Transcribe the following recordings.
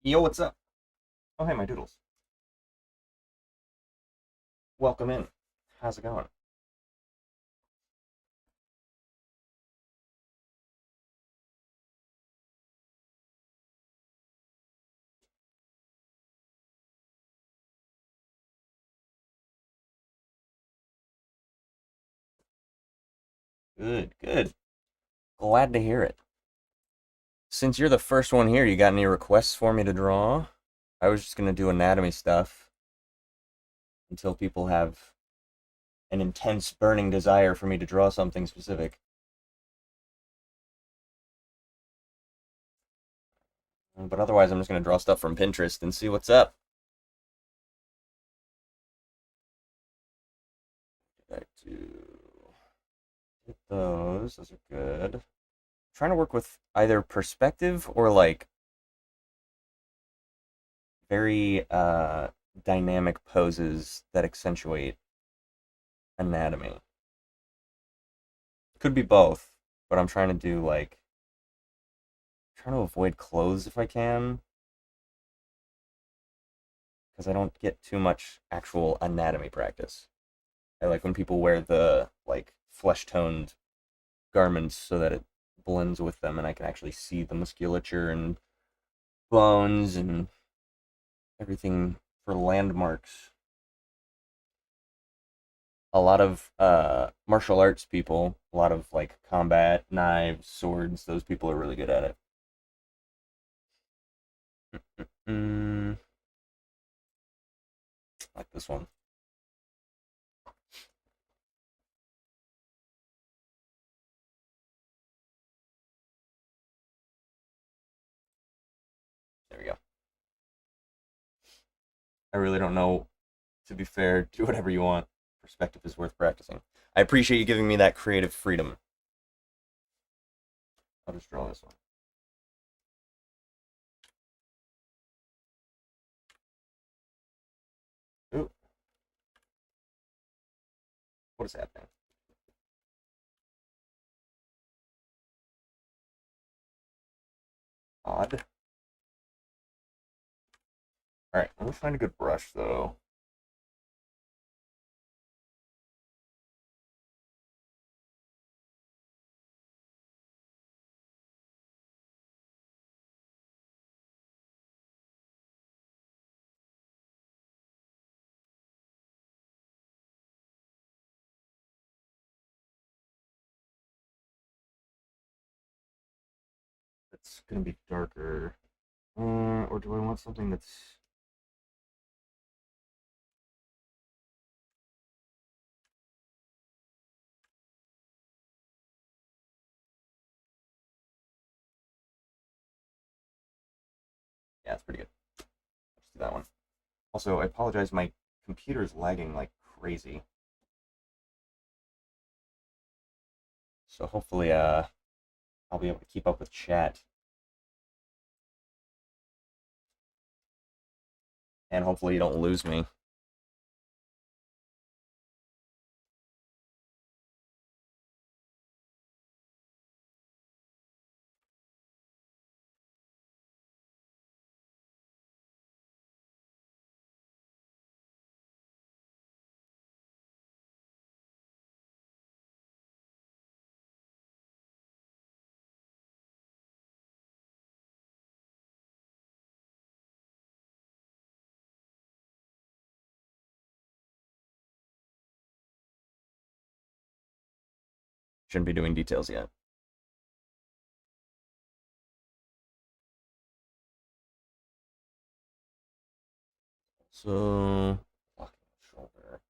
Yo, what's up? Oh, hey, my doodles. Welcome in. How's it going? Good, good. Glad to hear it. Since you're the first one here, you got any requests for me to draw? I was just gonna do anatomy stuff until people have an intense, burning desire for me to draw something specific. But otherwise, I'm just gonna draw stuff from Pinterest and see what's up. Back to get those. Those are good. I'm trying to work with either perspective or like very dynamic poses that accentuate anatomy. Could be both, but I'm trying to do like trying to avoid clothes if I can, because I don't get too much actual anatomy practice. I like when people wear the like flesh toned garments so that it blends with them and I can actually see the musculature and bones and everything for landmarks. A lot of martial arts people, a lot of like combat, knives, swords, those people are really good at it. Mm, like this one. There we go. I really don't know. To be fair, do whatever you want. Perspective is worth practicing. I appreciate you giving me that creative freedom. I'll just draw this one. Ooh, what is happening? Odd. Alright, let me find a good brush though. It's gonna be darker. Or do I want something that's. Yeah, it's pretty good. Let's do that one. Also, I apologize, my computer is lagging like crazy. So hopefully, I'll be able to keep up with chat. And hopefully you don't lose me. Shouldn't be doing details yet. So, fucking shoulder.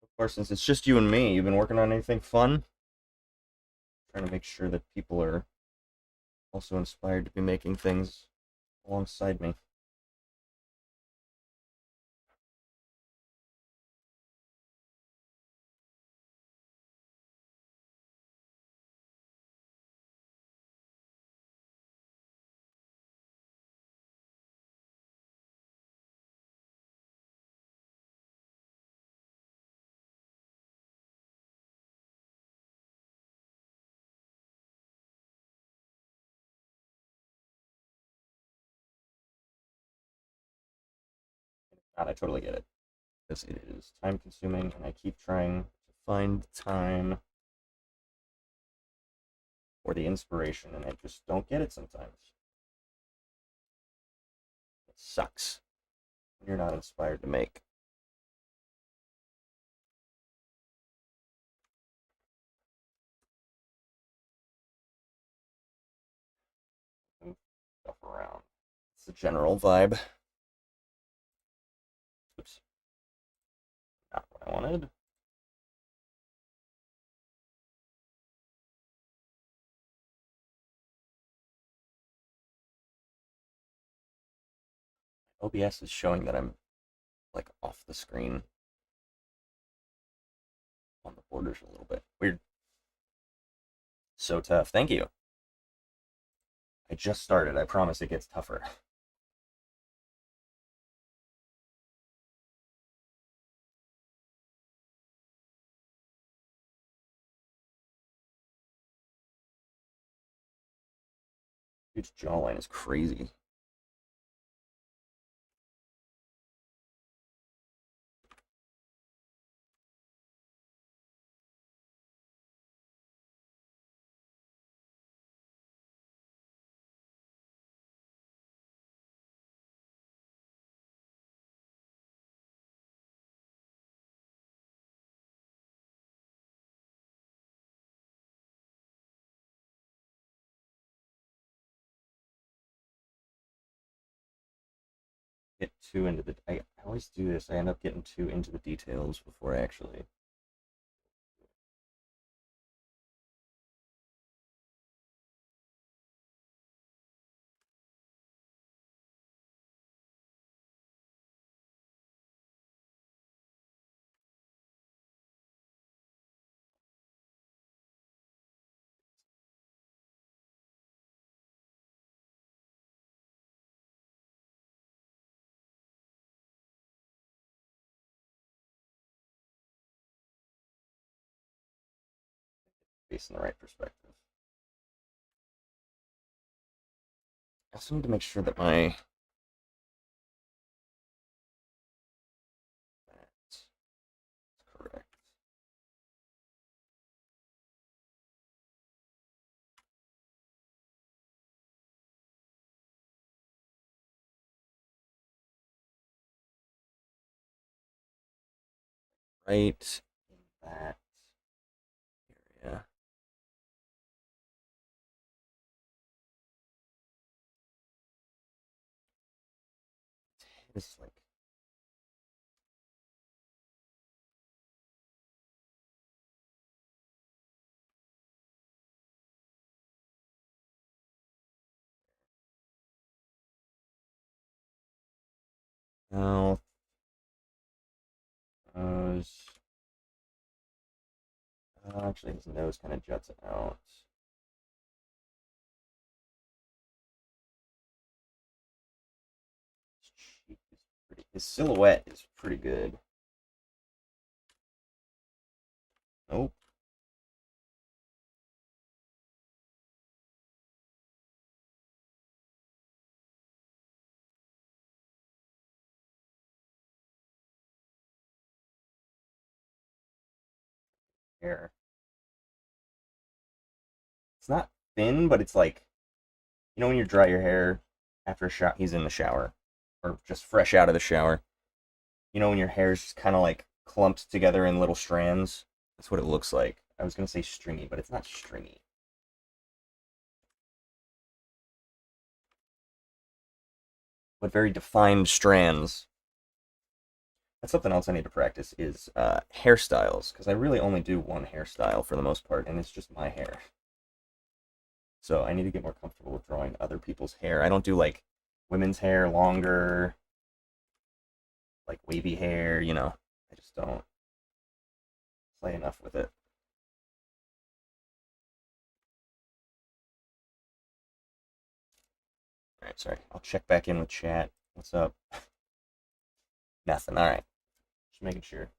Of course, since it's just you and me, you've been working on anything fun? Trying to make sure that people are also inspired to be making things alongside me. not, I totally get it. Because it is time consuming, and I keep trying to find time or the inspiration, and I just don't get it sometimes. It sucks when you're not inspired to make. Move stuff around. It's the general vibe. Oops, not what I wanted. OBS is showing that I'm like off the screen on the borders a little bit. Weird. So tough. Thank you. I just started. I promise it gets tougher. Dude's jawline is crazy. Get too into the. I always do this. I end up getting too into the details before I actually. Face in the right perspective. I also need to make sure that my that's correct. Right in that area. It's like mouth, nose. Actually, his nose kind of juts out. His cheek is pretty. His silhouette is pretty good. Nope. Hair. It's not thin, but it's like when you dry your hair after a shower. He's in the shower, or just fresh out of the shower. When your hair's just kind of like clumped together in little strands. That's what it looks like. I was gonna say stringy, but it's not stringy. But very defined strands. That's something else I need to practice is hairstyles, because I really only do one hairstyle for the most part, and it's just my hair. So I need to get more comfortable with drawing other people's hair. I don't do like women's hair longer, like wavy hair. I just don't play enough with it. All right, sorry. I'll check back in with chat. What's up? Nothing. All right. Just making sure.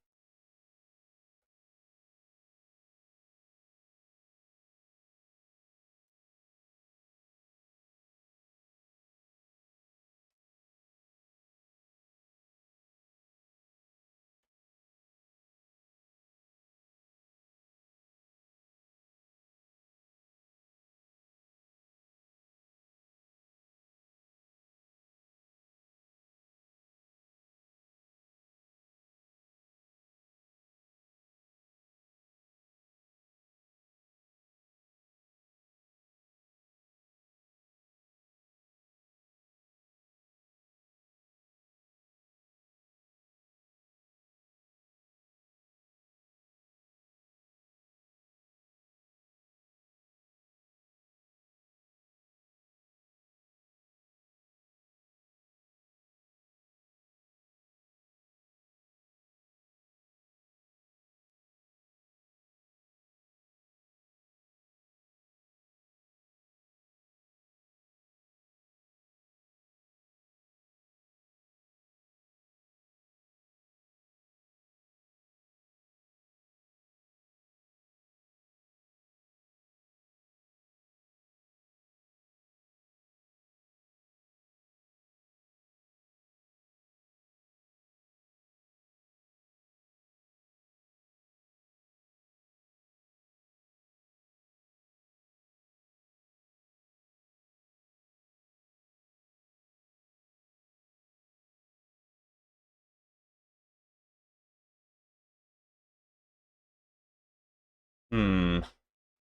I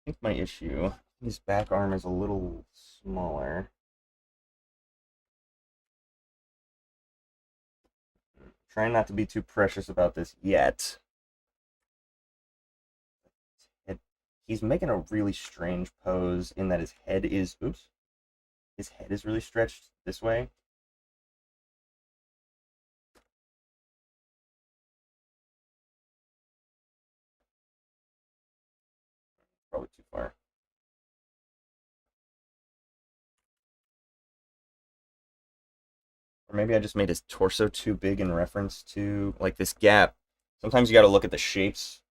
think my issue, his back arm is a little smaller. Trying not to be too precious about this yet. He's making a really strange pose in that his head is, oops, his head is really stretched this way. Probably too far. Or maybe I just made his torso too big in reference to, like, this gap. Sometimes you gotta look at the shapes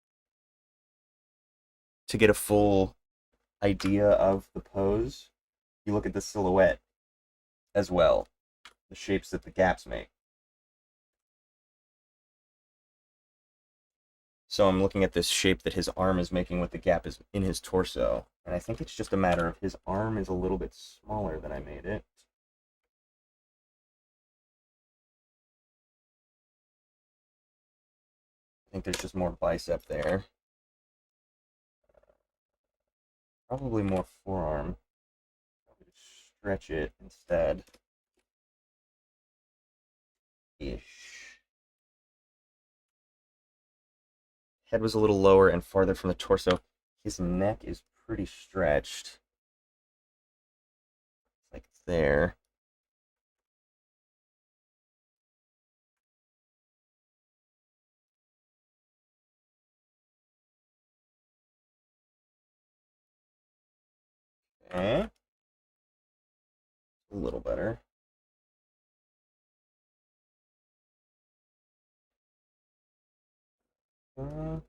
to get a full idea of the pose. You look at the silhouette as well, the shapes that the gaps make. So I'm looking at this shape that his arm is making with the gap is in his torso. And I think it's just a matter of his arm is a little bit smaller than I made it. I think there's just more bicep there. Probably more forearm. Stretch it instead. Ish. Head was a little lower and farther from the torso. His neck is pretty stretched. Like there. Okay. A little better. Uh,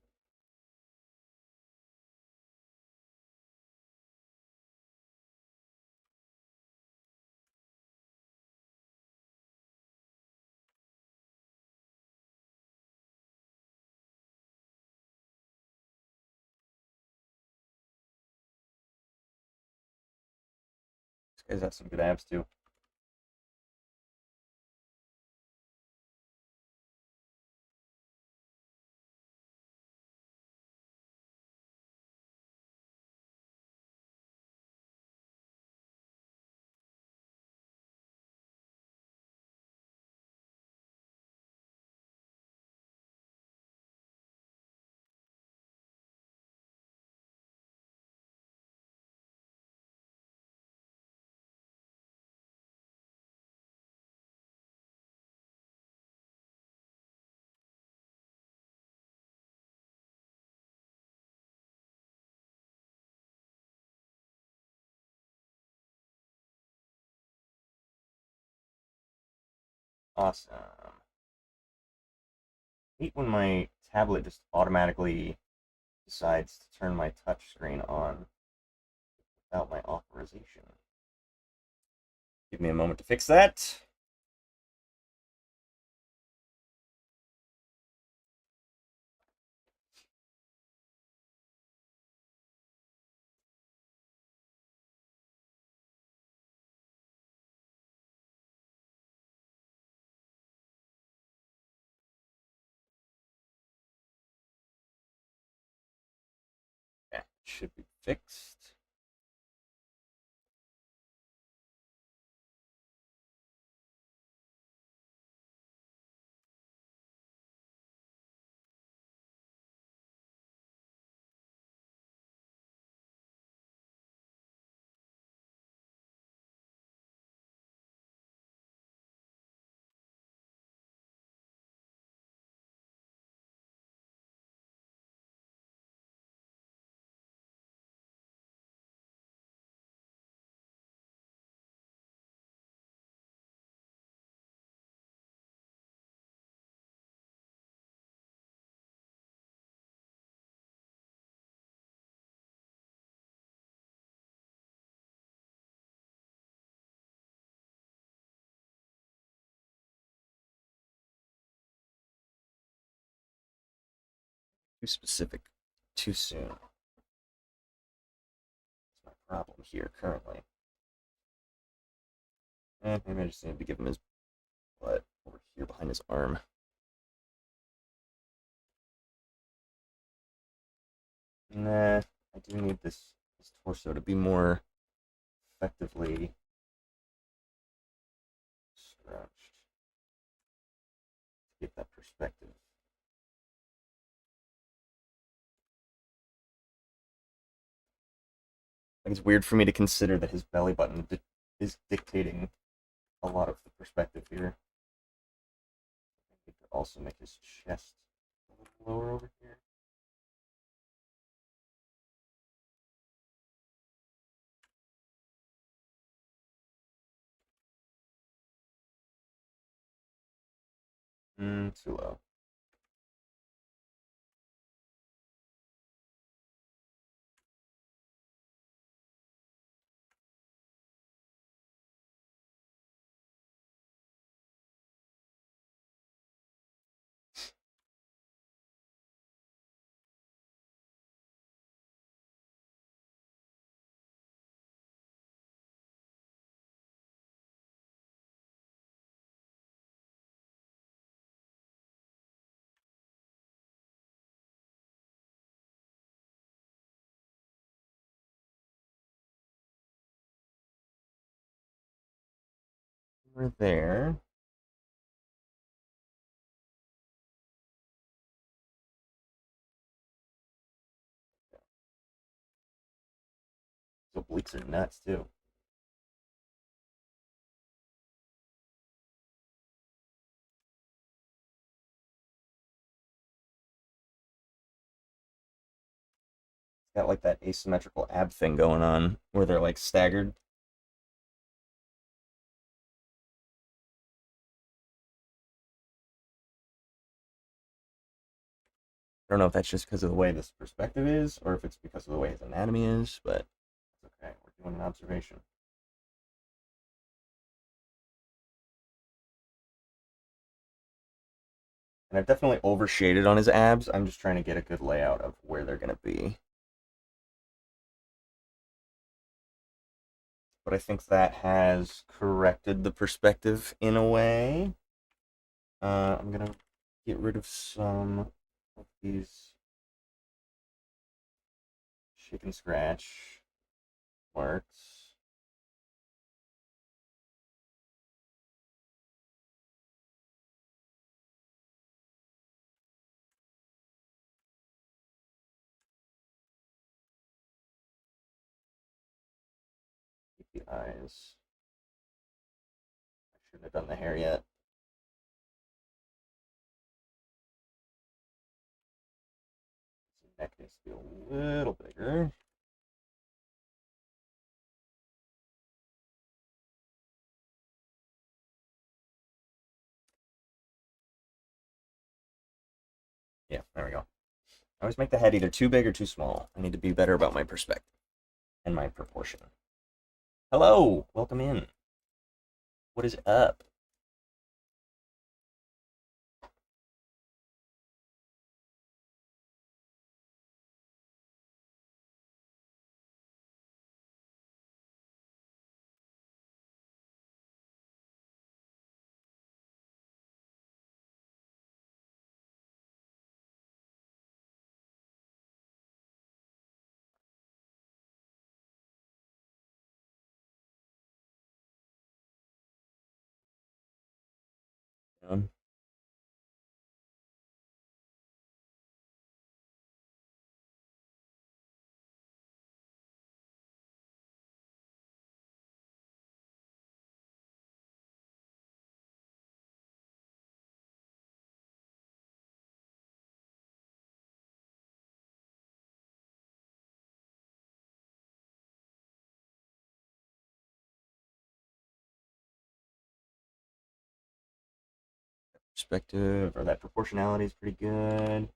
this guy's got some good abs too. Awesome. I hate when my tablet just automatically decides to turn my touch screen on without my authorization. Give me a moment to fix that. Yeah, it should be fixed. Too specific. Too soon. That's my problem here currently. Maybe I just need to give him his butt over here behind his arm. Nah, I do need this torso to be more effectively stretched to get that perspective. Like it's weird for me to consider that his belly button is dictating a lot of the perspective here. I think to also make his chest a little lower over here. Too low. Over there. His obliques are nuts too. Got like that asymmetrical ab thing going on where they're like staggered. I don't know if that's just because of the way this perspective is, or if it's because of the way his anatomy is, but it's okay. We're doing an observation. And I've definitely overshaded on his abs. I'm just trying to get a good layout of where they're going to be. But I think that has corrected the perspective in a way. I'm going to get rid of some of these shake and scratch marks. Keep the eyes. I shouldn't have done the hair yet. Neck needs to be a little bigger. Yeah, there we go. I always make the head either too big or too small. I need to be better about my perspective and my proportion. Hello, welcome in. What is up? Um, Perspective or that proportionality is pretty good.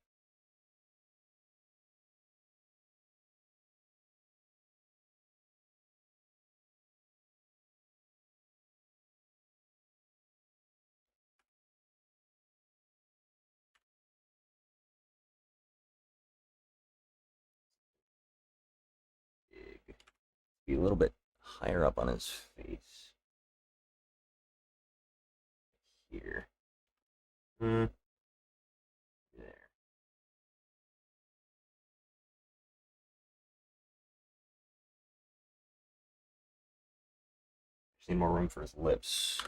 Big. Be a little bit higher up on his face. Here. There. Just need more room for his lips.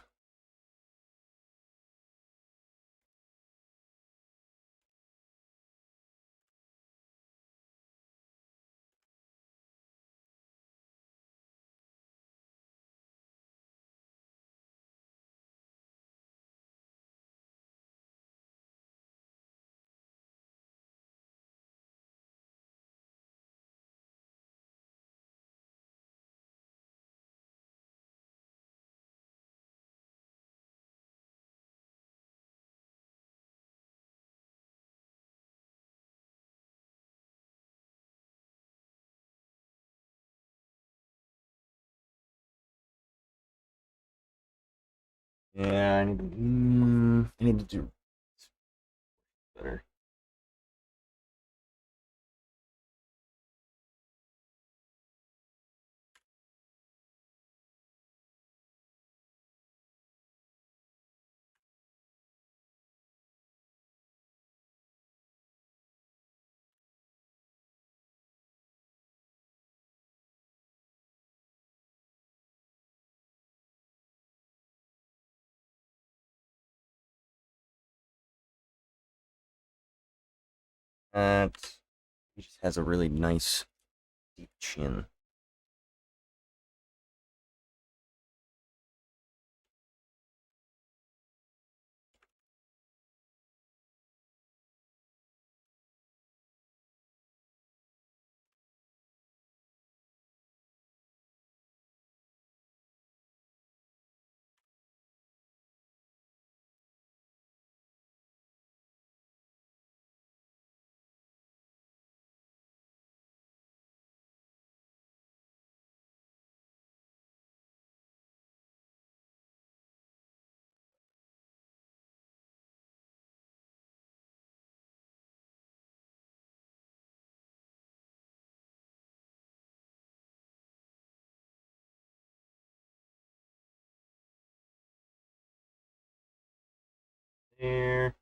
Yeah, I need to do better. That he just has a really nice deep chin. There.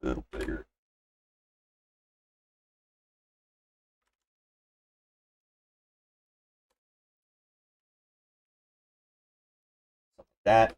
A little bigger. Something like that.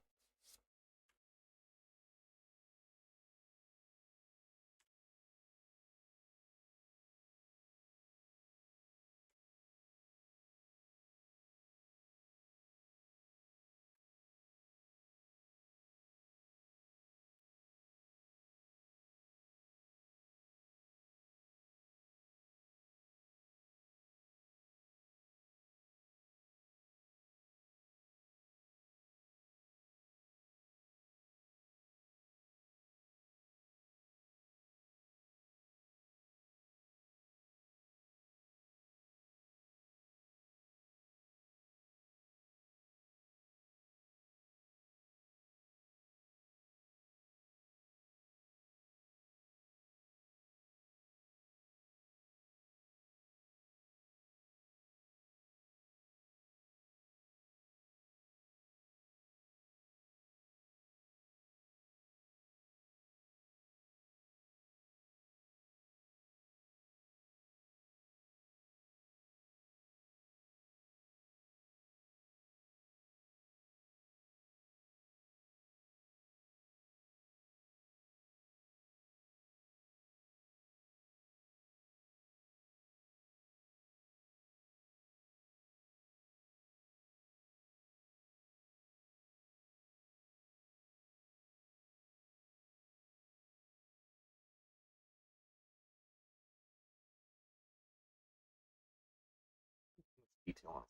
Detail on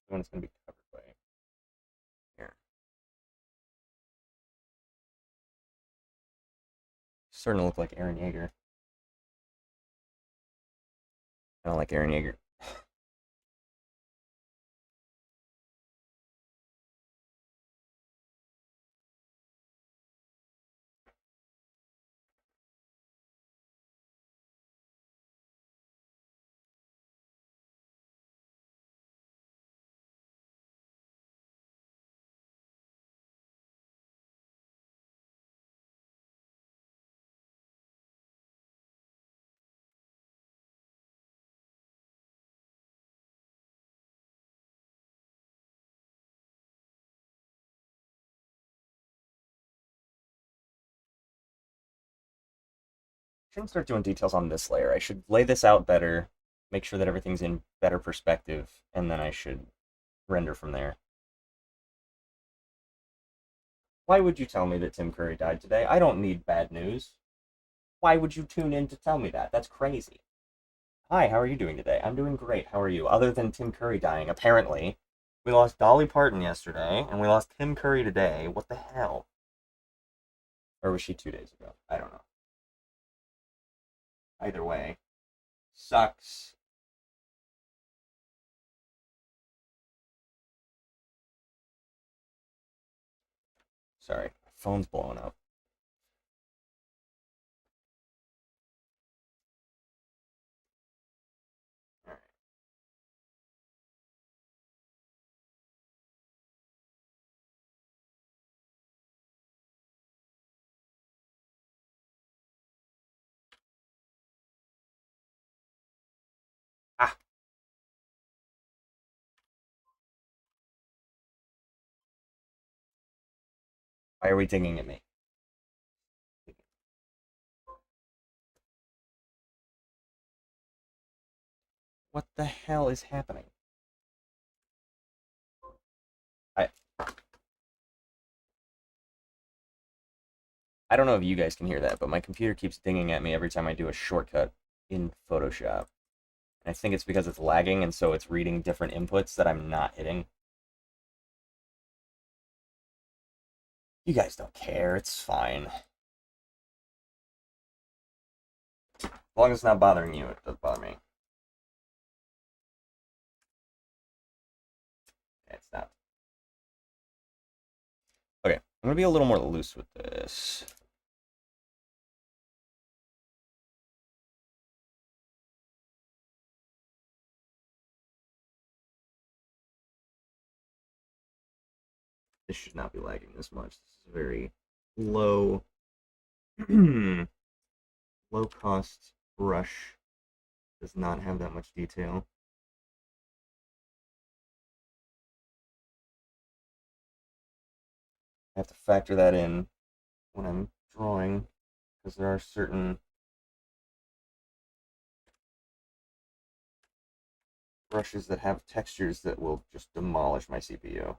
when it's going to be covered by here. Starting to look like Aaron Yeager. I don't like Aaron Yeager. shouldn't start doing details on this layer. I should lay this out better, make sure that everything's in better perspective, and then I should render from there. Why would you tell me that Tim Curry died today? I don't need bad news. Why would you tune in to tell me that? That's crazy. Hi, how are you doing today? I'm doing great. How are you? Other than Tim Curry dying, apparently. We lost Dolly Parton yesterday, and we lost Tim Curry today. What the hell? Or was she 2 days ago? I don't know. Either way, sucks. Sorry, phone's blowing up. All right. Ah, why are we dinging at me? What the hell is happening? I I don't know if you guys can hear that, but my computer keeps dinging at me every time I do a shortcut in Photoshop. And I think it's because it's lagging, and so it's reading different inputs that I'm not hitting. You guys don't care. It's fine. As long as it's not bothering you, it doesn't bother me. Okay, it's not. Okay, I'm gonna be a little more loose with this. This should not be lagging this much. This is a very low, low cost brush. Does not have that much detail. I have to factor that in when I'm drawing, because there are certain brushes that have textures that will just demolish my CPU.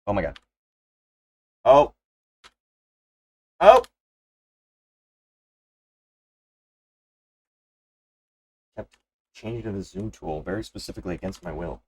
Oh my god. Oh! Oh! Kept changing to the zoom tool very specifically against my will.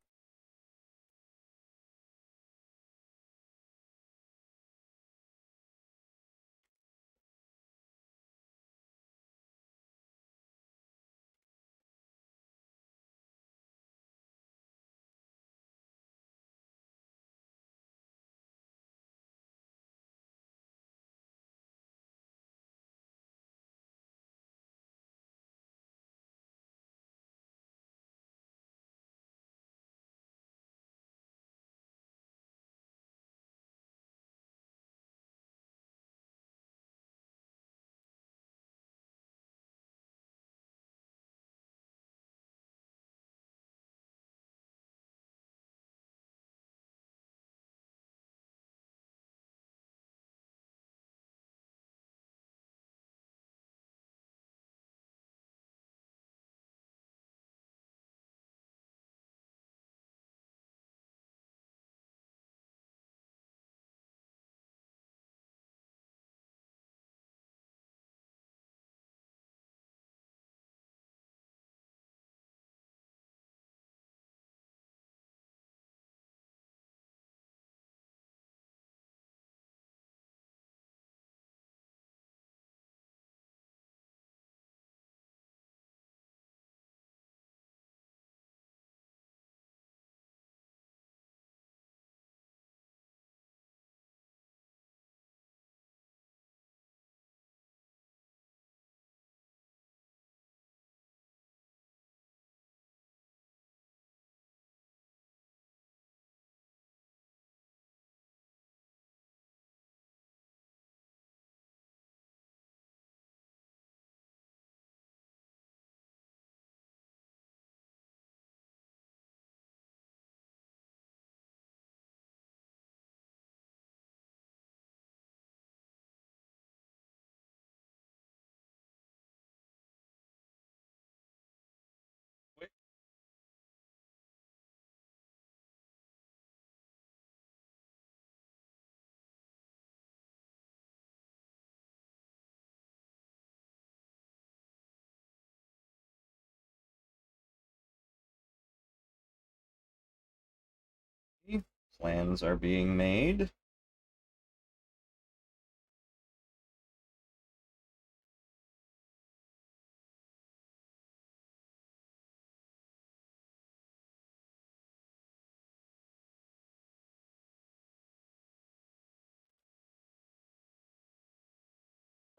Plans are being made.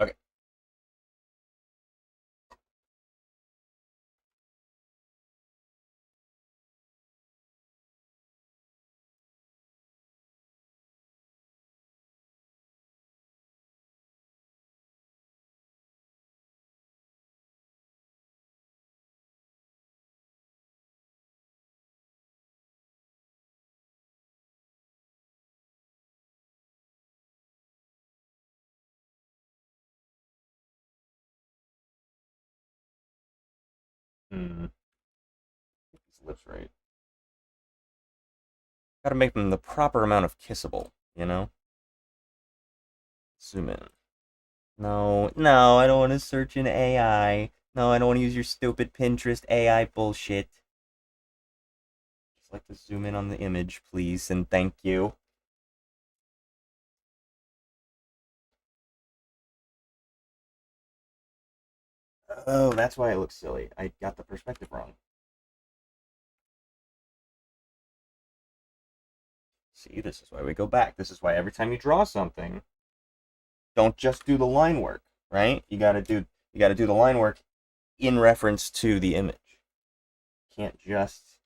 Okay. Hmm. Get these lips right. Gotta make them the proper amount of kissable, you know? Zoom in. No, no, I don't want to search in AI. No, I don't want to use your stupid Pinterest AI bullshit. Just like to zoom in on the image, please, and thank you. Oh, that's why it looks silly. I got the perspective wrong. See, this is why we go back. This is why every time you draw something, don't just do the line work, right? You gotta do the line work in reference to the image. You can't just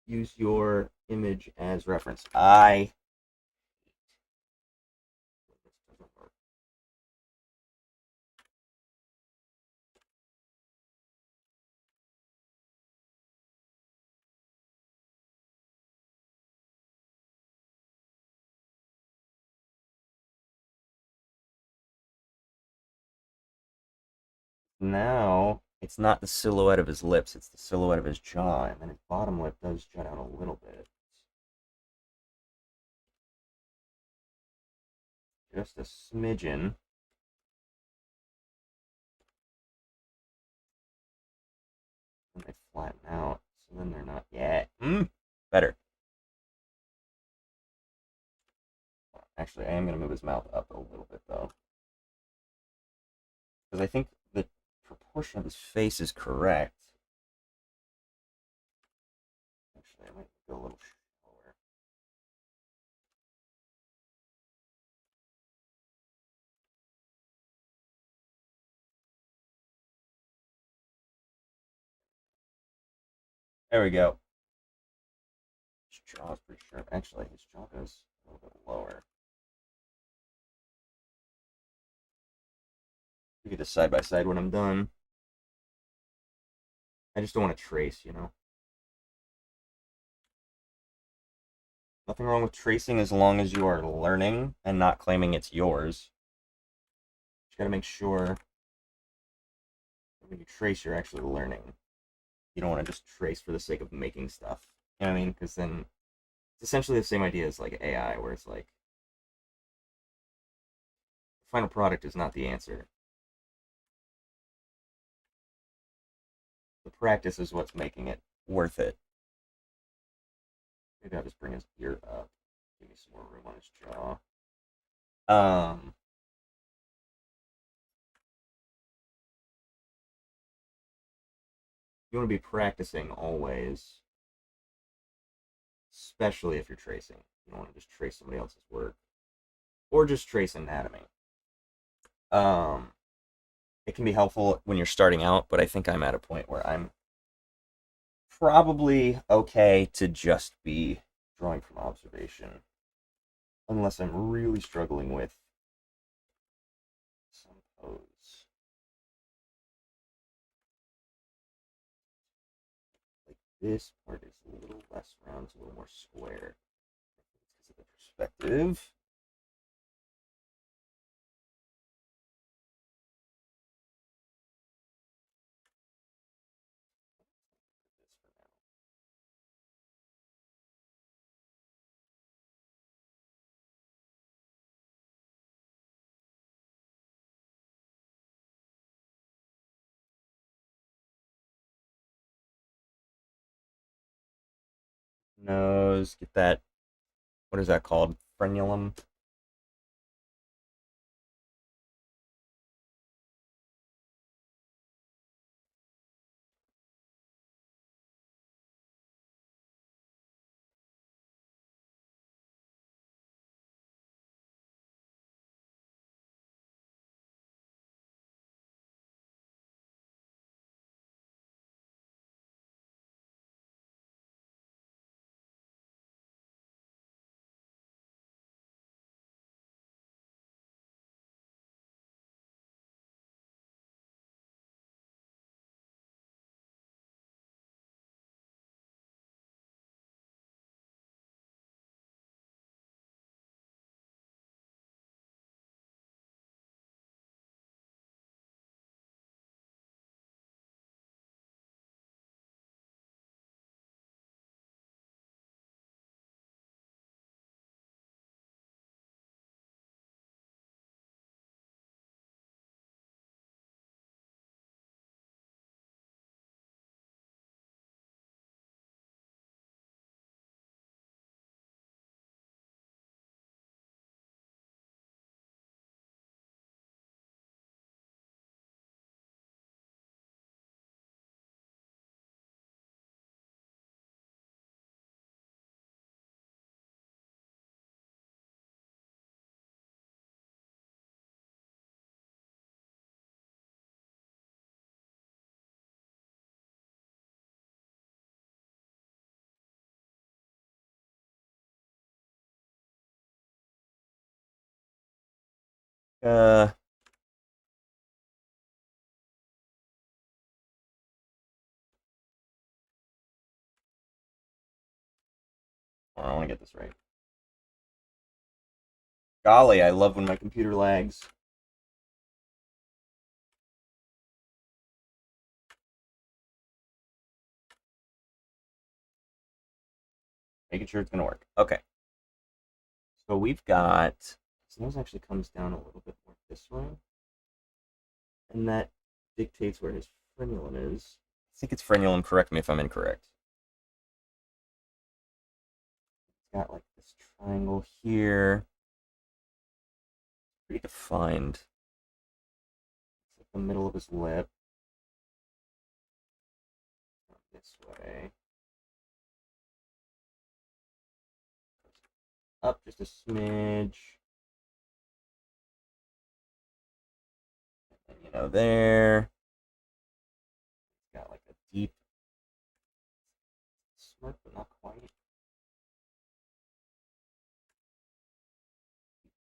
use your image as reference. I now it's not the silhouette of his lips, it's the silhouette of his jaw, and then his bottom lip does jut out a little bit. Just a smidgen. And they flatten out, so then they're not yet. Better. Actually, I am going to move his mouth up a little bit, though. Because I think the proportion of his face is correct. Actually, I might go a little lower. There we go. His jaw is pretty sharp. Actually, his jaw goes a little bit lower. We get this side by side when I'm done. I just don't want to trace, you know? Nothing wrong with tracing as long as you are learning and not claiming it's yours. You gotta make sure when you trace, you're actually learning. You don't want to just trace for the sake of making stuff. You know what I mean? Because then it's essentially the same idea as like AI, where it's like the final product is not the answer. The practice is what's making it worth it. Maybe I'll just bring his ear up. Give me some more room on his jaw. Um, you want to be practicing always, especially if you're tracing. You don't want to just trace somebody else's work or just trace anatomy. Um, it can be helpful when you're starting out, but I think I'm at a point where I'm probably okay to just be drawing from observation, unless I'm really struggling with some pose. Like this part is a little less round, it's a little more square. Because of the perspective. Nose, get that What is that called? Frenulum? Uh, I want to get this right. Golly, I love when my computer lags. Making sure it's going to work. Okay. So we've got. So nose actually comes down a little bit more this way. And that dictates where his frenulum is. I think it's frenulum. Correct me if I'm incorrect. It's got like this triangle here. Pretty defined. It's like the middle of his lip. This way. Up just a smidge. And there. It's got like a deep smirk, but not quite.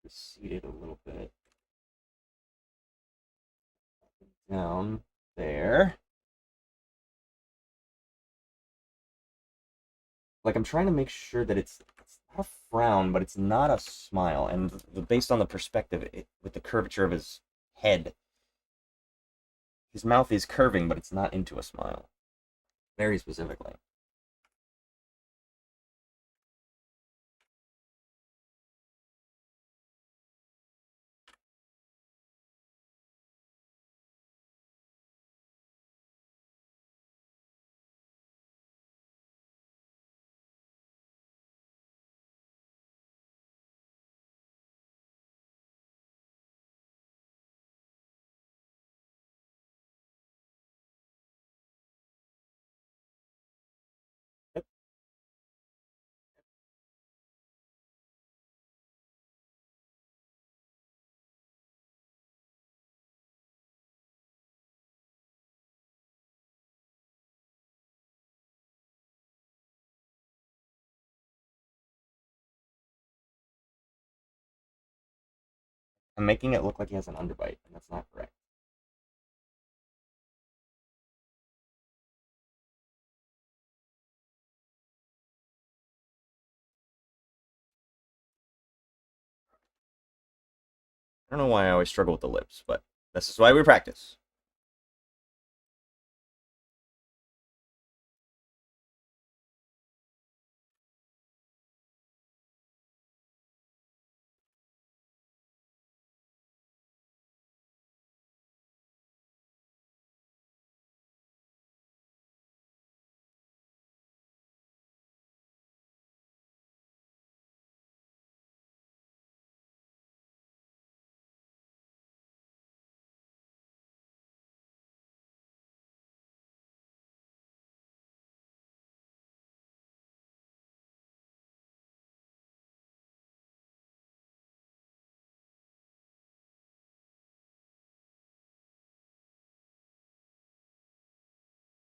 Receded a little bit. Up and down there. Like I'm trying to make sure that it's not a frown, but it's not a smile. And based on the perspective, with the curvature of his head, his mouth is curving, but it's not into a smile. Very specifically. I'm making it look like he has an underbite, and that's not correct. I don't know why I always struggle with the lips, but this is why we practice.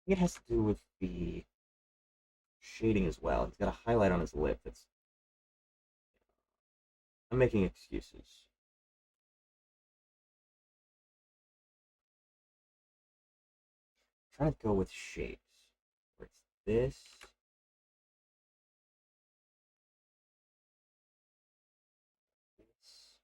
think it has to do with the shading as well. He's got a highlight on his lip that's. I'm making excuses. I'm trying to go with shapes. Where it's this. This.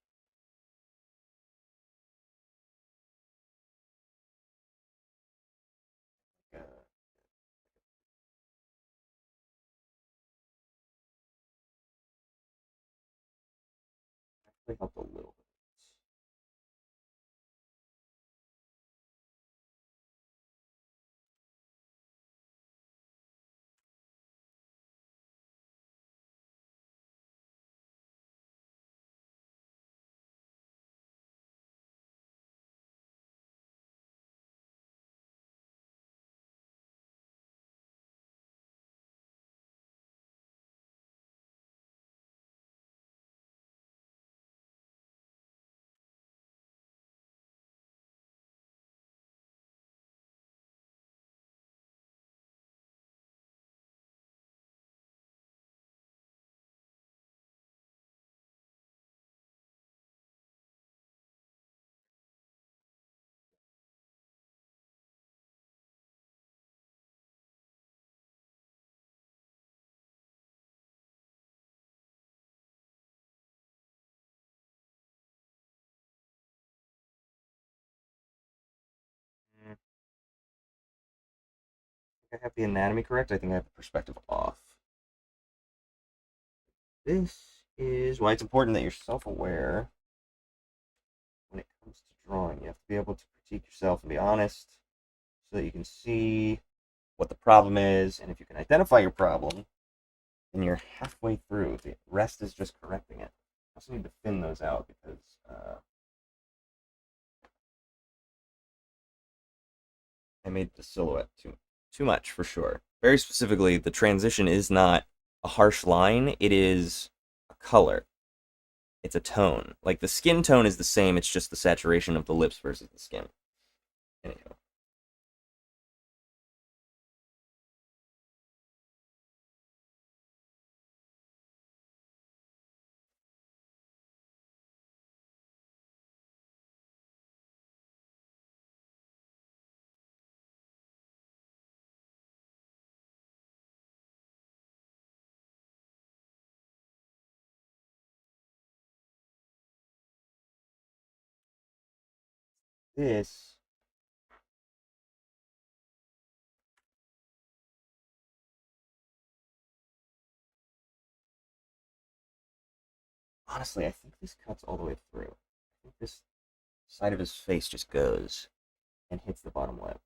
Actually helped a little bit. I think I have the anatomy correct. I think I have the perspective off. This is why it's important that you're self aware when it comes to drawing. You have to be able to critique yourself and be honest so that you can see what the problem is. And if you can identify your problem, then you're halfway through. The rest is just correcting it. I also need to thin those out because I made the silhouette too much for sure. Very specifically, the transition is not a harsh line, it is a color. It's a tone. Like the skin tone is the same, it's just the saturation of the lips versus the skin. Anyhow. This honestly, I think this cuts all the way through. I think this side of his face just goes and hits the bottom lip.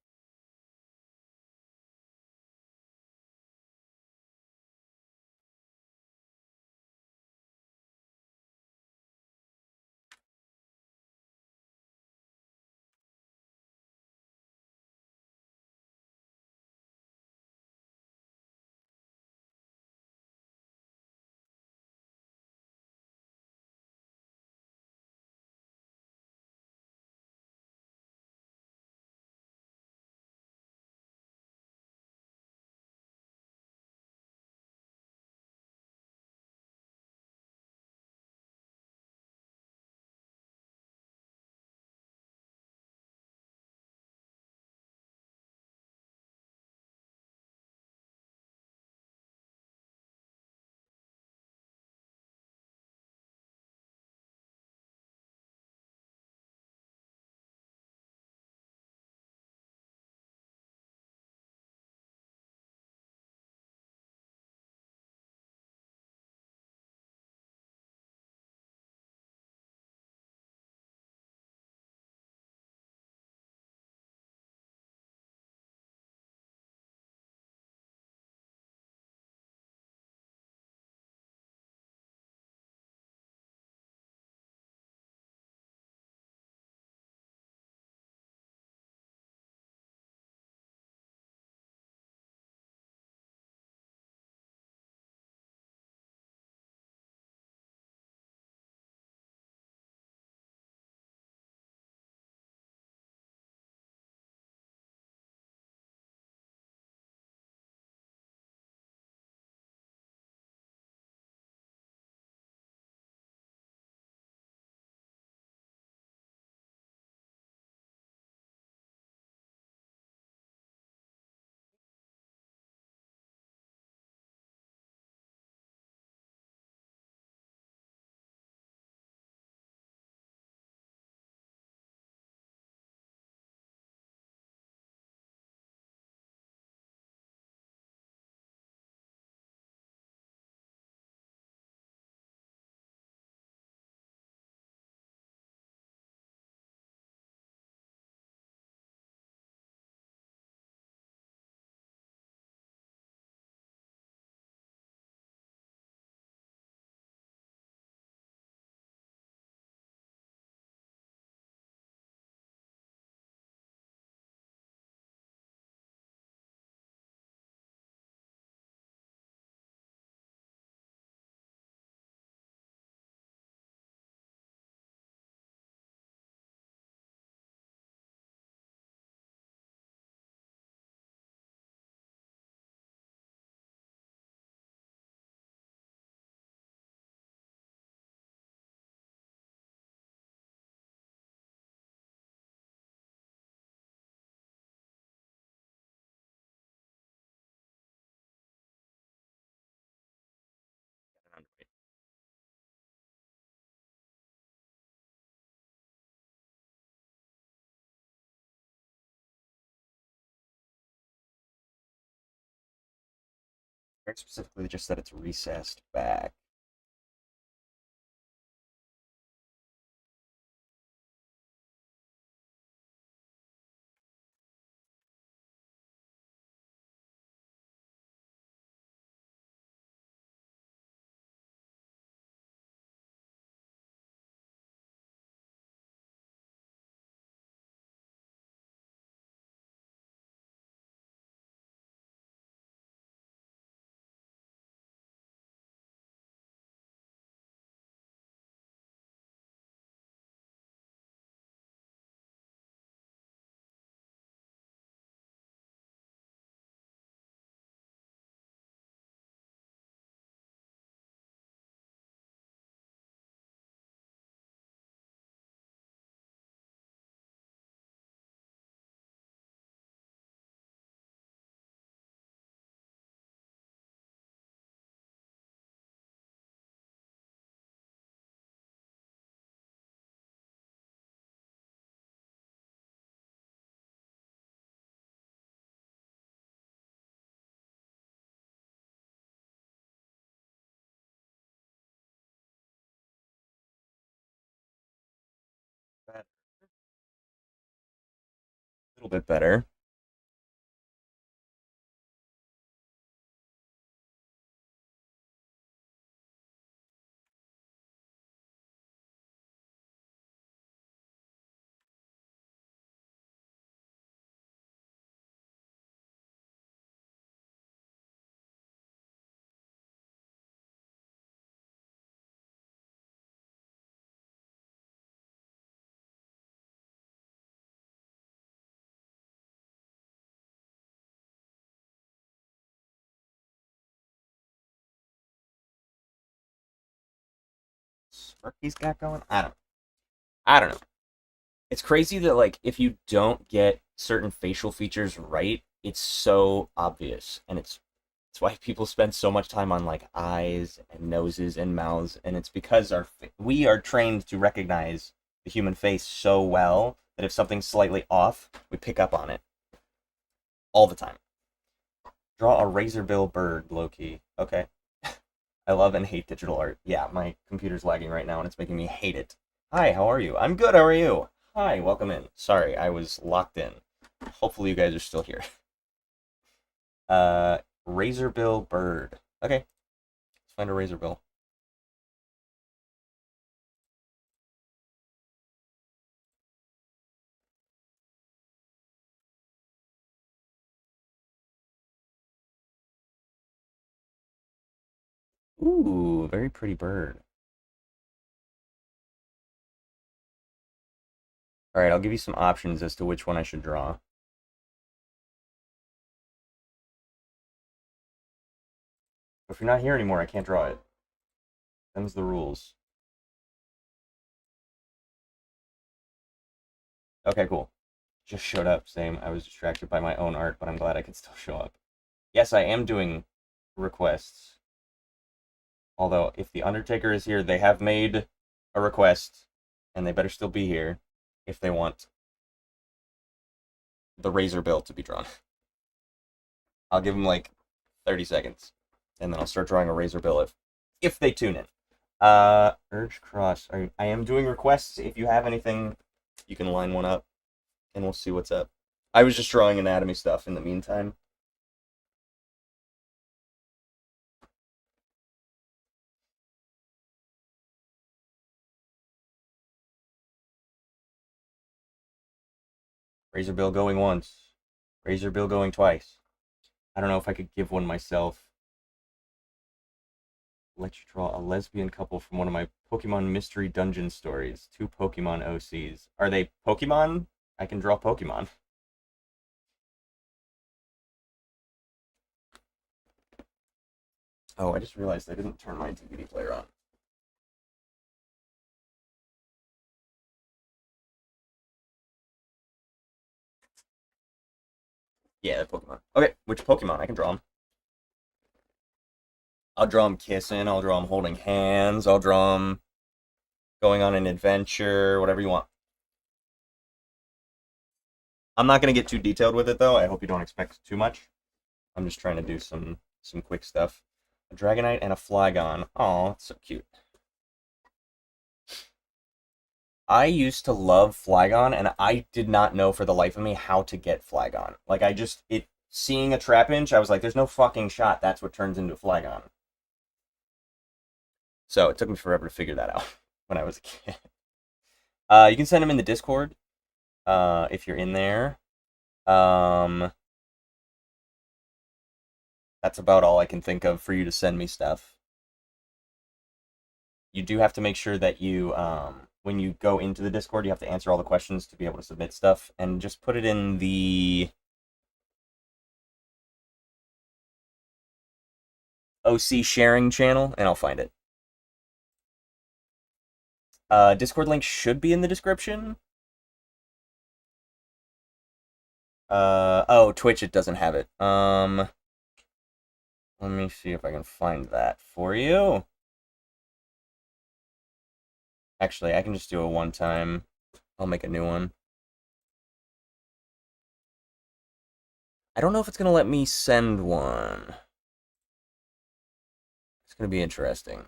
Very specifically just that it's recessed back. A little bit better. Sparky's got going. I don't know. It's crazy that like if you don't get certain facial features right, it's so obvious, and it's why people spend so much time on like eyes and noses and mouths, and it's because we are trained to recognize the human face so well that if something's slightly off, we pick up on it all the time. Draw a razorbill bird, Loki. Okay. I love and hate digital art. Yeah, my computer's lagging right now and it's making me hate it. Hi, how are you? I'm good, how are you? Hi, welcome in. Sorry, I was locked in. Hopefully you guys are still here. Razorbill bird. Okay, let's find a razorbill. Ooh, very pretty bird. Alright, I'll give you some options as to which one I should draw. If you're not here anymore, I can't draw it. Them's the rules. Okay, cool. Just showed up, same. I was distracted by my own art, but I'm glad I could still show up. Yes, I am doing requests. Although, if the Undertaker is here, they have made a request, and they better still be here if they want the Razorbill to be drawn. I'll give them like 30 seconds, and then I'll start drawing a Razorbill if they tune in. Urge Cross. I am doing requests. If you have anything, you can line one up, and we'll see what's up. I was just drawing anatomy stuff in the meantime. Razorbill going once. Razorbill going twice. I don't know if I could give one myself. Let you draw a lesbian couple from one of my Pokemon Mystery Dungeon stories. Two Pokemon OCs. Are they Pokemon? I can draw Pokemon. Oh, I just realized I didn't turn my DVD player on. Yeah, the Pokemon. Okay, which Pokemon? I can draw them. I'll draw them kissing. I'll draw them holding hands. I'll draw them going on an adventure. Whatever you want. I'm not going to get too detailed with it, though. I hope you don't expect too much. I'm just trying to do some some quick stuff. A Dragonite and a Flygon. Oh, that's so cute. I used to love Flygon, and I did not know for the life of me how to get Flygon. Like, seeing a Trapinch, I was like, there's no fucking shot that's what turns into a Flygon. So it took me forever to figure that out when I was a kid. You can send them in the Discord if you're in there. That's about all I can think of for you to send me stuff. You do have to make sure that you, when you go into the Discord, you have to answer all the questions to be able to submit stuff, and just put it in the OC sharing channel, and I'll find it. Discord link should be in the description. Oh, Twitch, it doesn't have it. Let me see if I can find that for you. Actually, I can just do a one-time. I'll make a new one. I don't know if it's going to let me send one. It's going to be interesting.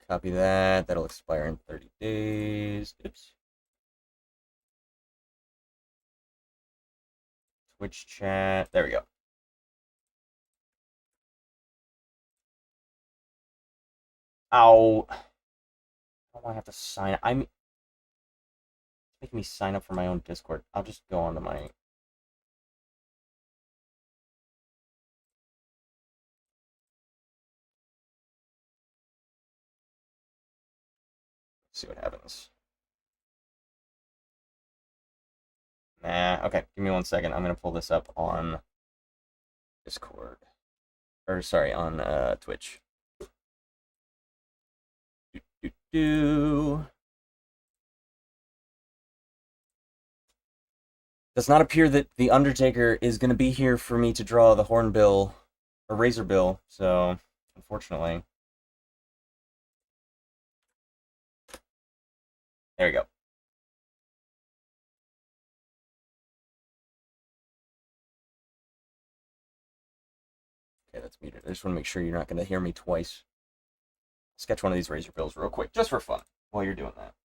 Copy that. That'll expire in 30 days. Oops. Twitch chat. There we go. Ow. Why do I have to sign up? I'm making me sign up for my own Discord. I'll just go onto my... See what happens. Nah, okay. Give me 1 second. I'm going to pull this up on Discord. Or, sorry, on Twitch. Does not appear that the Undertaker is going to be here for me to draw the Hornbill or Razorbill, so unfortunately. There we go. Okay, that's muted. I just want to make sure you're not going to hear me twice. Sketch one of these Razorbills real quick, just for fun, while you're doing that.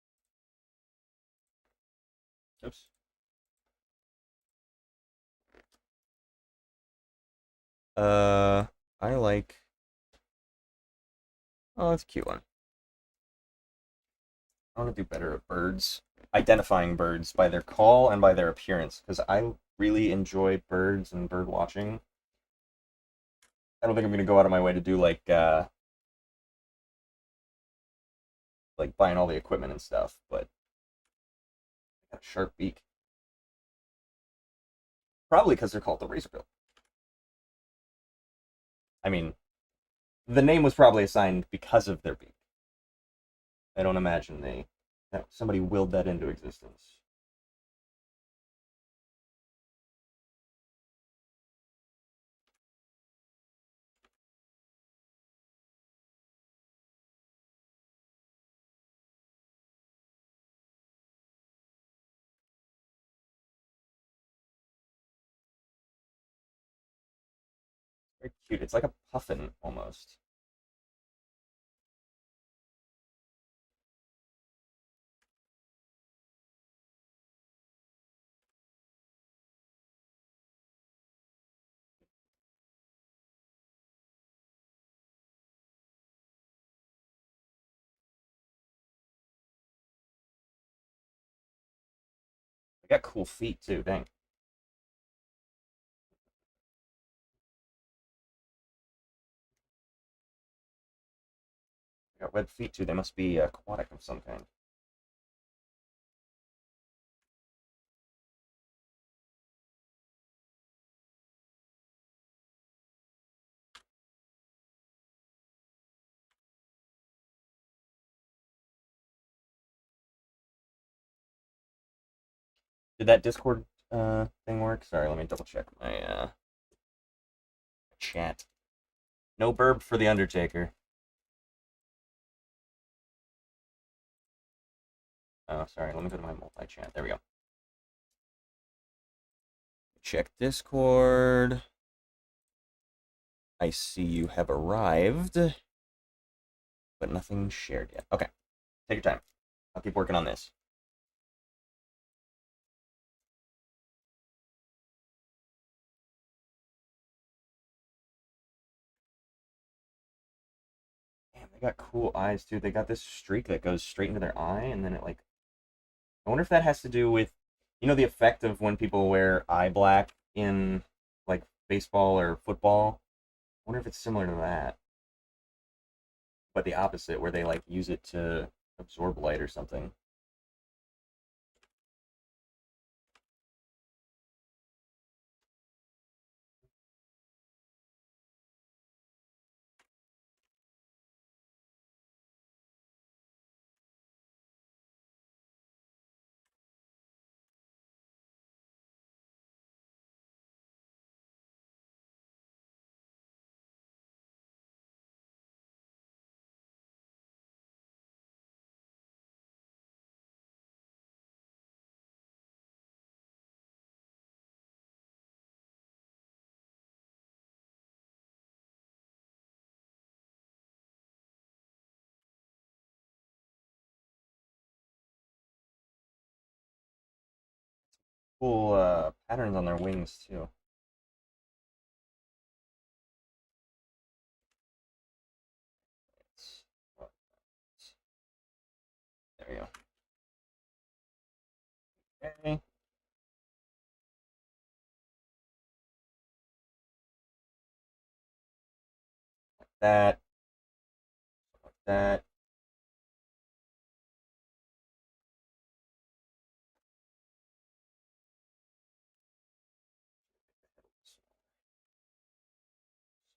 Oops. I like... Oh, that's a cute one. I want to do better at birds. Identifying birds by their call and by their appearance, because I really enjoy birds and bird watching. I don't think I'm going to go out of my way to do, like buying all the equipment and stuff, but... Got a sharp beak. Probably because they're called the Razorbill. I mean, the name was probably assigned because of their beak. I don't imagine that somebody willed that into existence. Very cute. It's like a puffin almost. They got cool feet too. Dang. They got webbed feet too. They must be aquatic of some kind. Did that Discord thing work? Sorry, let me double check my chat. No burb for the Undertaker. Oh, sorry. Let me go to my multi-chat. There we go. Check Discord. I see you have arrived, but nothing shared yet. Okay, take your time. I'll keep working on this. Damn, they got cool eyes too. They got this streak that goes straight into their eye, and then it like. I wonder if that has to do with, the effect of when people wear eye black in like baseball or football. I wonder if it's similar to that, but the opposite, where they like use it to absorb light or something. Cool patterns on their wings too. There we go. Okay. That. Like that.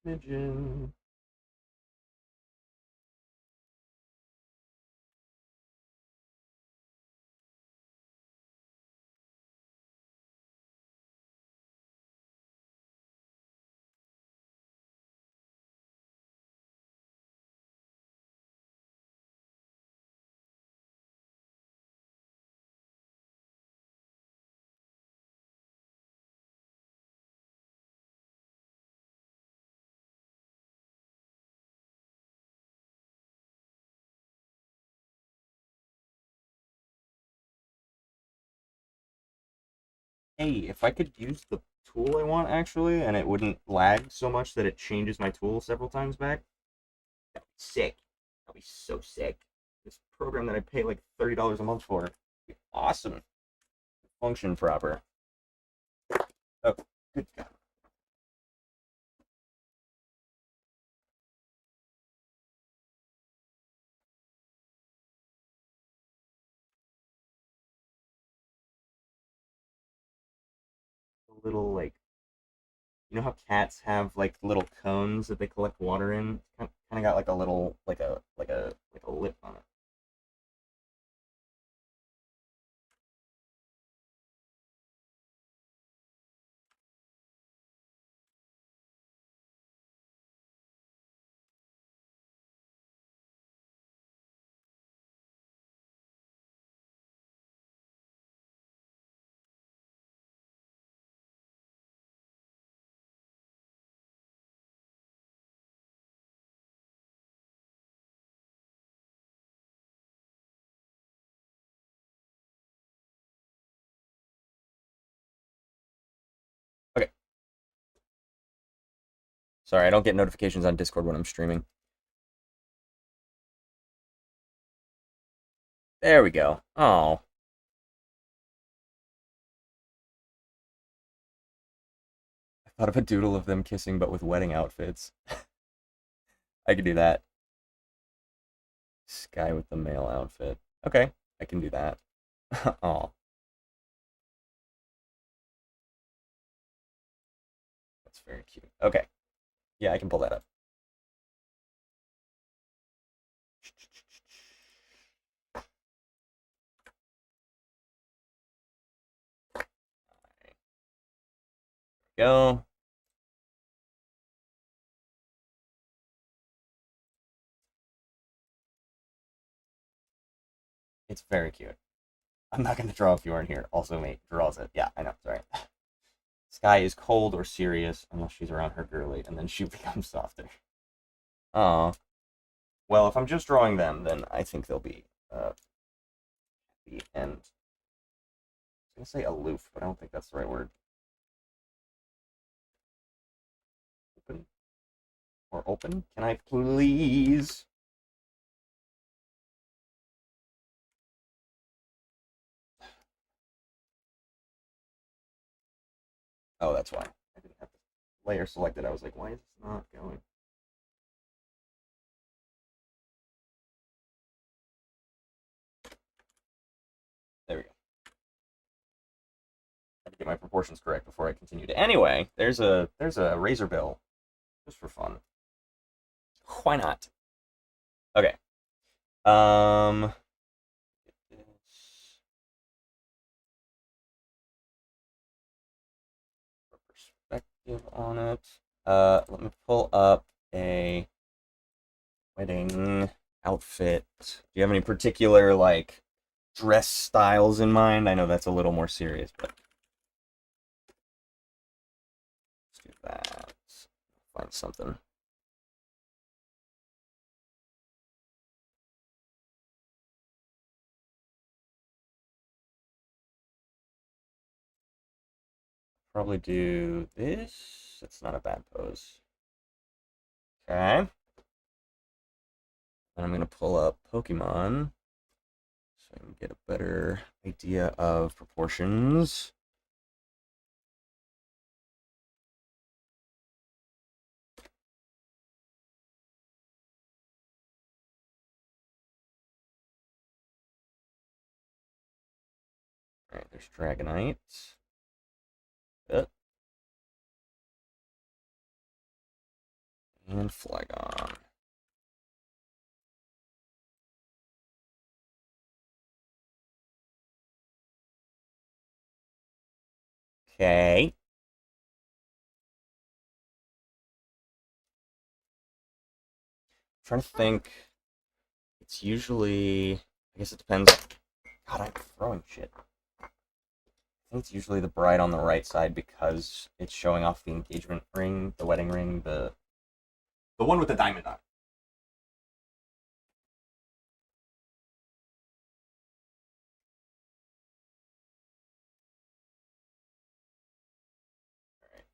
Smidgen. Hey, if I could use the tool I want actually, and it wouldn't lag so much that it changes my tool several times back, that'd be sick. That'd be so sick. This program that I pay like $30 a month for would be awesome. Function proper. Oh, good God. A little like, how cats have like little cones that they collect water in? Kind of got like a little like a lip on it. Okay. Sorry, I don't get notifications on Discord when I'm streaming. There we go. Oh, I thought of a doodle of them kissing but with wedding outfits. I could do that. Sky with the male outfit. Okay, I can do that. Oh, that's very cute. Okay, yeah, I can pull that up. Go. It's very cute. I'm not going to draw if you aren't here. Also, mate draws it. Yeah, I know. Sorry. Sky is cold or serious unless she's around her girly, and then she becomes softer. Oh, well, if I'm just drawing them, then I think they'll be happy and I was gonna say aloof, but I don't think that's the right word. Open or open? Can I please? Oh, that's why. I didn't have the layer selected. I was like, why is this not going? There we go. I had to get my proportions correct before I continued. Anyway, there's a razor bill, just for fun. Why not? Okay. Um, perspective on it. Let me pull up a wedding outfit. Do you have any particular like dress styles in mind? I know that's a little more serious, but let's do that. Find something. Probably do this. It's not a bad pose. Okay. And I'm gonna pull up Pokemon so I can get a better idea of proportions. Alright, there's Dragonite. Good. And Flygon. Okay. I'm trying to think. It's usually, I guess it depends. God, I'm throwing shit. I think it's usually the bride on the right side because it's showing off the engagement ring, the wedding ring, the one with the diamond on it. All right.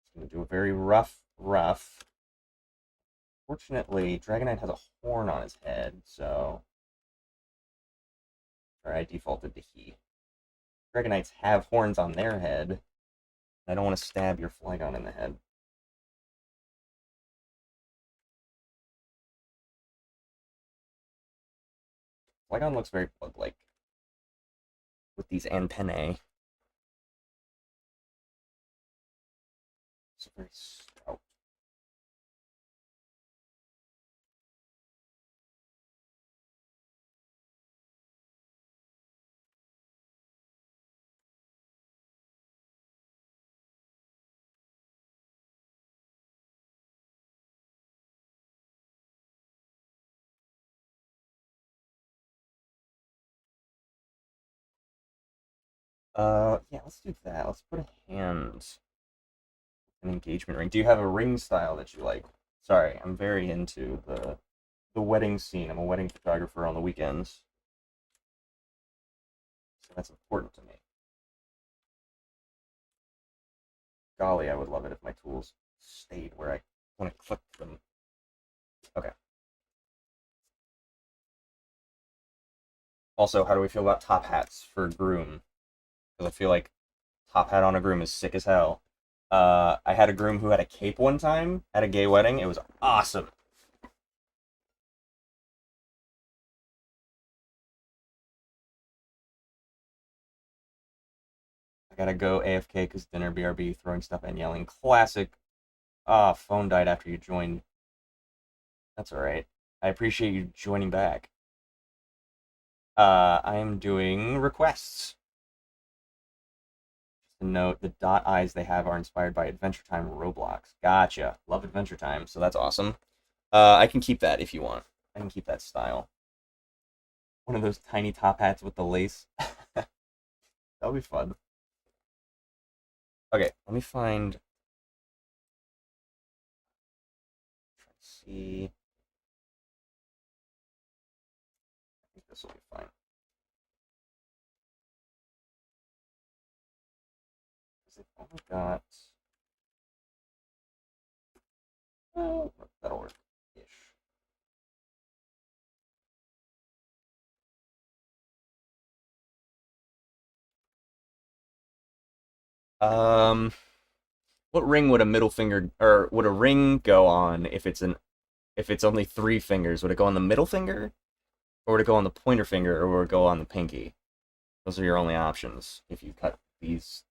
Just gonna do a very rough. Fortunately, Dragonite has a horn on his head, so or I defaulted to he. Dragonites have horns on their head. I don't want to stab your Flygon in the head. Flygon looks very bug-like with these antennae. It's very stout. Yeah, let's do that. Let's put a hand, an engagement ring. Do you have a ring style that you like? Sorry, I'm very into the wedding scene. I'm a wedding photographer on the weekends, so that's important to me. Golly, I would love it if my tools stayed where I want to click them. Okay. Also, how do we feel about top hats for groom? Because I feel like top hat on a groom is sick as hell. I had a groom who had a cape one time at a gay wedding. It was awesome. I gotta go AFK because dinner, BRB, throwing stuff and yelling. Classic. Ah, phone died after you joined. That's alright. I appreciate you joining back. I am doing requests. Just a note, the dot eyes they have are inspired by Adventure Time Roblox. Gotcha. Love Adventure Time, so that's awesome. I can keep that if you want. I can keep that style. One of those tiny top hats with the lace. That'll be fun. Okay, let me find. Let's see. I think this will be fine. Because they've only got. Oh, that'll work. Ish. Um, what ring would a middle finger or would a ring go on if it's only three fingers? Would it go on the middle finger, or would it go on the pointer finger, or would it go on the pinky? Those are your only options if you cut these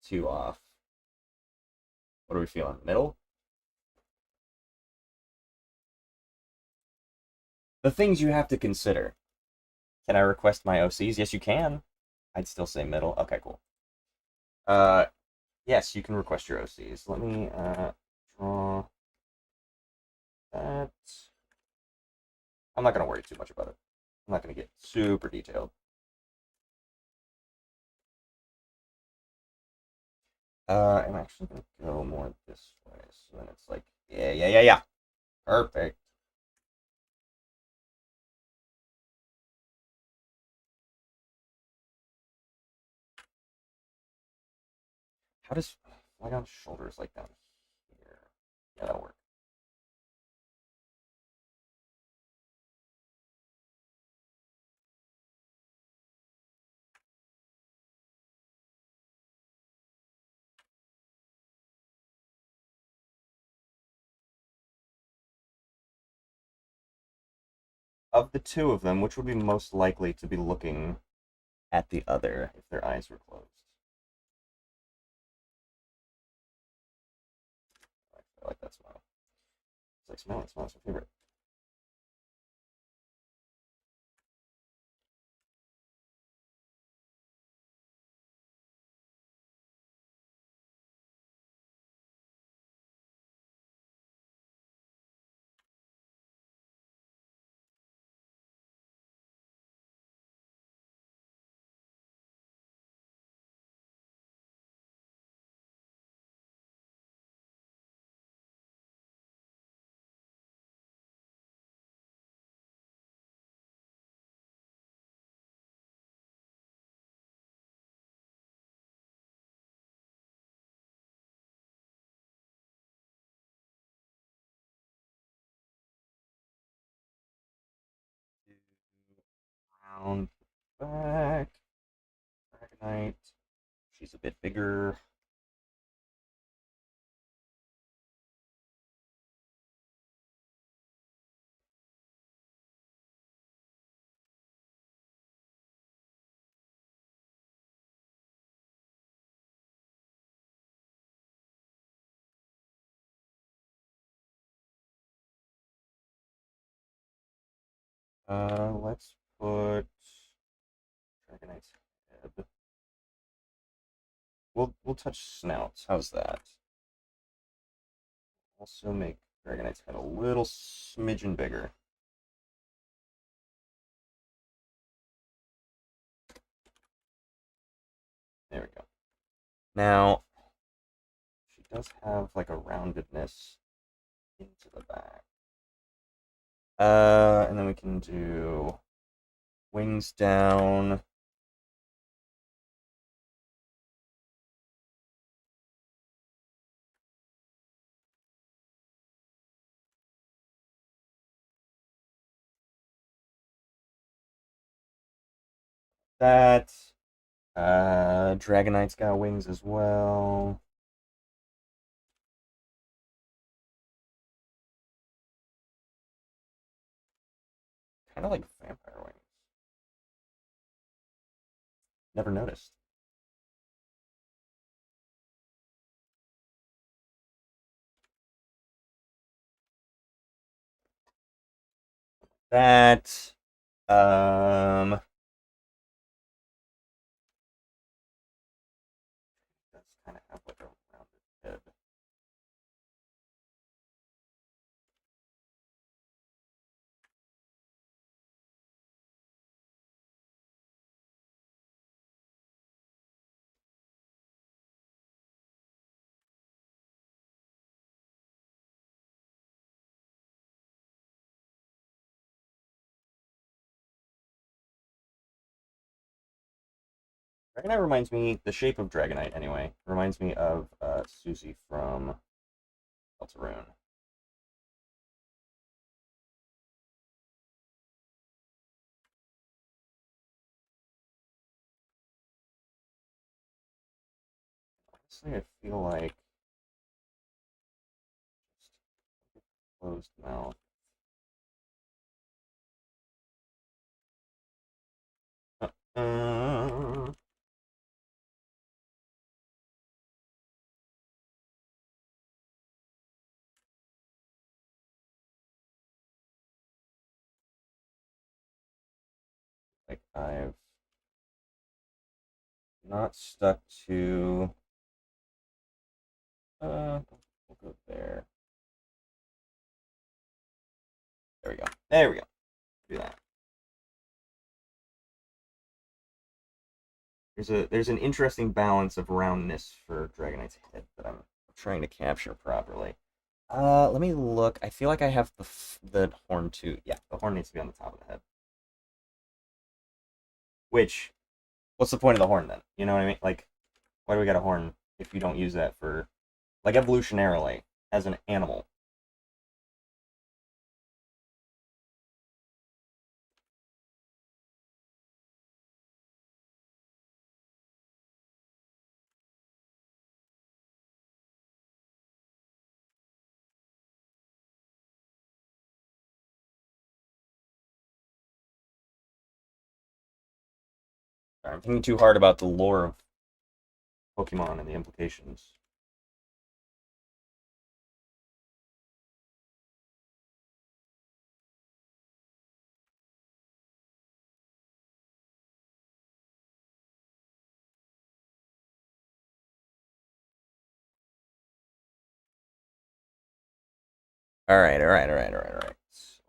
two off. What are we feeling? Middle? The things you have to consider. Can I request my OCs? Yes, you can. I'd still say middle. Okay, cool. Uh, yes, you can request your OCs. Let me draw that. I'm not gonna worry too much about it. I'm not gonna get super detailed. I'm actually gonna go more this way, so then it's like, yeah. Perfect. How does flag on shoulders like down here? Yeah, that'll work. Of the two of them, which would be most likely to be looking at the other if their eyes were closed? I like that smile. It's like smiling, smile's my favorite. Round back. Dragonite. She's a bit bigger. Let's put Dragonite's head. We'll touch snouts. How's that? Also make Dragonite's head a little smidgen bigger. There we go. Now, she does have like a roundedness into the back. And then we can do wings down. That. Dragonite's got wings as well. Kind of like vampire wings. Never noticed. That. Um, does kind of have like a rounded head. Dragonite reminds me, the shape of Dragonite anyway, reminds me of Susie from Deltarune. Honestly, I feel like just closed mouth. Uh, like I've not stuck to. We'll go there. There we go. There we go. Do that. There's an interesting balance of roundness for Dragonite's head that I'm trying to capture properly. Let me look. I feel like I have the horn too. Yeah, the horn needs to be on the top of the head. Which, what's the point of the horn then? You know what I mean? Like, why do we got a horn if you don't use that for, like, evolutionarily as an animal? I'm thinking too hard about the lore of Pokemon and the implications. All right.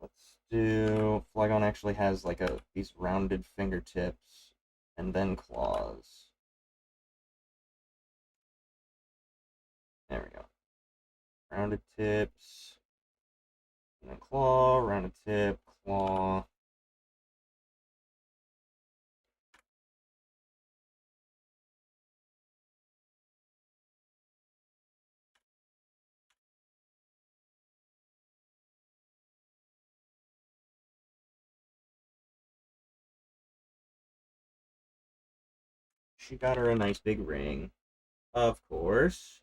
Let's do. Flygon actually has like these rounded fingertips and then claws. There we go. Rounded tips and then claw, rounded tip, claw. She got her a nice big ring, of course.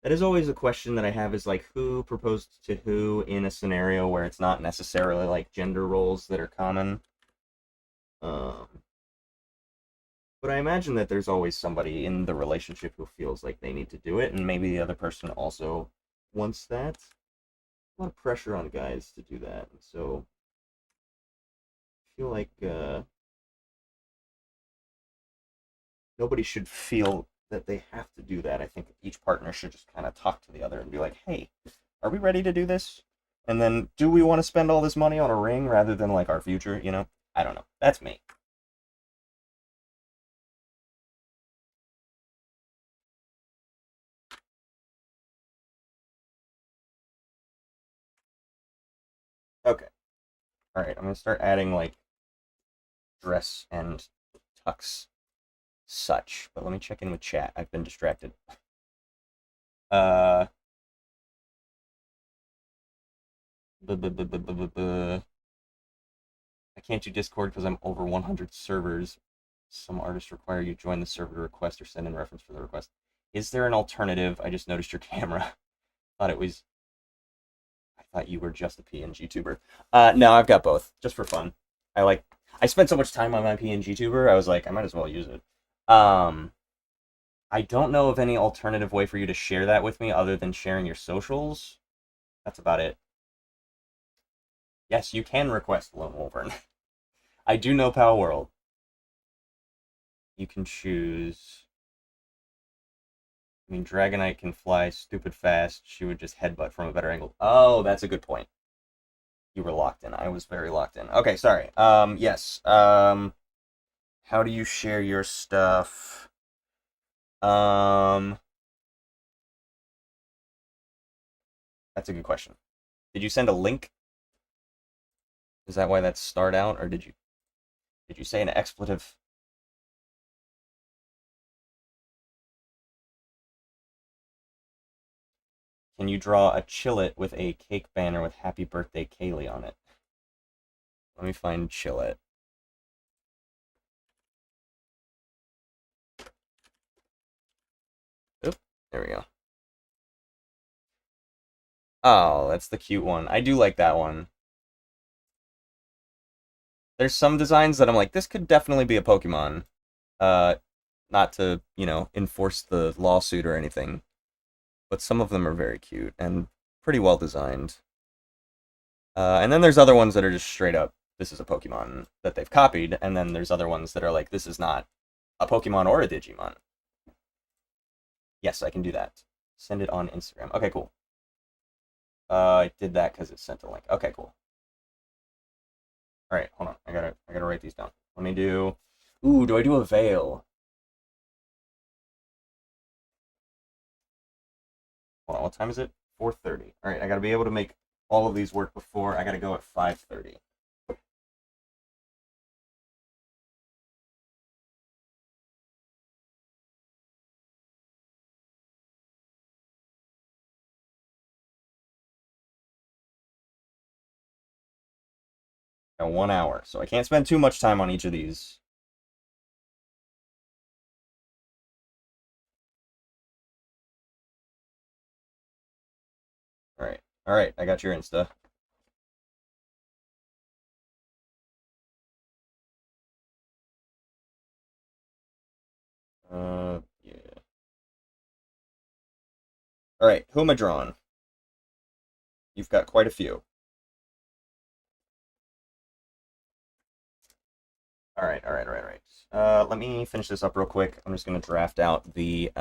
That is always a question that I have is like who proposed to who in a scenario where it's not necessarily like gender roles that are common. Um, but I imagine that there's always somebody in the relationship who feels like they need to do it, and maybe the other person also wants that. A lot of pressure on guys to do that, and so I feel like nobody should feel that they have to do that. I think each partner should just kind of talk to the other and be like, "Hey, are we ready to do this? And then, do we want to spend all this money on a ring rather than like our future? You know, I don't know. That's me." Okay. All right. I'm gonna start adding like dress and tux such. But let me check in with chat. I've been distracted. Uh. I can't do Discord because I'm over 100 servers. Some artists require you join the server to request or send in reference for the request. Is there an alternative? I just noticed your camera. Thought it was. I thought you were just a PNG tuber. No, I've got both, just for fun. I like. I spent so much time on my PNG tuber. I was like, I might as well use it. I don't know of any alternative way for you to share that with me other than sharing your socials. That's about it. Yes, you can request Lone Wolvern. I do know Pal World. you can choose. I mean, Dragonite can fly stupid fast. She would just headbutt from a better angle. Oh, that's a good point. You were locked in. I was very locked in. Okay, sorry. Yes. How do you share your stuff? Um, that's a good question. Did you send a link? Is that why that's starred out, or did you say an expletive? Can you draw a Chillet with a cake banner with "Happy Birthday, Kaylee" on it? Let me find Chillet. Oop, there we go. Oh, that's the cute one. I do like that one. There's some designs that I'm like, this could definitely be a Pokemon. Uh, not to, enforce the lawsuit or anything, but some of them are very cute and pretty well designed. And then there's other ones that are just straight up, this is a Pokemon that they've copied, and then there's other ones that are like, this is not a Pokemon or a Digimon. Yes, I can do that. Send it on Instagram. Okay, cool. I did that because it sent a link. Okay, cool. All right, hold on. I gotta write these down. Let me do. Ooh, do I do a veil? Hold on, what time is it? 4:30. All right, I gotta be able to make all of these work before I gotta go at 5:30. Got 1 hour, so I can't spend too much time on each of these. All right, I got your Insta. Yeah. All right, who am I drawing? You've got quite a few. All right, all right, all right, all right. Let me finish this up real quick. I'm just gonna draft out the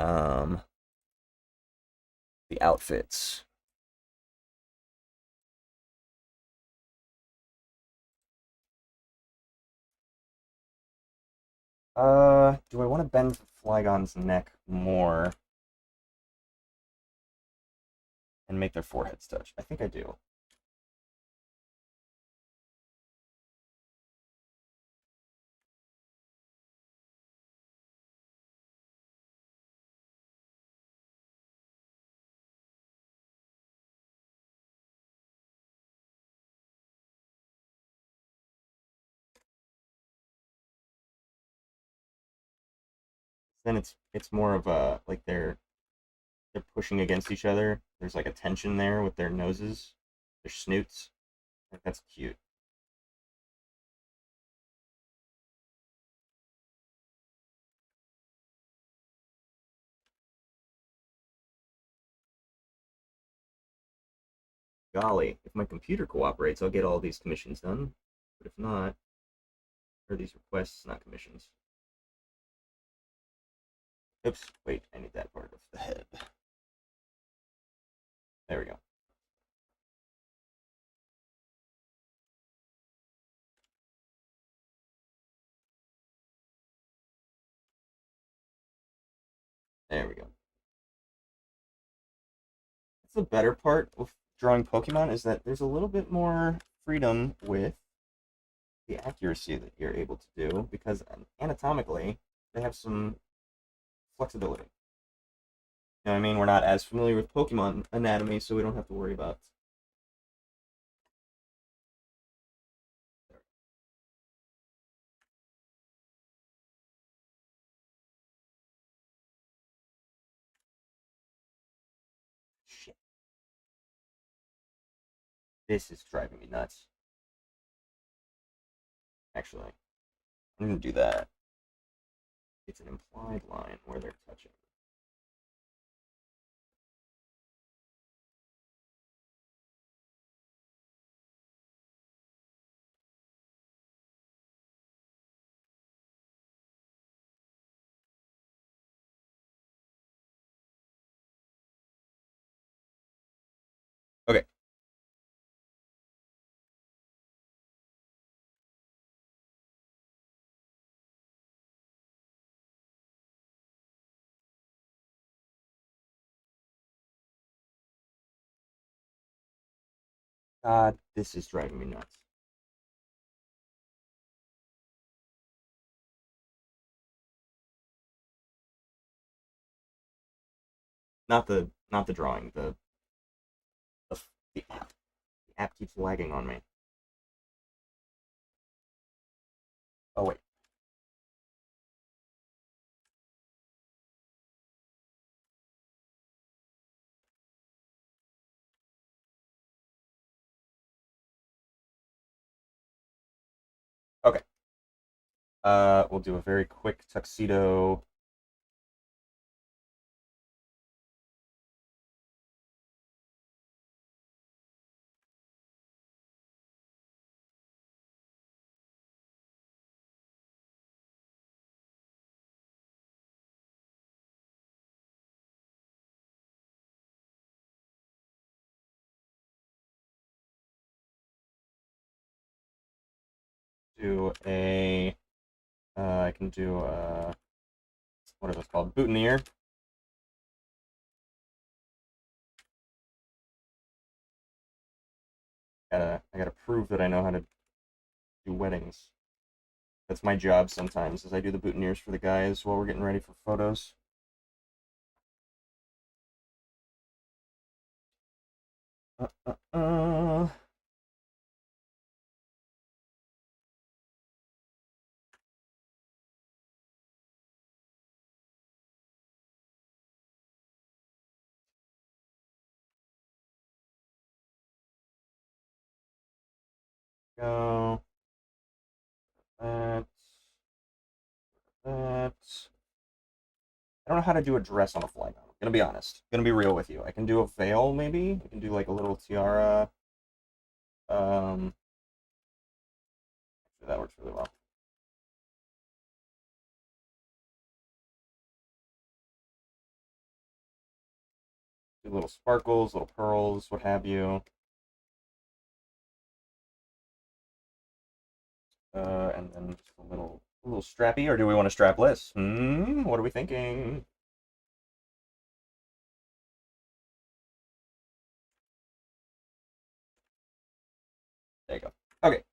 outfits. Do I want to bend Flygon's neck more and make their foreheads touch? I think I do. Then it's more of a like they're pushing against each other. There's like a tension there with their noses, their snoots. I think that's cute. Golly, if my computer cooperates, I'll get all these commissions done. But if not, or these requests, not commissions. Oops, wait, I need that part of the head. There we go. There we go. That's the better part of drawing Pokemon is that there's a little bit more freedom with the accuracy that you're able to do because anatomically they have some flexibility. You know what I mean? We're not as familiar with Pokemon anatomy, so we don't have to worry about. Shit, this is driving me nuts. Actually, I'm gonna do that. It's an implied line where they're touching. This is driving me nuts. Not the drawing. The the app. The app keeps lagging on me. Oh wait. Okay. We'll do a very quick tuxedo. Do a. I can do a. What are those called? Boutonniere. I gotta prove that I know how to do weddings. That's my job sometimes, is I do the boutonnieres for the guys while we're getting ready for photos. Uh, uh, uh. Go. That. That. I don't know how to do a dress on a flag. I'm gonna be honest. Gonna be real with you. I can do a veil, maybe. I can do like a little tiara. Um, actually, that works really well. Do little sparkles, little pearls, what have you. And then just a little strappy, or do we want a strapless? What are we thinking? There you go. Okay.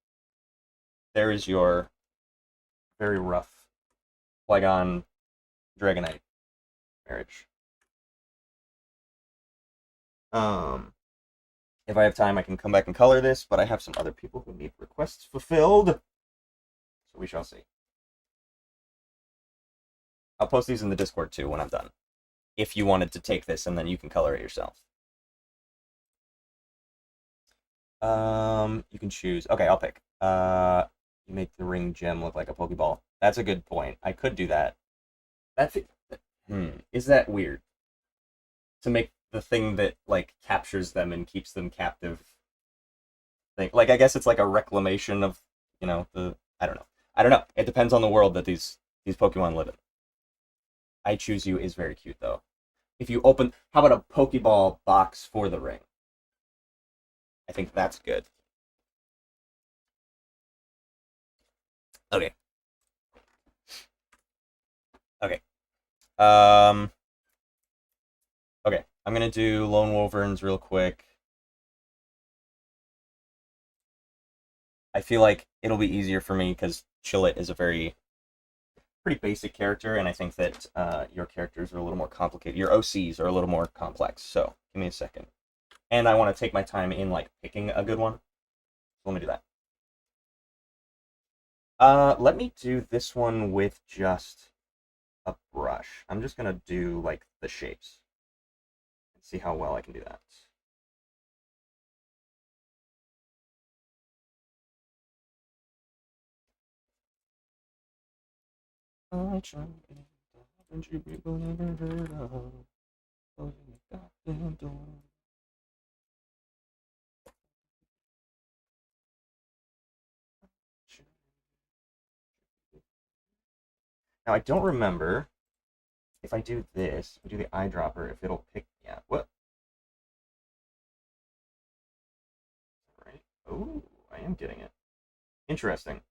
There is your very rough Flygon Dragonite marriage. Um, if I have time, I can come back and color this, but I have some other people who need requests fulfilled, so we shall see. I'll post these in the Discord too when I'm done. If you wanted to take this and then you can color it yourself. You can choose. Okay, I'll pick. You make the ring gem look like a Pokeball. That's a good point. I could do that. That's it. Is that weird? To make the thing that like captures them and keeps them captive thing. Like I guess it's like a reclamation of, the I don't know. I don't know. It depends on the world that these Pokemon live in. I Choose You is very cute though. If you open, how about a Pokeball box for the ring? I think that's good. Okay. Okay. Um. Okay. I'm gonna do Lone Wolverines real quick. I feel like it'll be easier for me because Chillet is a pretty basic character, and I think that your characters are a little more complicated. Your OCs are a little more complex. So give me a second, and I want to take my time in like picking a good one. So let me do that. Let me do this one with just a brush. I'm just gonna do like the shapes and see how well I can do that. I try, haven't you people ever heard of closing the goddamn door? Now I don't remember if I do this, if I do the eyedropper, if it'll pick me up. What? Right. Oh, I am getting it. Interesting.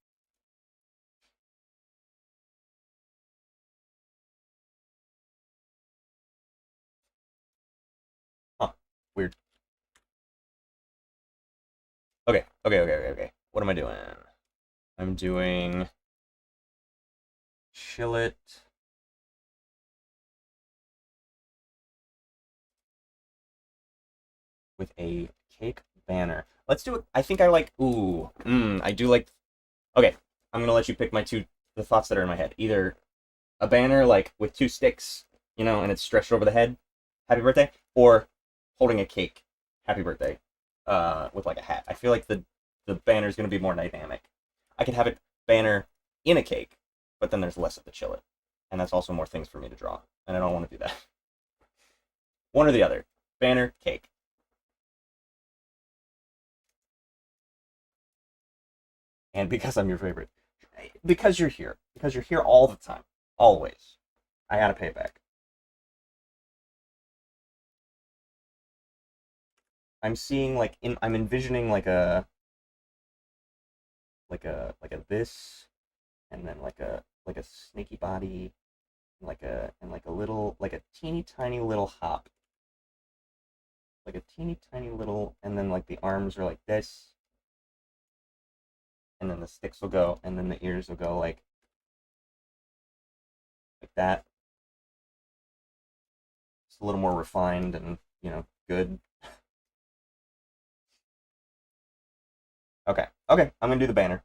Huh. Weird. Okay. What am I doing? I'm doing chill it with a cake banner. Let's do it. I think I like. Ooh, I do like. Okay, I'm gonna let you pick the thoughts that are in my head. Either a banner like with two sticks, and it's stretched over the head, happy birthday, or holding a cake, happy birthday, with like a hat. I feel like the banner is gonna be more dynamic. I could have a banner in a cake, but then there's less of the chill it, and that's also more things for me to draw, and I don't want to do that. One or the other, banner, cake. And because I'm your favorite, because you're here all the time, always. I gotta pay it back. I'm envisioning like a this, and then like a snaky body, and like a little like a teeny tiny little hop, like a teeny tiny little, and then like the arms are like this, and then the sticks will go, and then the ears will go like that. It's a little more refined and good. Okay, I'm gonna do the banner.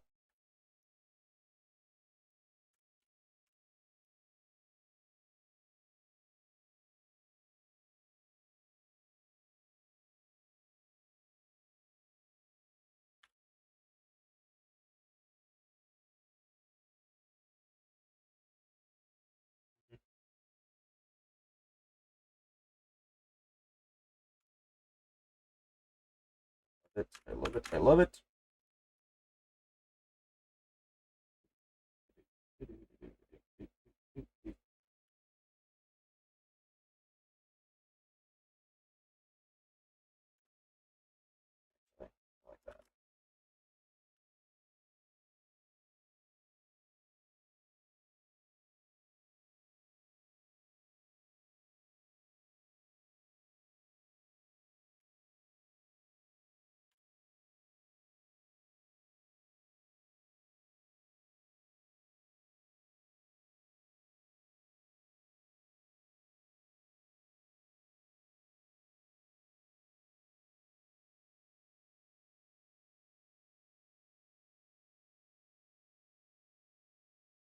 I love it. I love it. I like that.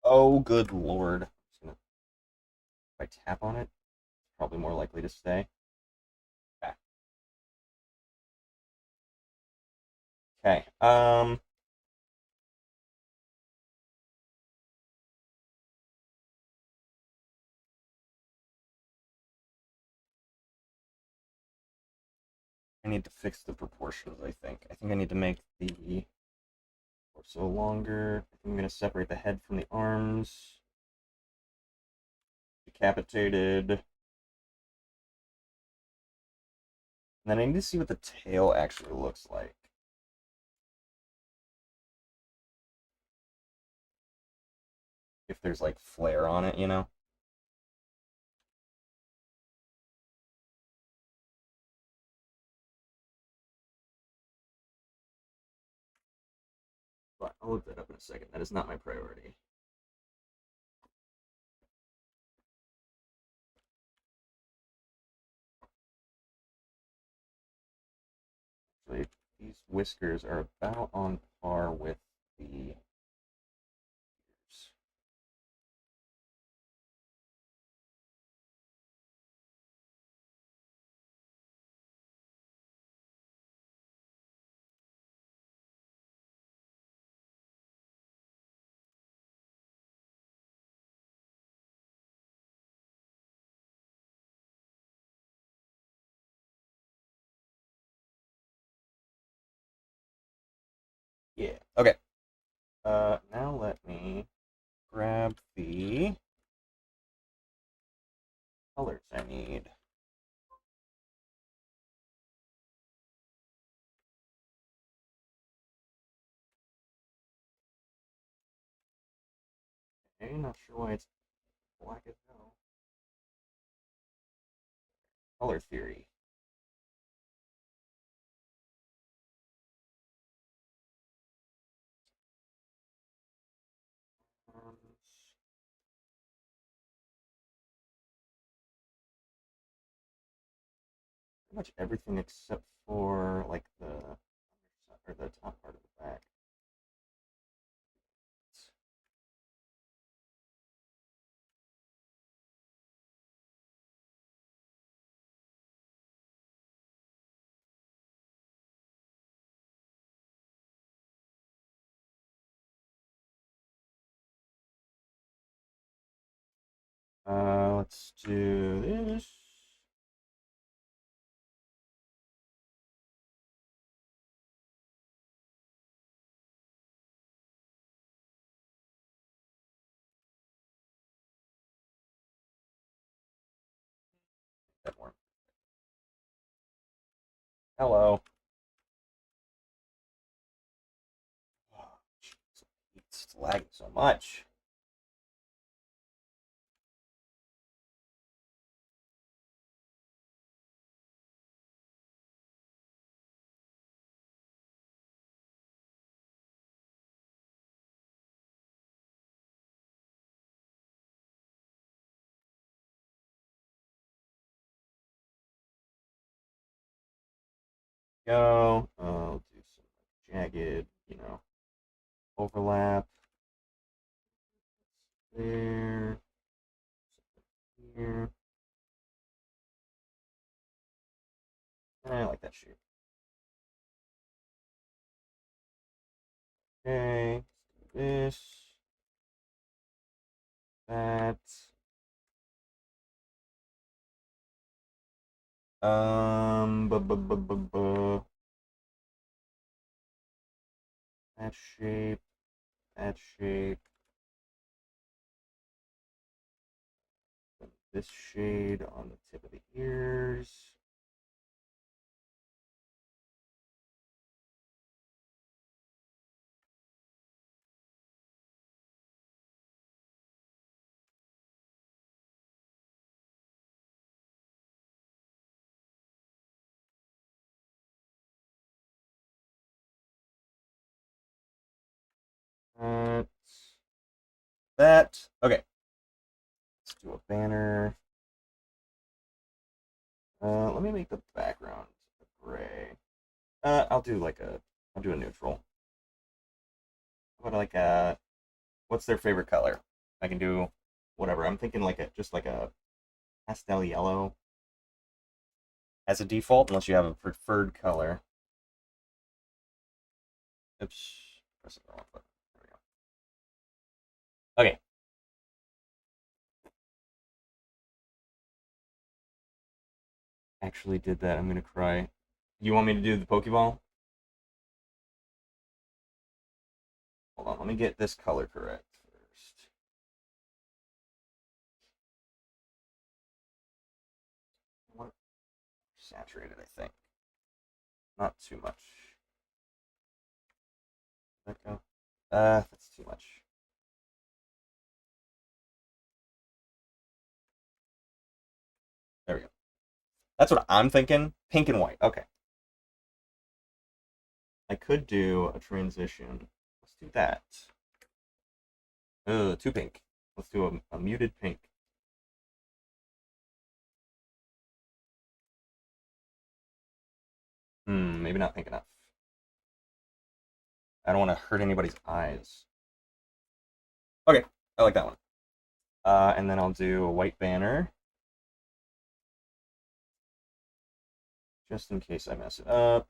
Oh, good lord. If I tap on it, it's probably more likely to stay. Okay. Okay. I need to fix the proportions, I think. I think I need to make the torso longer. I think I'm gonna separate the head from the arms. Decapitated. And then I need to see what the tail actually looks like. If there's like flare on it. But I'll look that up in a second. That is not my priority. Actually, these whiskers are about on par with the ears. Yeah. Okay. Now let me grab the colors I need. Okay, not sure why it's black as hell. Color theory. pretty much everything except for like the top part of the back. Let's do this. That more. Hello. Oh, jeez, it's lagging so much. Go. I'll do some jagged, overlap there, here. I like that shape. Okay, let's do this, that. Bu- bu- bu- bu- bu. That shape, that shape. This shade on the tip of the ears. That. That. Okay. Let's do a banner. Let me make the background gray. I'll do a neutral. How about like what's their favorite color? I can do whatever. I'm thinking just like a pastel yellow as a default, unless you have a preferred color. Oops, pressing the wrong button. There we go. Okay. Actually did that. I'm gonna cry. You want me to do the Pokeball? Hold on, let me get this color correct first. What saturated, I think. Not too much. Let that go. That's too much. There we go. That's what I'm thinking. Pink and white. Okay. I could do a transition. Let's do that. Too pink. Let's do a muted pink. Maybe not pink enough. I don't want to hurt anybody's eyes. Okay, I like that one. And then I'll do a white banner. Just in case I mess it up.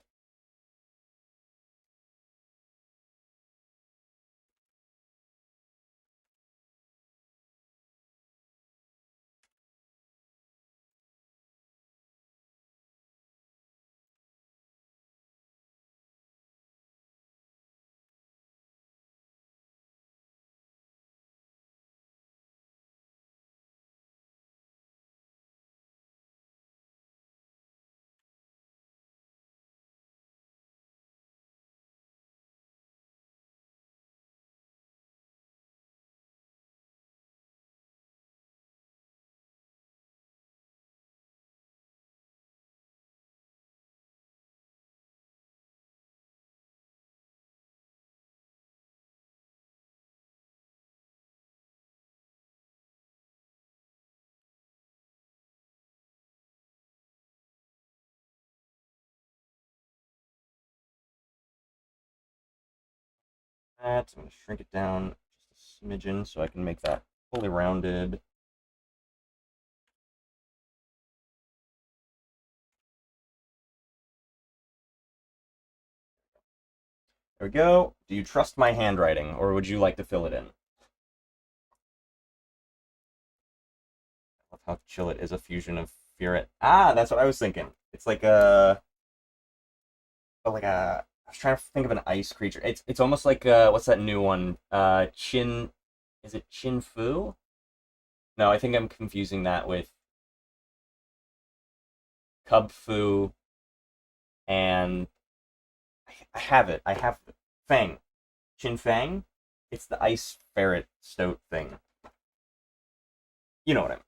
that. I'm going to shrink it down just a smidgen so I can make that fully rounded. There we go. Do you trust my handwriting, or would you like to fill it in? I love how chill it is a fusion of Fearet. Ah, that's what I was thinking. It's like I was trying to think of an ice creature. It's almost like what's that new one? Is it Chin Fu? No, I think I'm confusing that with Cub Fu and I have it. I have Fang. Chin Fang? It's the ice ferret stoat thing. You know what I mean.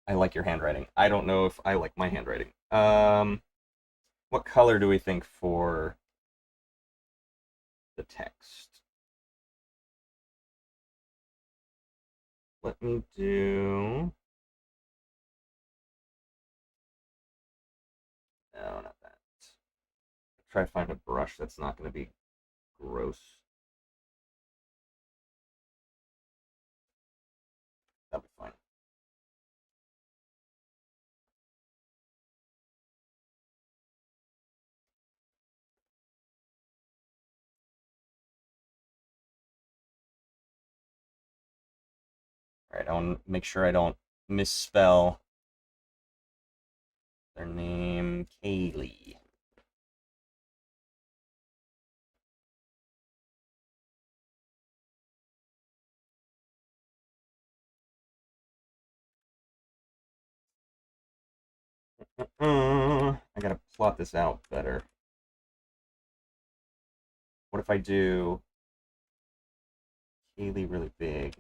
I like your handwriting. I don't know if I like my handwriting. What color do we think for the text? Let me do. No, not that. Try to find a brush that's not going to be gross. That'll be fine. All right, I want to make sure I don't misspell their name. Kaylee. I gotta plot this out better. What if I do Kaylee really big?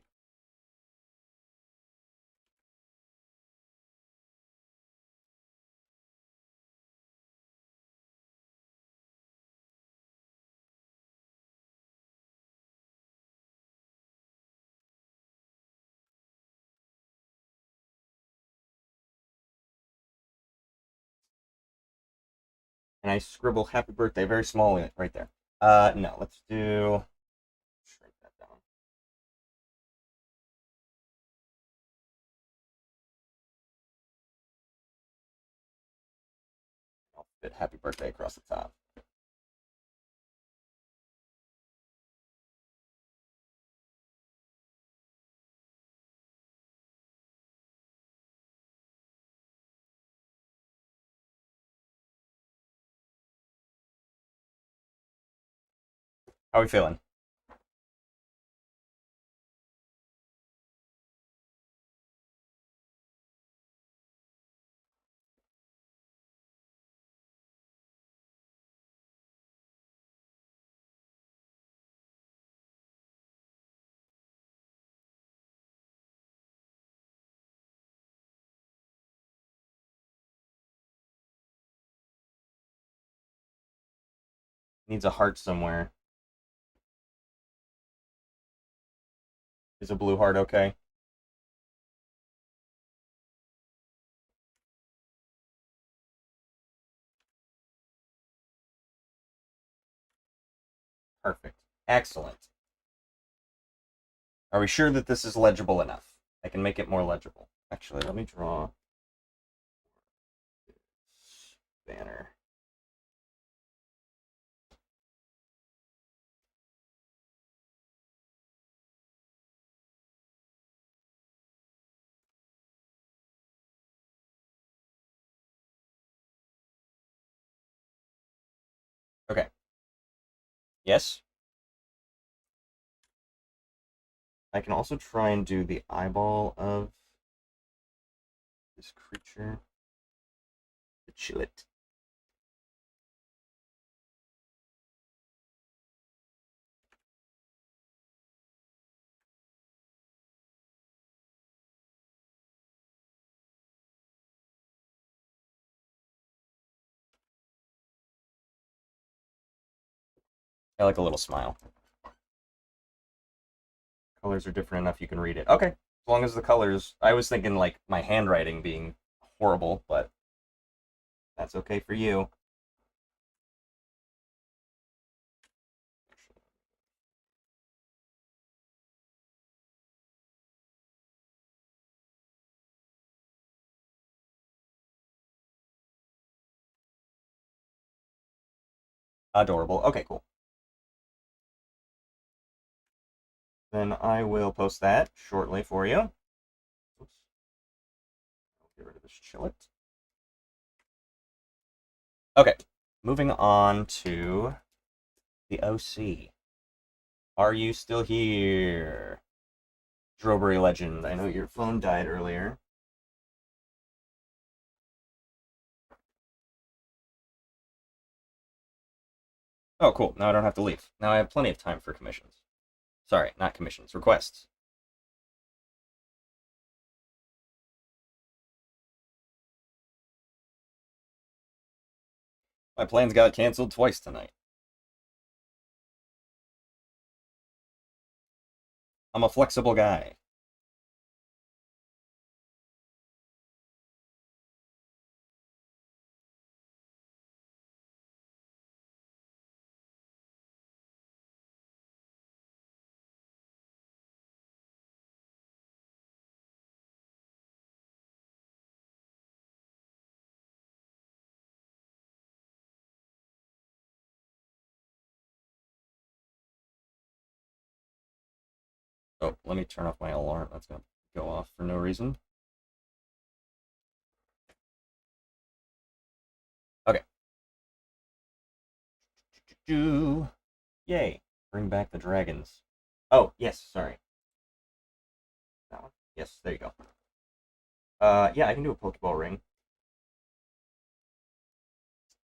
And I scribble happy birthday very small in it right there. No, let's do. Shrink that down. I'll fit happy birthday across the top. How are we feeling? Needs a heart somewhere. Is a blue heart okay? Perfect. Excellent. Are we sure that this is legible enough? I can make it more legible. Actually, let me draw this banner. Okay. Yes? I can also try and do the eyeball of this creature. The Chillet. I like a little smile. Colors are different enough you can read it. Okay. As long as the colors. I was thinking like my handwriting being horrible, but that's okay for you. Adorable. Okay, cool. Then I will post that shortly for you. Oops. I'll get rid of this chillet. Okay, moving on to the OC. Are you still here? Drobery Legend. I know your phone died earlier. Oh, cool. Now I don't have to leave. Now I have plenty of time for commissions. Sorry, not commissions, requests. My plans got canceled twice tonight. I'm a flexible guy. Oh, let me turn off my alarm. That's gonna go off for no reason. Okay. Yay. Bring back the dragons. Oh, yes, sorry. That one. Yes, there you go. Yeah, I can do a Pokeball ring.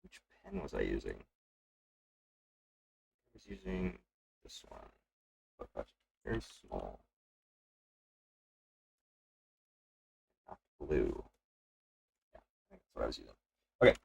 Which pen was I using? I was using this one. But that's very small. Not blue. Yeah, I think that's what I was using. Okay.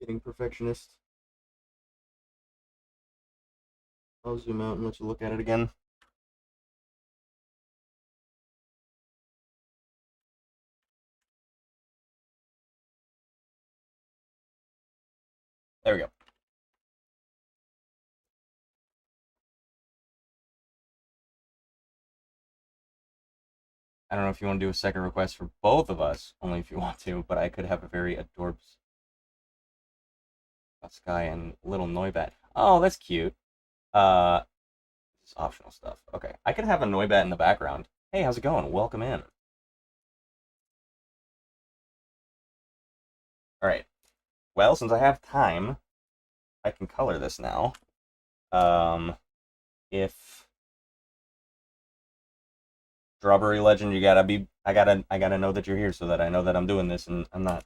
Getting perfectionist. I'll zoom out and let you look at it again. There we go. I don't know if you want to do a second request for both of us, only if you want to, but I could have a very adorbs Sky and little Noibat. Oh, that's cute. Uh, this is optional stuff. Okay, I could have a Noibat in the background. Hey, how's it going? Welcome in. All right. Well, since I have time, I can color this now. Um, if Strawberry Legend, I gotta know that you're here so that I know that I'm doing this and I'm not.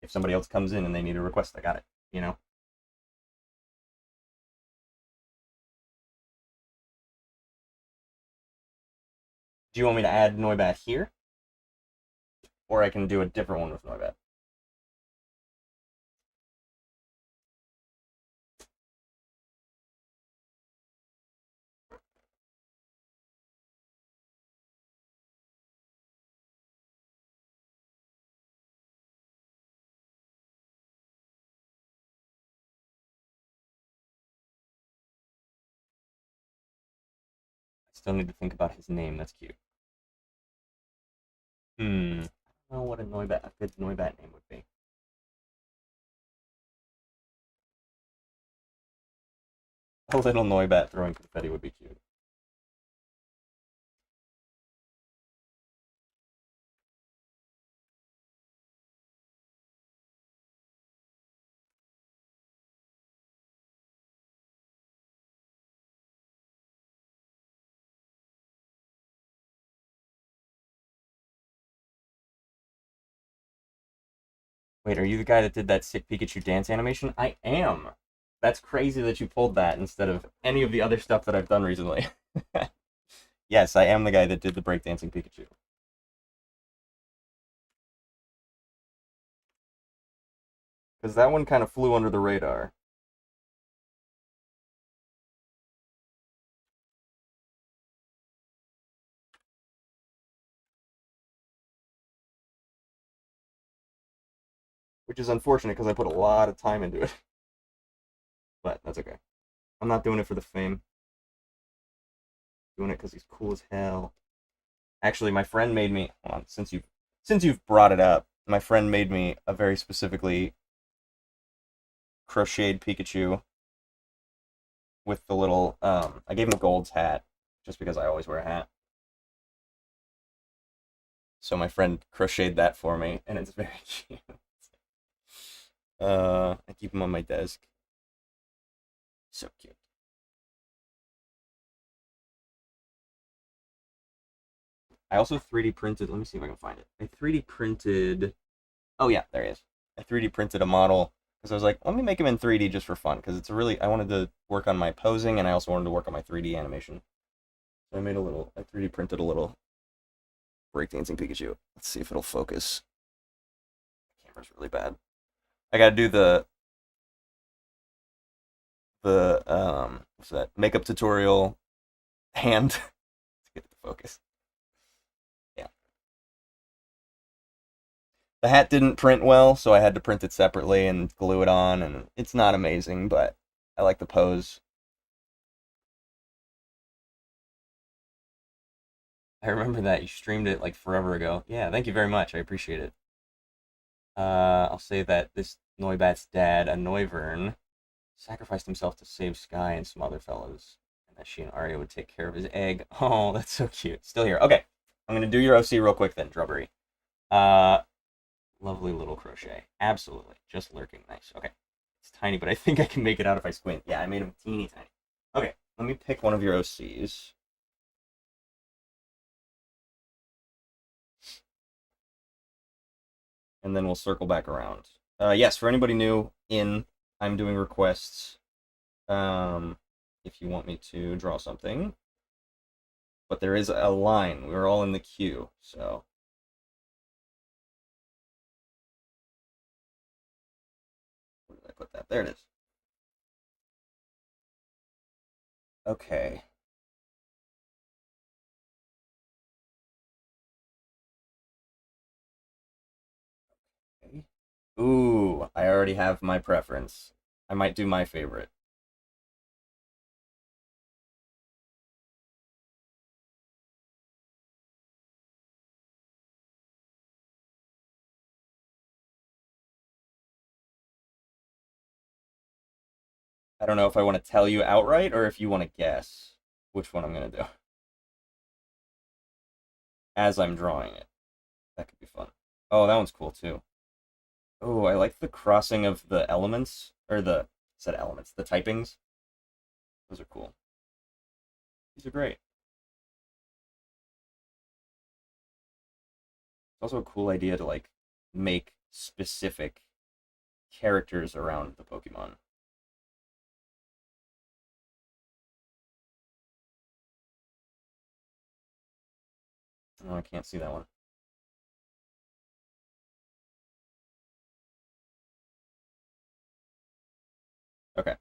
If somebody else comes in and they need a request, I got it. You know. Do you want me to add Noibat here? Or I can do a different one with Noibat. I still need to think about his name. That's cute. I don't know what a good Noibat name would be. A little Noibat throwing confetti would be cute. Wait, are you the guy that did that sick Pikachu dance animation? I am. That's crazy that you pulled that instead of any of the other stuff that I've done recently. Yes, I am the guy that did the breakdancing Pikachu. Because that one kind of flew under the radar. Which is unfortunate because I put a lot of time into it. But that's okay. I'm not doing it for the fame. I'm doing it because he's cool as hell. Actually, my friend made me. Hold on, since you've brought it up, my friend made me a very specifically crocheted Pikachu with the little. I gave him a Gold's hat just because I always wear a hat. So my friend crocheted that for me, and it's very cute. I keep him on my desk. So cute. I also 3D printed. Let me see if I can find it. I 3D printed. Oh yeah, there he is. I 3D printed a model because I was like, let me make him in 3D just for fun because it's a really. I wanted to work on my posing and I also wanted to work on my 3D animation. So I made a little. I 3D printed a little breakdancing Pikachu. Let's see if it'll focus. The camera's really bad. I gotta do the what's that makeup tutorial hand to get it to focus. Yeah. The hat didn't print well, so I had to print it separately and glue it on, and it's not amazing, but I like the pose. I remember that you streamed it like forever ago. Yeah, thank you very much. I appreciate it. I'll say that this Noibat's dad, a Noivern, sacrificed himself to save Sky and some other fellows, and that she and Arya would take care of his egg. Oh, that's so cute. Still here. Okay, I'm gonna do your OC real quick then, Drubbery. Uh, Lovely little crochet. Absolutely. Just lurking. Nice. Okay. It's tiny, but I think I can make it out if I squint. Yeah, I made him teeny tiny. Okay, let me pick one of your OCs. And then we'll circle back around. Yes, for anybody new I'm doing requests. If you want me to draw something. But there is a line. We're all in the queue, so. Where did I put that? There it is. Okay. Okay. Ooh, I already have my preference. I might do my favorite. I don't know if I want to tell you outright or if you want to guess which one I'm going to do as I'm drawing it. That could be fun. Oh, that one's cool too. Oh, I like the crossing of the elements, or said elements, the typings. Those are cool. These are great. It's also a cool idea to like make specific characters around the Pokemon. Oh, I can't see that one. Okay.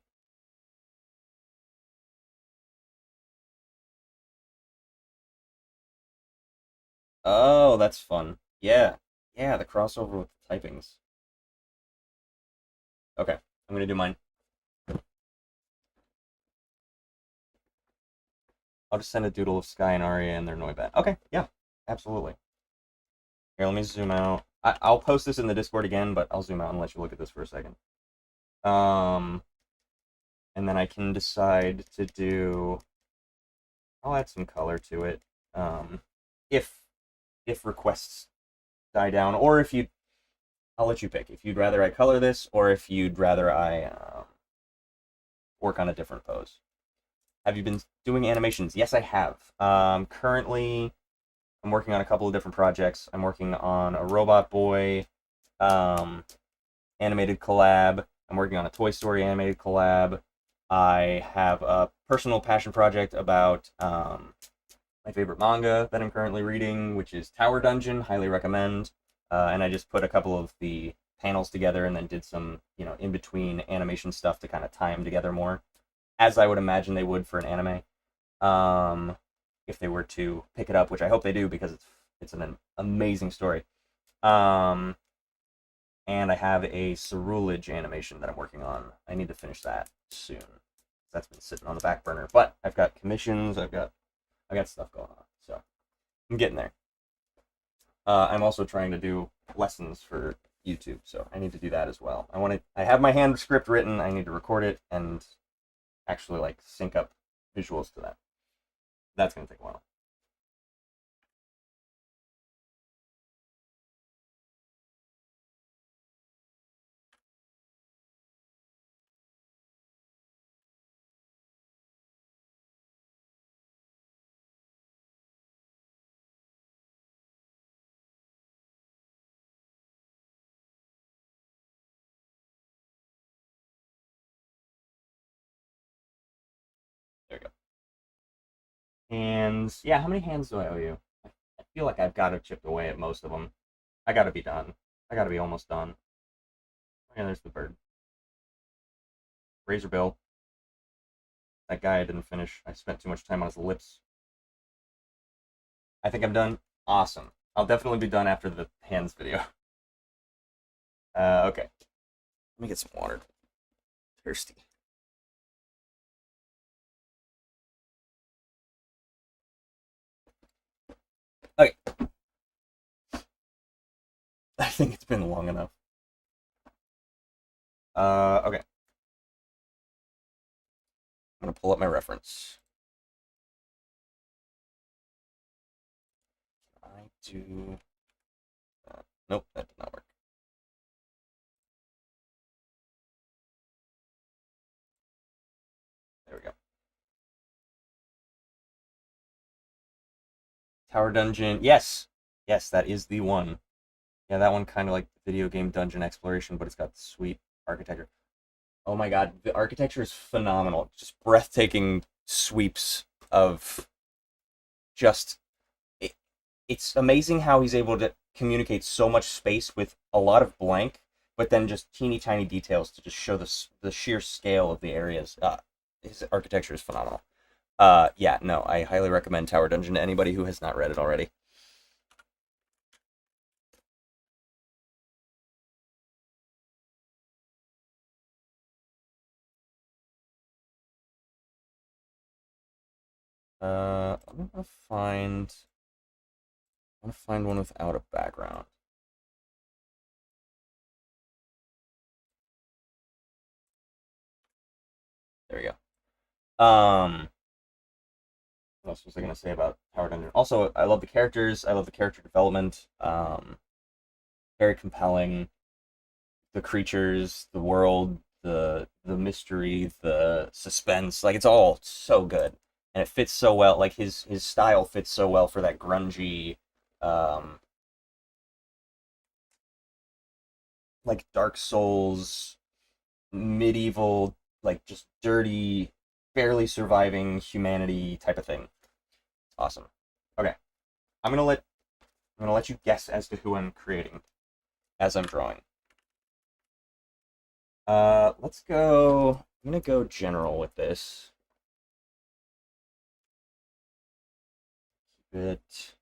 Oh, that's fun. Yeah. Yeah, the crossover with the typings. Okay. I'm gonna do mine. I'll just send a doodle of Sky and Arya and their Noibat. Okay, yeah, absolutely. Here, let me zoom out. I'll post this in the Discord again, but I'll zoom out and let you look at this for a second. Um, and then I can decide to do. I'll add some color to it. Um, if requests die down, or if you, I'll let you pick. If you'd rather I color this, or if you'd rather I work on a different pose. Have you been doing animations? Yes, I have. Currently, I'm working on a couple of different projects. I'm working on a Robot Boy animated collab. I'm working on a Toy Story animated collab. I have a personal passion project about my favorite manga that I'm currently reading, which is Tower Dungeon. Highly recommend. And I just put a couple of the panels together and then did some, in between animation stuff to kind of tie them together more, as I would imagine they would for an anime. If they were to pick it up, which I hope they do because it's an amazing story. And I have a Cerulege animation that I'm working on. I need to finish that soon. That's been sitting on the back burner, but I've got commissions. I got stuff going on, so I'm getting there. I'm also trying to do lessons for YouTube, so I need to do that as well. I have my hand script written. I need to record it and actually like sync up visuals to that. That's gonna take a while. There we go. And yeah, how many hands do I owe you? I feel like I've got to chip away at most of them. I got to be done. I got to be almost done. Yeah, there's the bird. Razor Bill. That guy I didn't finish. I spent too much time on his lips. I think I'm done. Awesome. I'll definitely be done after the hands video. Okay. Let me get some water. Thirsty. Okay. I think it's been long enough. Okay. I'm gonna pull up my reference. I do. Nope, that did not work. There we go. Tower Dungeon. Yes, yes, that is the one. Yeah, that one kind of like video game dungeon exploration, but it's got sweet architecture. Oh my god, the architecture is phenomenal. Just breathtaking sweeps of just it, it's amazing how he's able to communicate so much space with a lot of blank, but then just teeny tiny details to just show the sheer scale of the areas. His architecture is phenomenal. Yeah, no, I highly recommend Tower Dungeon to anybody who has not read it already. I'm gonna find. I'm gonna find one without a background. There we go. What else was I gonna say about Tower Dungeon? Also, I love the characters. I love the character development. Very compelling. The creatures, the world, the mystery, the suspense. Like it's all so good, and it fits so well. Like his style fits so well for that grungy, um, like Dark Souls, medieval, like just dirty, barely surviving humanity type of thing. Awesome. Okay, I'm gonna let you guess as to who I'm creating as I'm drawing. Let's go. I'm gonna go general with this. Keep it.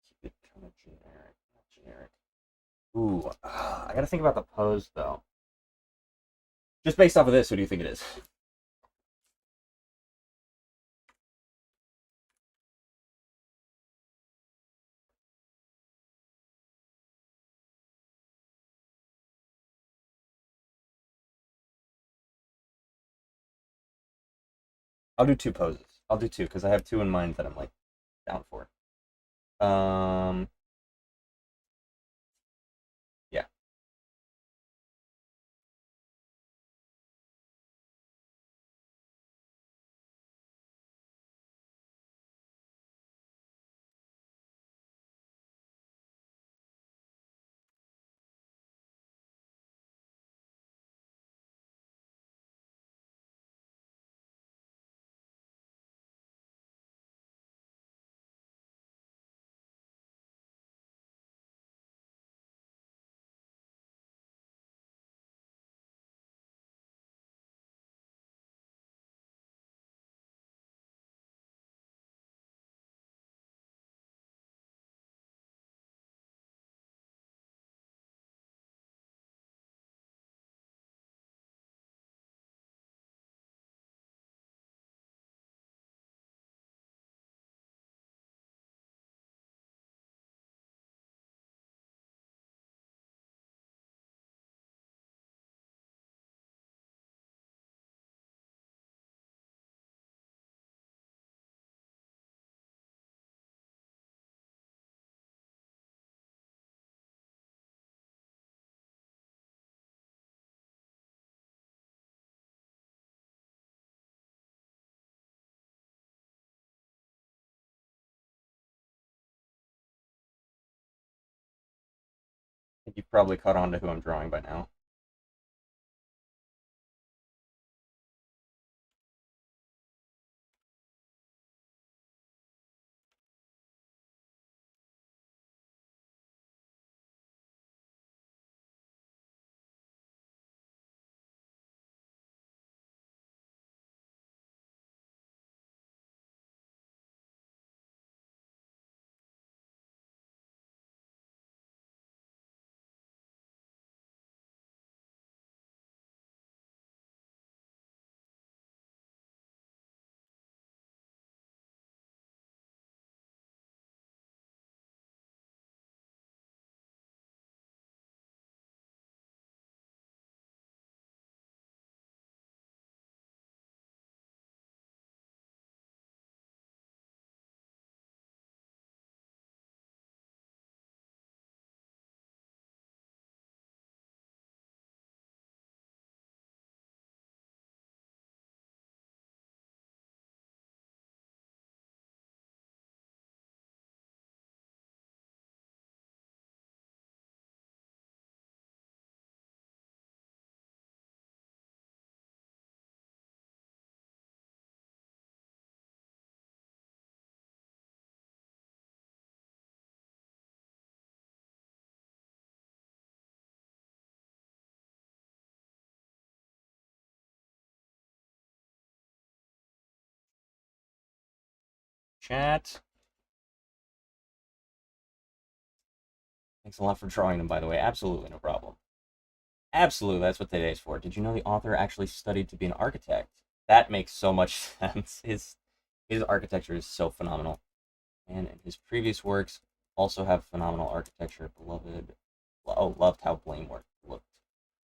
Keep it kind of generic. Not generic. Ooh, I gotta think about the pose though. Just based off of this, who do you think it is? I'll do two poses. I'll do two because I have two in mind that I'm like down for. Um, yeah. I think you've probably caught on to who I'm drawing by now. Chat. Thanks a lot for drawing them, by the way. Absolutely, no problem. Absolutely, that's what today's for. Did you know the author actually studied to be an architect? That makes so much sense. His architecture is so phenomenal. And his previous works also have phenomenal architecture. Beloved. Oh, loved how Blame looked.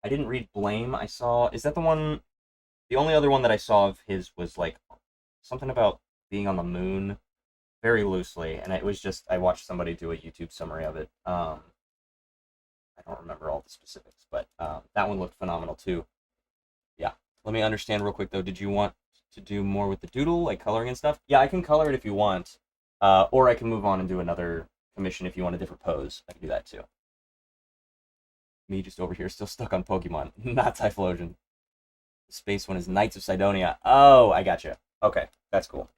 I didn't read Blame. I saw. Is that the one? The only other one that I saw of his was like something about being on the moon, very loosely, and it was just I watched somebody do a YouTube summary of it. I don't remember all the specifics, but that one looked phenomenal too. Yeah. Let me understand real quick though. Did you want to do more with the doodle, like coloring and stuff? Yeah, I can color it if you want, or I can move on and do another commission if you want a different pose. I can do that too. Me just over here, still stuck on Pokemon, not Typhlosion. The space one is Knights of Sidonia. Oh, I gotcha. Okay, that's cool.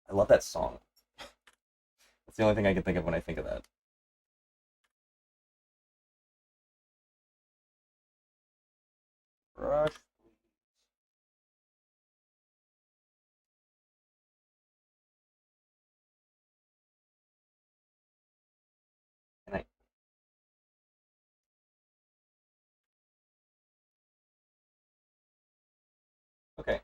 I love that song. That's the only thing I can think of when I think of that. Brush, please. And I. Okay.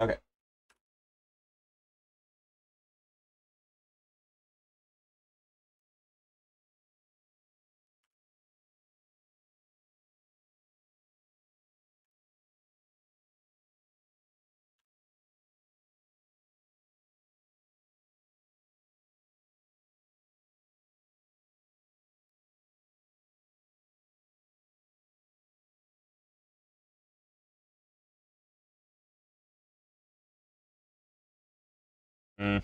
Okay. Mm.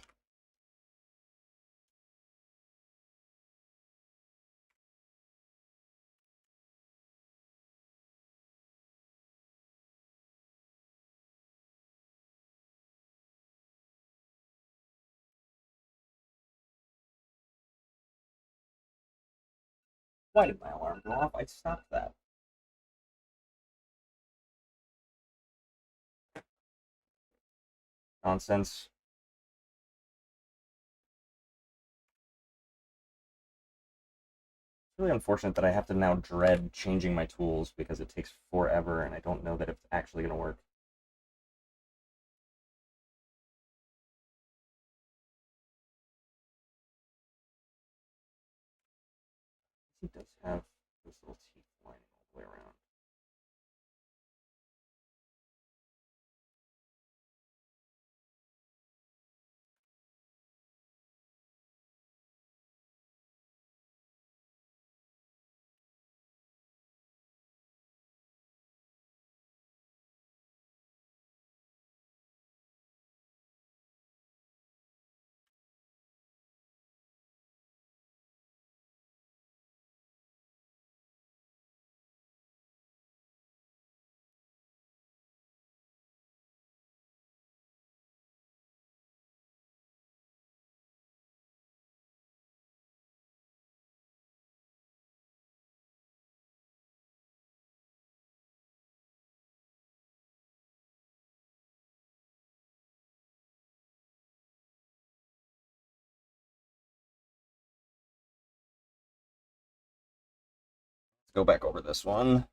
Why did my alarm go off? I stopped that. Nonsense. It's really unfortunate that I have to now dread changing my tools because it takes forever and I don't know that it's actually going to work. He does have this little teeth lining all the way around. Let's go back over this one.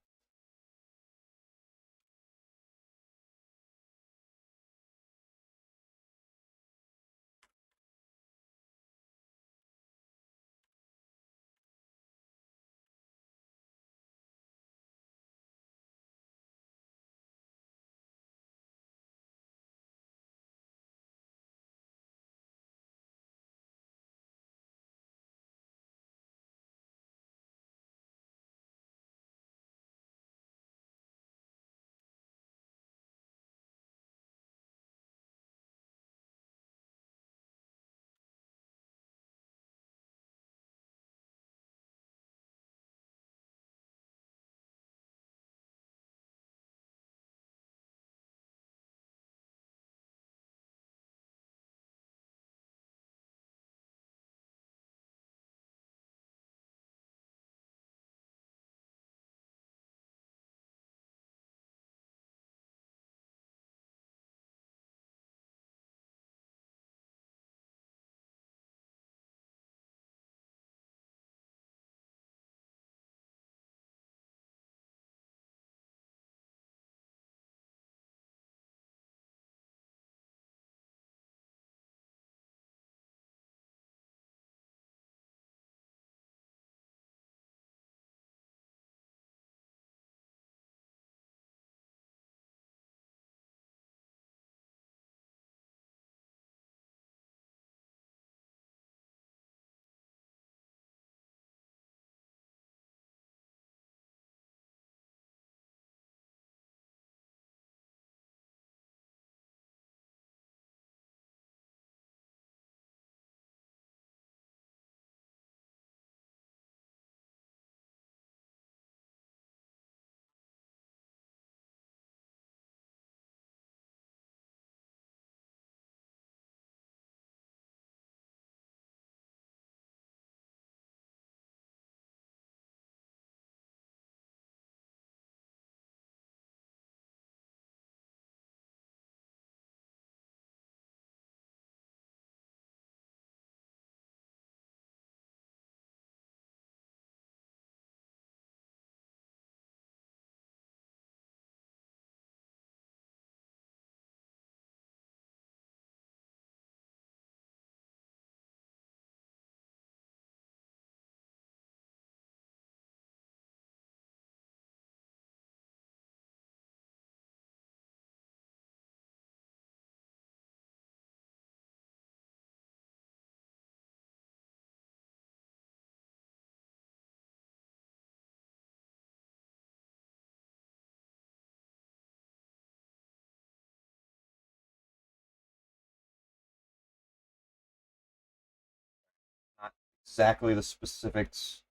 exactly the specifics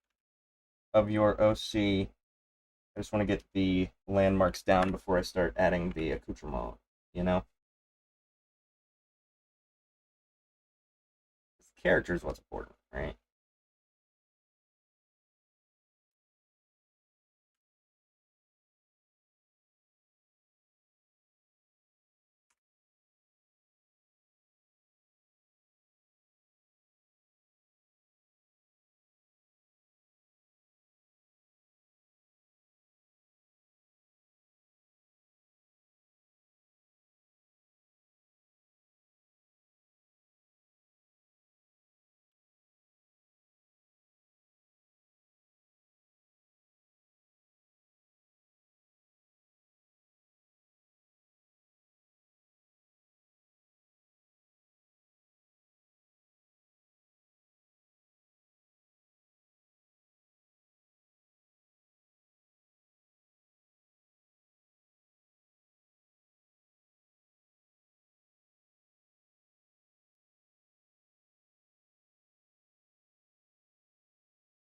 of your OC. I just want to get the landmarks down before I start adding the accoutrement, you know? The character is what's important, right?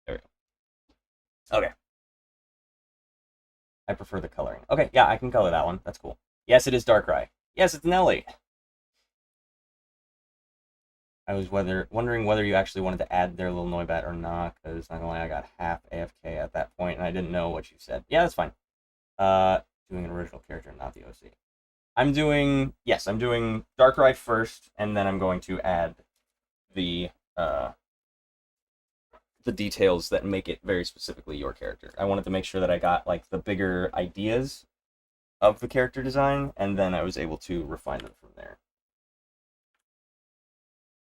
There we go. Okay. I prefer the coloring. Okay, yeah, I can color that one. That's cool. Yes, it is Darkrai. Yes, it's Nelly. I was wondering whether you actually wanted to add their little Noibat or not, because not gonna lie, I got half AFK at that point, and I didn't know what you said. Yeah, that's fine. Doing an original character, not the OC. I'm doing Darkrai first, and then I'm going to add the uh the details that make it very specifically your character. I wanted to make sure that I got like the bigger ideas of the character design, and then I was able to refine them from there.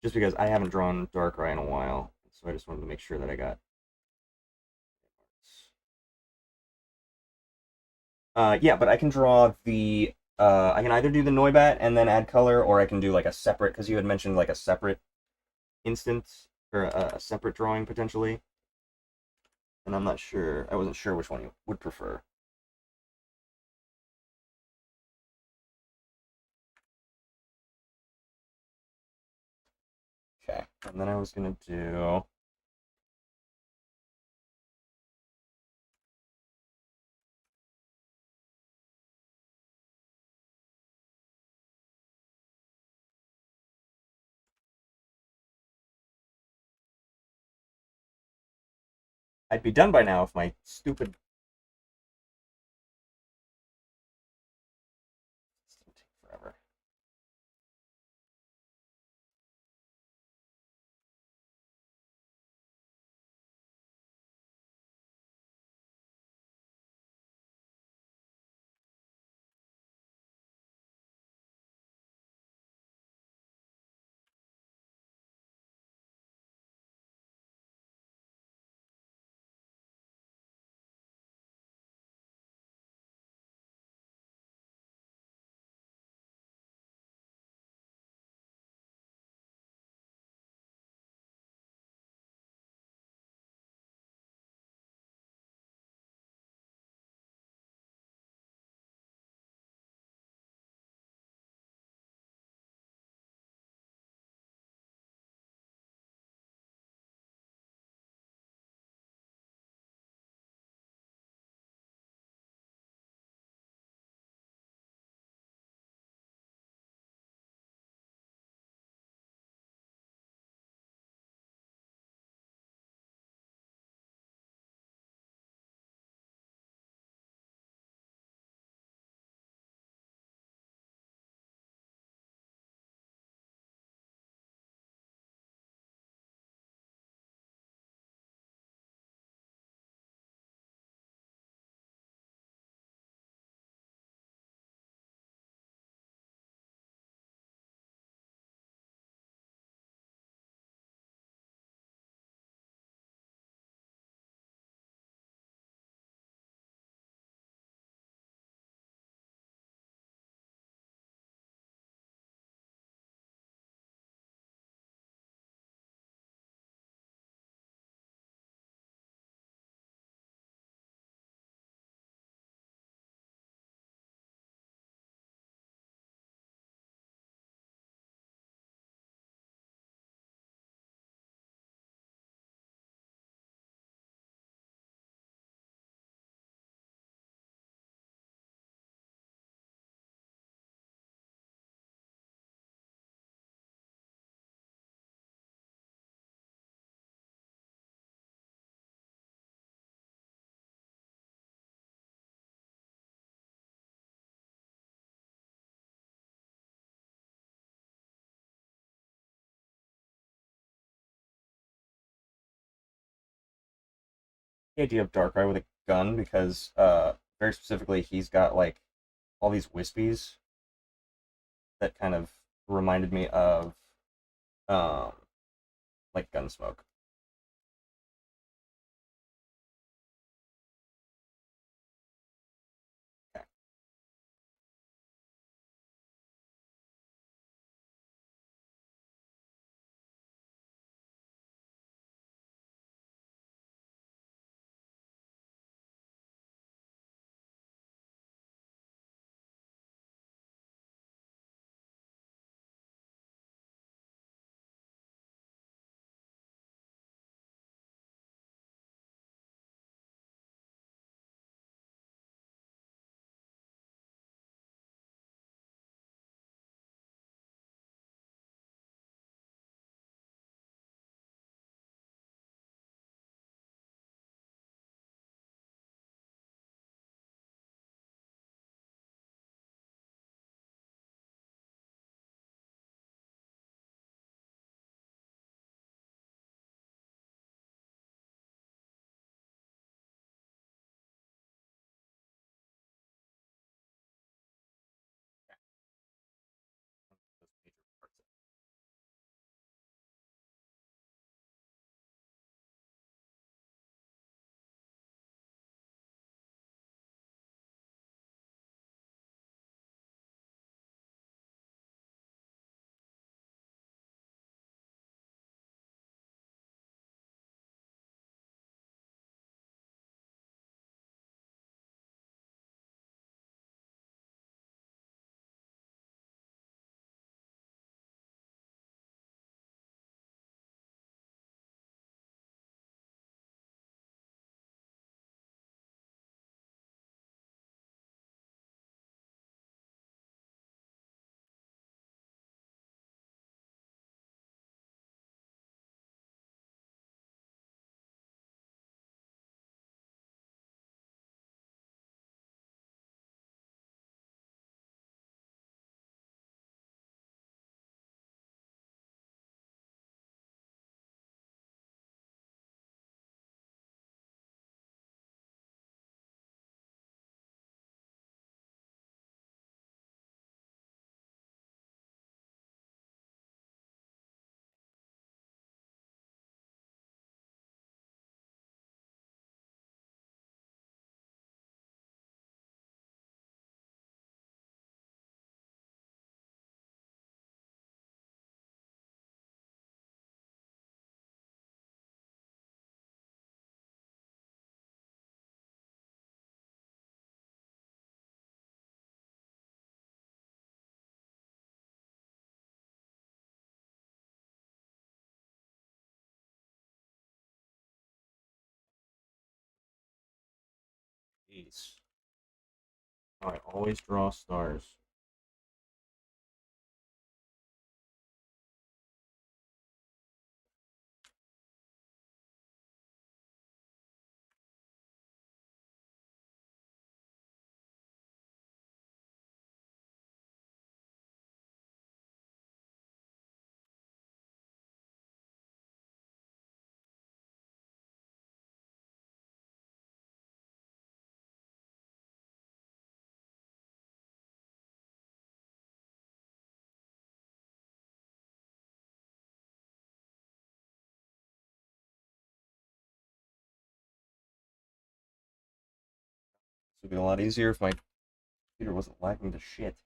Just because I haven't drawn Darkrai in a while, so I just wanted to make sure that I got. Yeah, but I can draw the. I can either do the Noibat and then add color, or I can do like a separate, because you had mentioned like a separate instance or a separate drawing potentially. And I'm not sure. I wasn't sure which one you would prefer. Okay, and then I was gonna do. I'd be done by now if my stupid. It's gonna take forever. the idea of Darkrai with a gun because very specifically he's got like all these wispies that kind of reminded me of um like Gunsmoke. Okay. Jeez. I always draw stars. This would be a lot easier if my computer wasn't lagging to shit.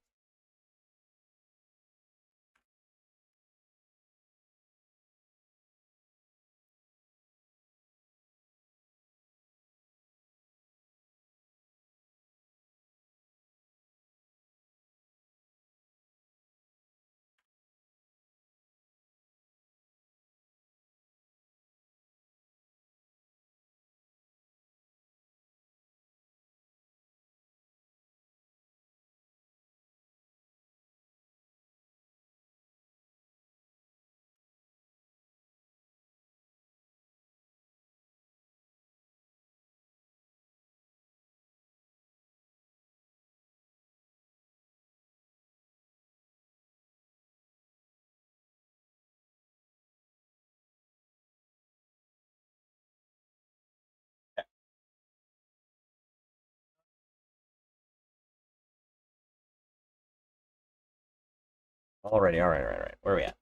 Alrighty, alright. Where are we at?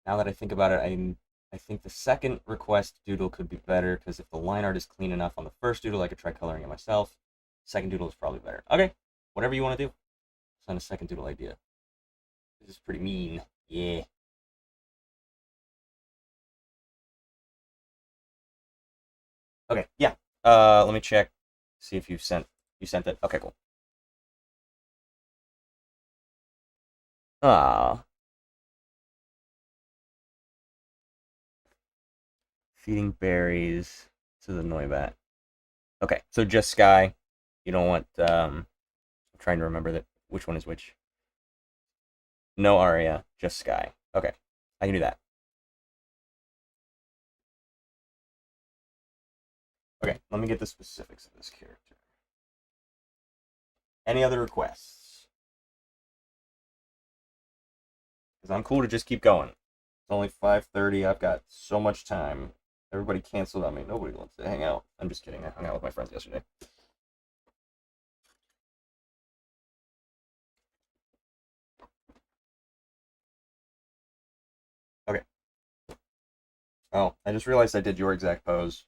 Now that I think about it, I think the second request doodle could be better because if the line art is clean enough on the first doodle, I could try coloring it myself. Second doodle is probably better. Okay, whatever you want to do. Send a second doodle idea. This is pretty mean. Yeah. Okay, yeah. Let me check. See if you sent it. Okay, cool. Ah, feeding berries to the Noibat. Okay, so just Sky. You don't want I'm trying to remember that which one is which. No Aria, just Sky. Okay, I can do that. Okay, let me get the specifics of this character. Any other requests? Because I'm cool to just keep going. It's only 5:30. I've got so much time. Everybody canceled on me. Nobody wants to hang out. I'm just kidding. I hung out with my friends yesterday. Okay. Oh, I just realized I did your exact pose.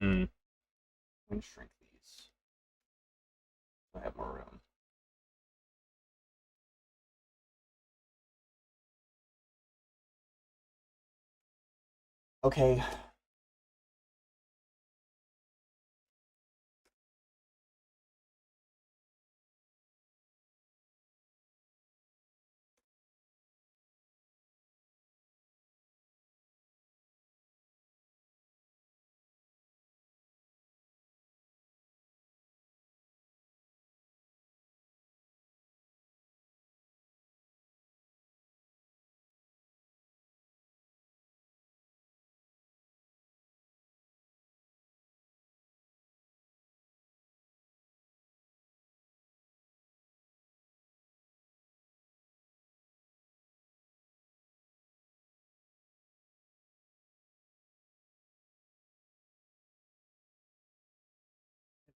Hmm. Let me shrink these. So I have more room. Okay.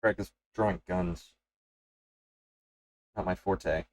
Practice drawing guns. Not my forte.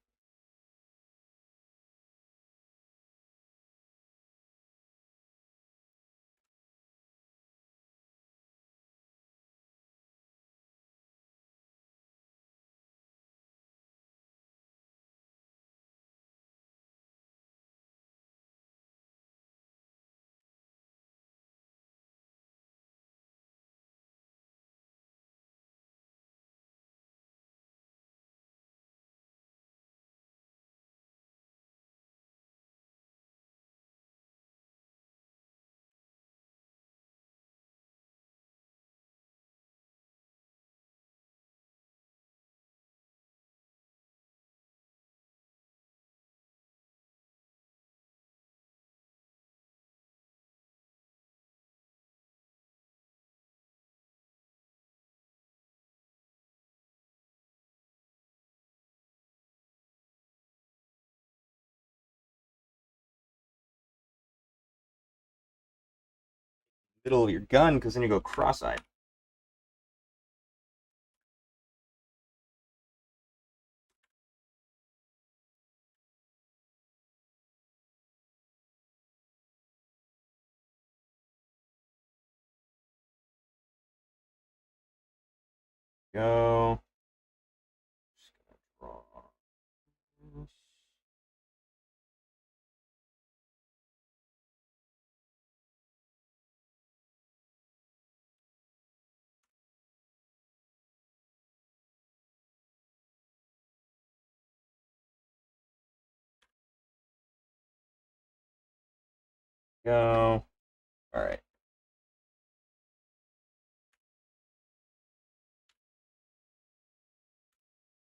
middle of your gun because then you go cross-eyed. Go. Just gonna draw this. Go. All right.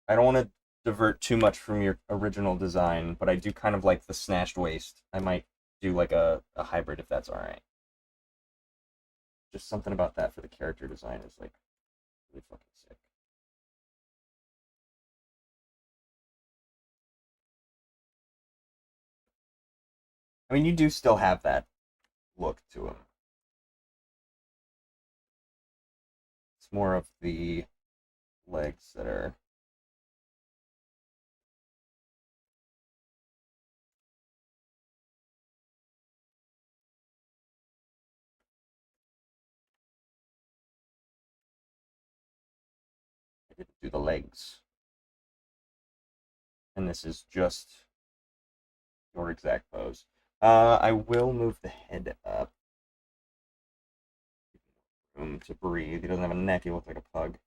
I don't want to divert too much from your original design, but I do kind of like the snatched waist. I might do like a hybrid if that's all right. Just something about that for the character design is like really fucking sick. I mean, you do still have that look to him. It's more of the legs that are. I didn't do the legs. And this is just your exact pose. I will move the head up. Room to breathe. He doesn't have a neck, he looks like a pug.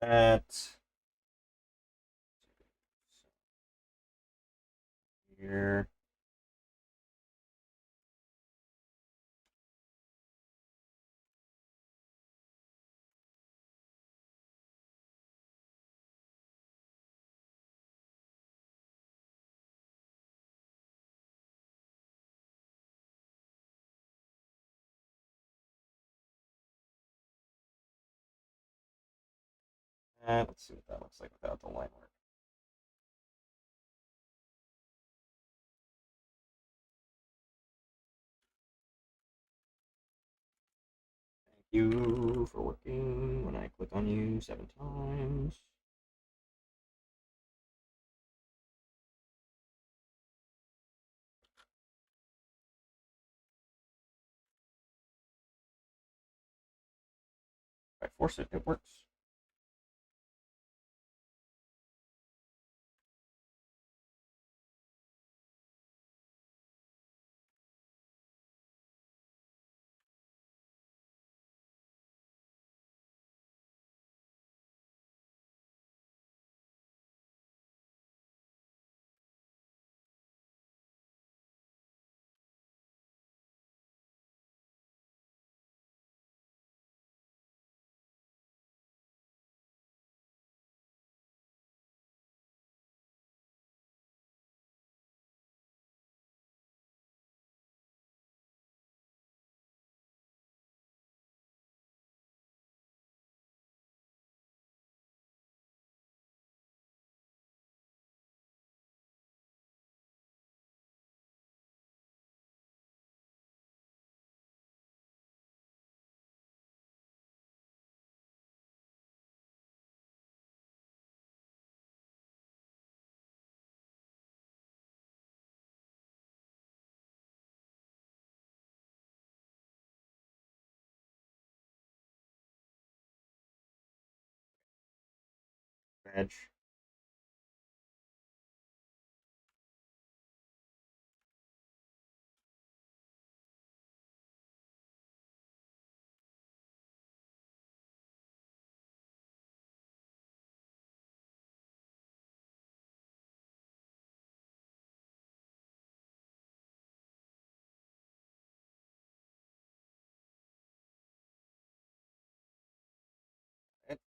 That here. And let's see what that looks like without the line work. Thank you for working when I click on you 7 times. If I force it, it works. Edge.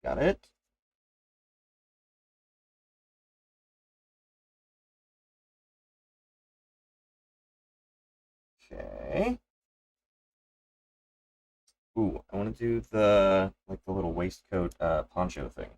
Got it. Okay. Ooh, I want to do the little waistcoat poncho thing.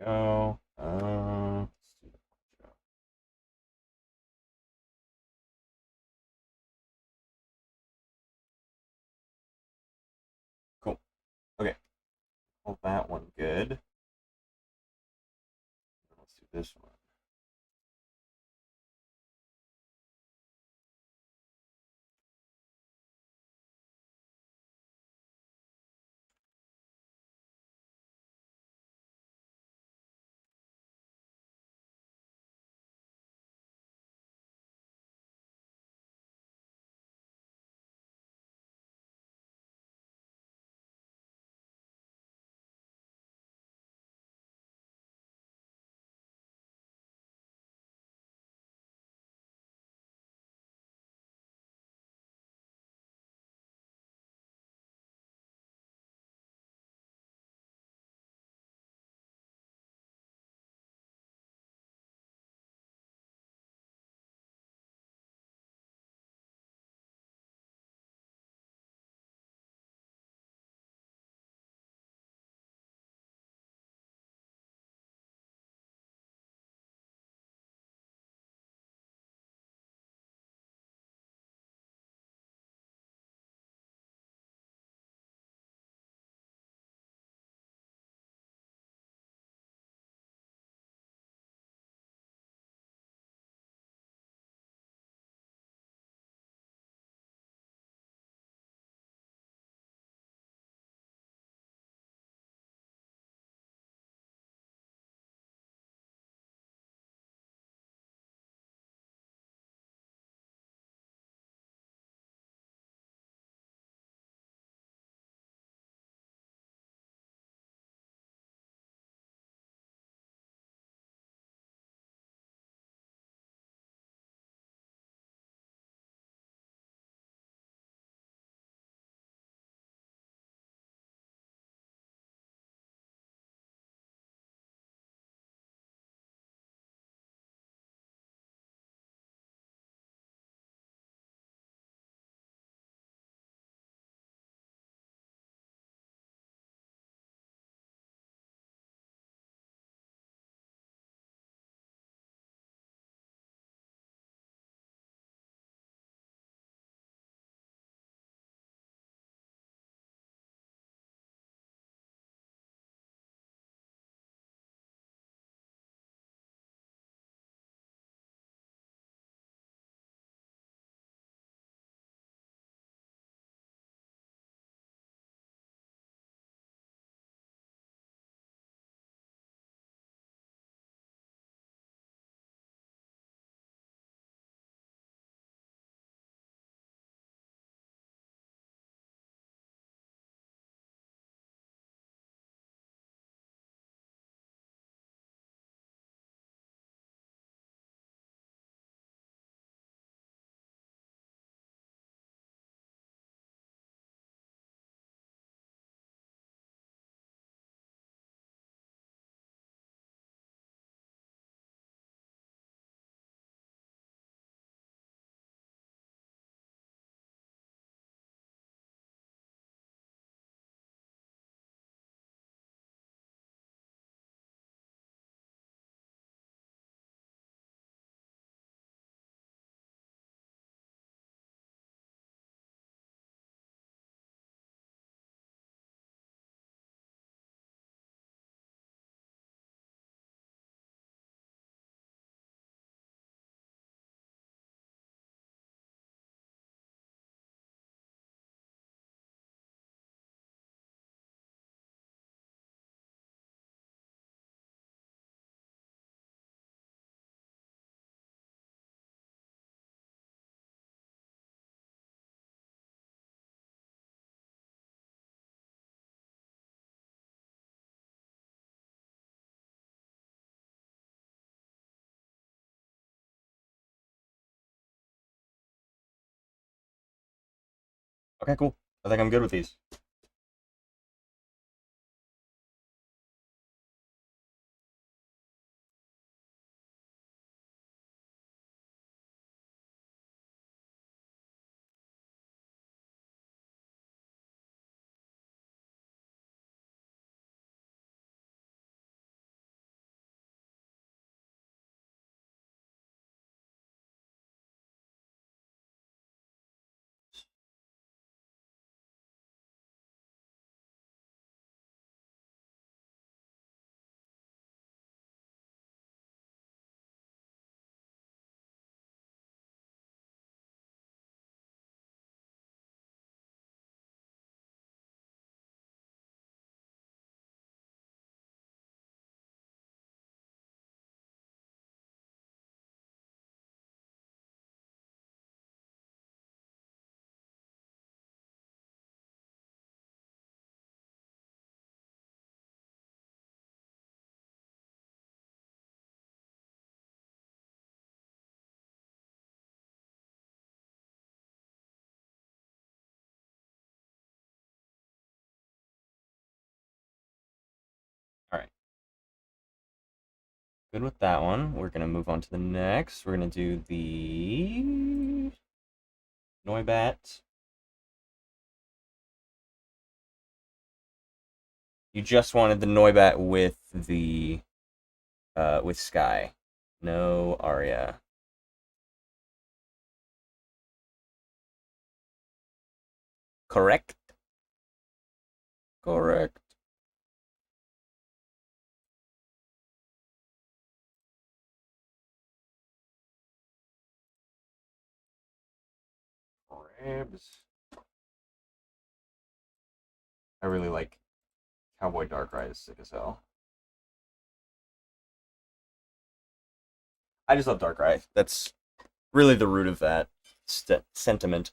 Go. Let's do the poncho. Cool. Okay. Hold that one good. Let's do this one. Okay, cool. I think I'm good with these. All right. Good with that one. We're gonna move on to the next. We're gonna do the Noibat. You just wanted the Noibat with Sky. No Arya. Correct? Correct. Crabs. I really like Cowboy Darkrai is sick as hell. I just love Darkrai. That's really the root of that sentiment.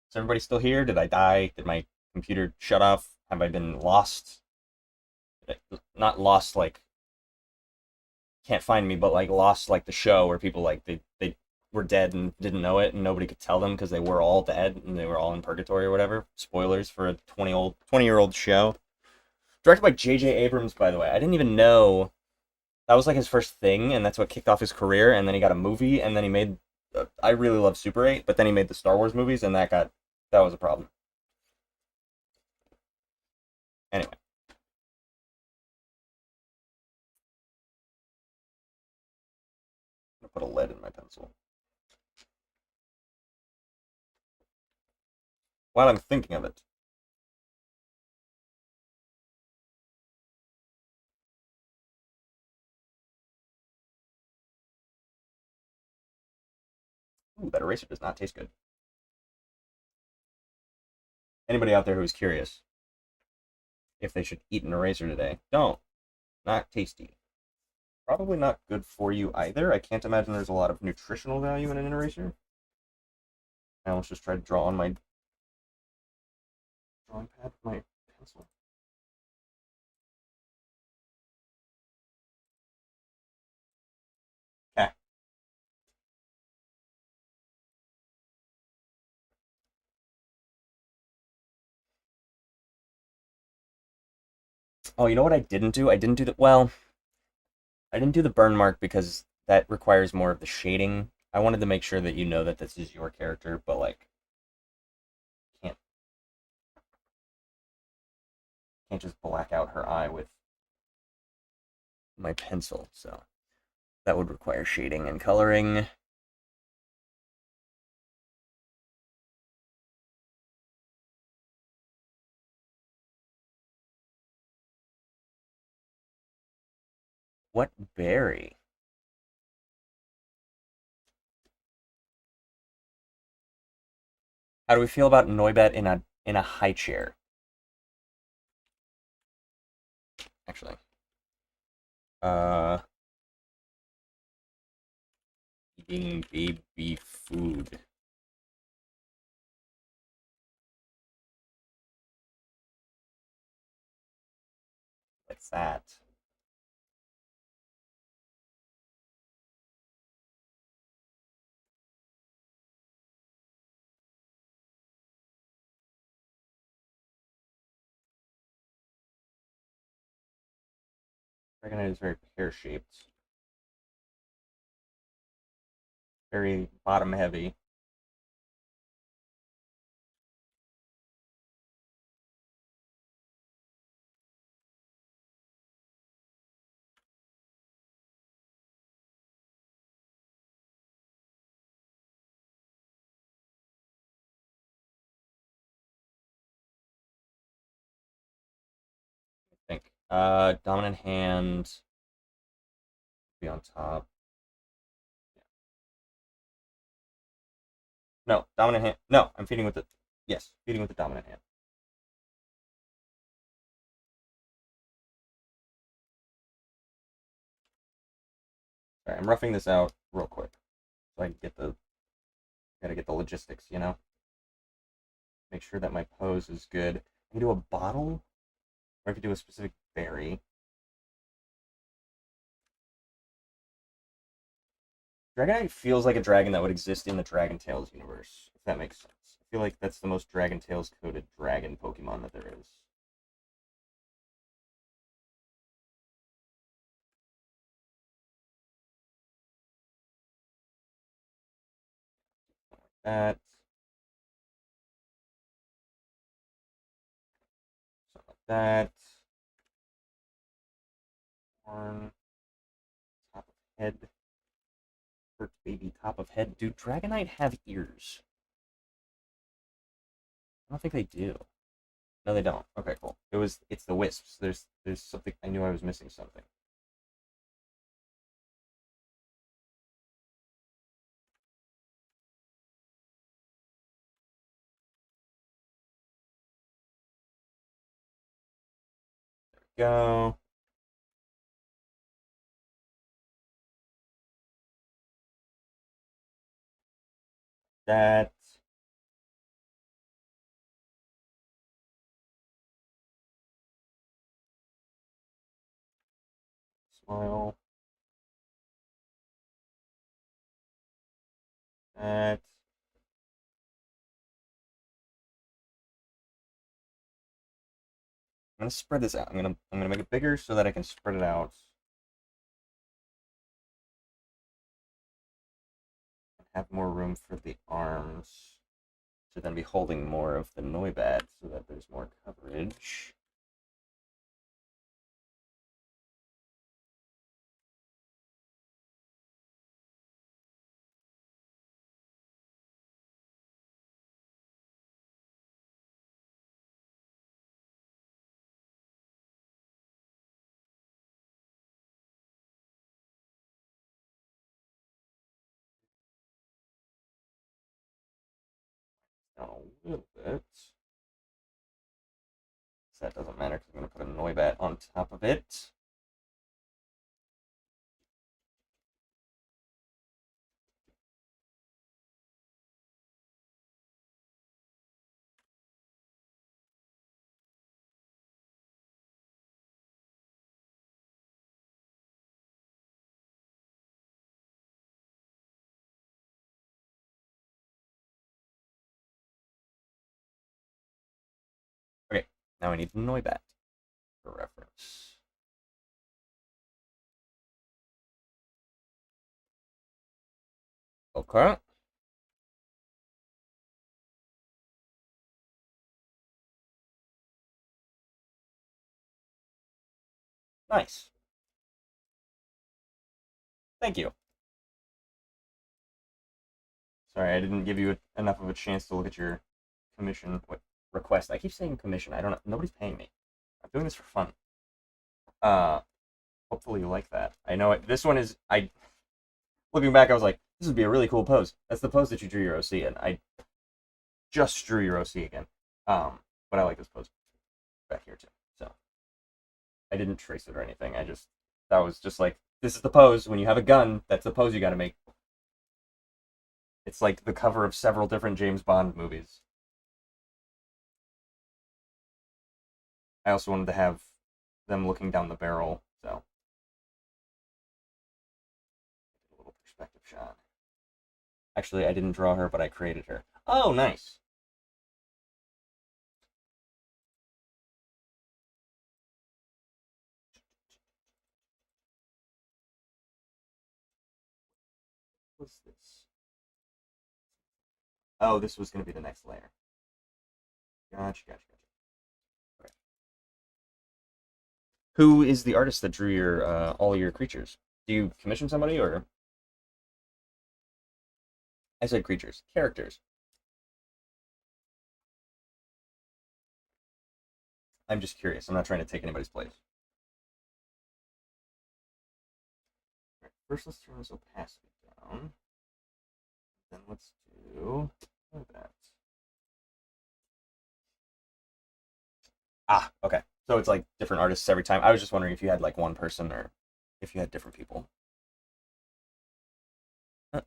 Is everybody still here? Did I die? Did my computer shut off? Have I been lost? Not lost like can't find me, but like lost like the show where people like they were dead and didn't know it and nobody could tell them because they were all dead and they were all in purgatory or whatever. Spoilers for a 20-year-old show. Directed by J.J. Abrams, by the way. I didn't even know that was like his first thing, and that's what kicked off his career. And then he got a movie, and then he made. I really love Super 8, but then he made the Star Wars movies, and that was a problem. Anyway, I'm gonna put a lead in my pencil. While I'm thinking of it, ooh, that eraser does not taste good. Anybody out there who's curious if they should eat an eraser today, don't. Not tasty. Probably not good for you either. I can't imagine there's a lot of nutritional value in an eraser. Now let's just try to draw on my drawing pad with my pencil. Okay. Oh, you know what I didn't do? I didn't do the well. I didn't do the burn mark because that requires more of the shading. I wanted to make sure that you know that this is your character, but like can't can't just black out her eye with my pencil, so that would require shading and coloring. What berry? How do we feel about Noibat in a high chair? Actually, uh, eating baby food. What's that? Dragonite is very pear-shaped, very bottom-heavy. I think. Dominant hand be on top. No, dominant hand. No, I'm feeding with the. Yes, feeding with the dominant hand. Sorry, I'm roughing this out real quick so I can get the. Gotta get the logistics, you know. Make sure that my pose is good. I can do a bottle, or I could do a specific berry. Dragonite feels like a dragon that would exist in the Dragon Tales universe, if that makes sense. I feel like that's the most Dragon Tales coded dragon Pokemon that there is. That. Something like that. Horn. Top of head. Hurt baby top of head. Do Dragonite have ears? I don't think they do. No, they don't. Okay, cool. It's the wisps. There's something I knew I was missing something. Go. That. Smile. That. I'm gonna spread this out. I'm gonna make it bigger so that I can spread it out. Have more room for the arms to then be holding more of the Noibat so that there's more coverage. Down a little bit. So that doesn't matter because I'm going to put a Noibat on top of it. Okay, now I need Noibat for reference. Okay. Nice. Thank you. Sorry, I didn't give you enough of a chance to look at your commission request. I keep saying commission. I don't know. Nobody's paying me. I'm doing this for fun. Uh, Hopefully you like that. I know it. This one is. Looking back, I was like, this would be a really cool pose. That's the pose that you drew your OC in. I just drew your OC again. But I like this pose back here too. So I didn't trace it or anything. That was just like, this is the pose. When you have a gun, that's the pose you got to make. It's like the cover of several different James Bond movies. I also wanted to have them looking down the barrel, so a little perspective shot. Actually, I didn't draw her, but I created her. Oh, nice. What's this? Oh, this was going to be the next layer. Gotcha. Okay. Who is the artist that drew your all your creatures? Do you commission somebody, or? I said creatures. Characters. I'm just curious. I'm not trying to take anybody's place. Right, first, let's turn this opacity down. Then let's do that. Ah, okay. So it's like different artists every time. I was just wondering if you had like one person or if you had different people. Here's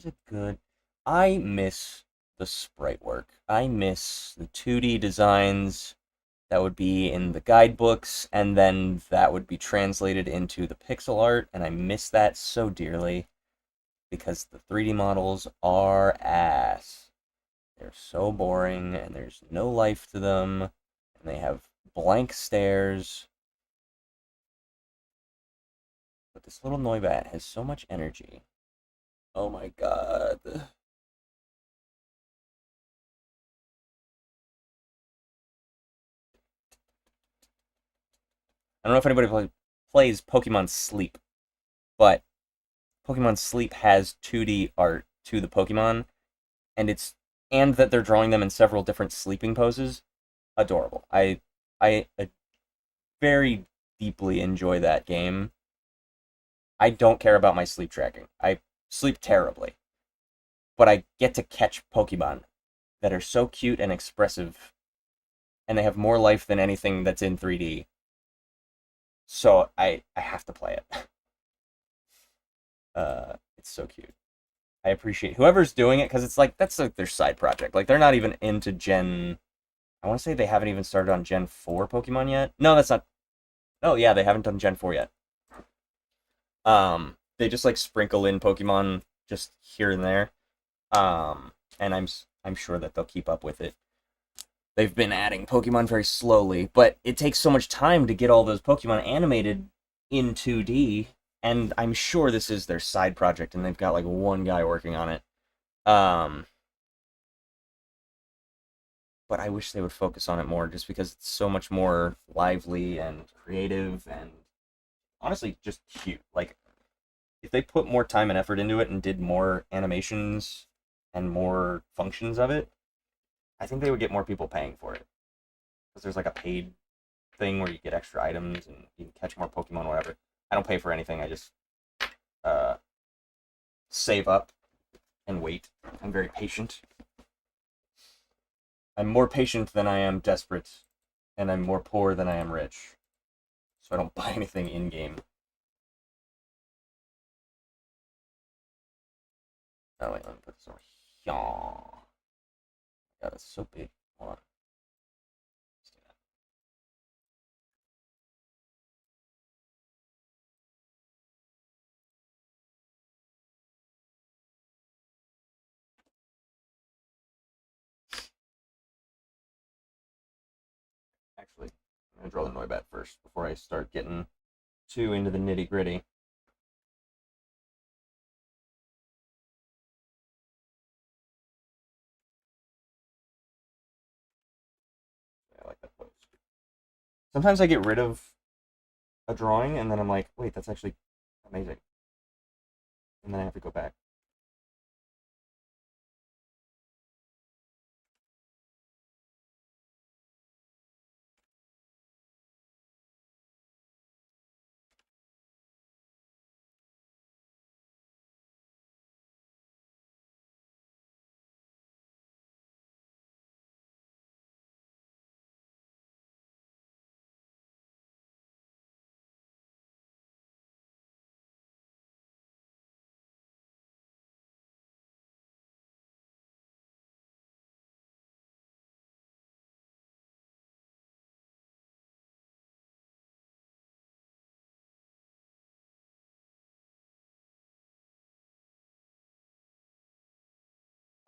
a good. I miss the sprite work. I miss the 2D designs that would be in the guidebooks, and then that would be translated into the pixel art, and I miss that so dearly because the 3D models are ass. They're so boring, and there's no life to them, and they have blank stares. But this little Noibat has so much energy. Oh my god. I don't know if anybody plays Pokemon Sleep, but Pokemon Sleep has 2D art to the Pokemon, and that they're drawing them in several different sleeping poses. Adorable. I very deeply enjoy that game. I don't care about my sleep tracking. I sleep terribly, but I get to catch Pokemon that are so cute and expressive, and they have more life than anything that's in 3D. So I have to play it. It's so cute. I appreciate whoever's doing it because it's like that's like their side project. Like they're not even into Gen. I want to say they haven't even started on Gen 4 Pokemon yet. No, that's not. Oh yeah, they haven't done Gen 4 yet. They just like sprinkle in Pokemon just here and there. And I'm sure that they'll keep up with it. They've been adding Pokemon very slowly, but it takes so much time to get all those Pokemon animated in 2D, and I'm sure this is their side project, and they've got like one guy working on it. Um, but I wish they would focus on it more, just because it's so much more lively and creative, and honestly, just cute. Like if they put more time and effort into it and did more animations and more functions of it, I think they would get more people paying for it. Because there's like a paid thing where you get extra items and you can catch more Pokemon, whatever. I don't pay for anything. I just uh, save up and wait. I'm very patient. I'm more patient than I am desperate, and I'm more poor than I am rich. So I don't buy anything in game. Oh wait, let me put this over here. God, it's so big. Hold on. Let's do that. Actually, I'm gonna draw the Noibat first before I start getting too into the nitty gritty. I like that pose. Sometimes I get rid of a drawing and then I'm like, wait, that's actually amazing. And then I have to go back.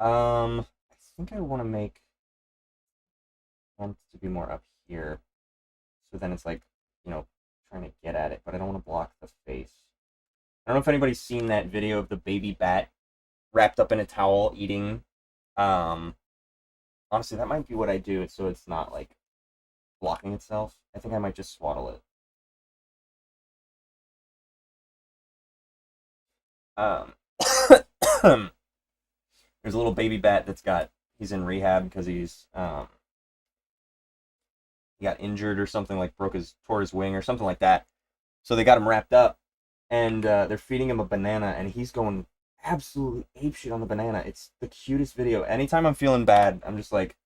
I think I want to make one to be more up here. So then it's like, you know, trying to get at it, but I don't want to block the face. I don't know if anybody's seen that video of the baby bat wrapped up in a towel eating. Um, Honestly, that might be what I do, so it's not like blocking itself. I think I might just swaddle it. Um, there's a little baby bat he's in rehab because he got injured or something, like tore his wing or something like that. So they got him wrapped up, and they're feeding him a banana, and he's going absolutely apeshit on the banana. It's the cutest video. Anytime I'm feeling bad, I'm just like,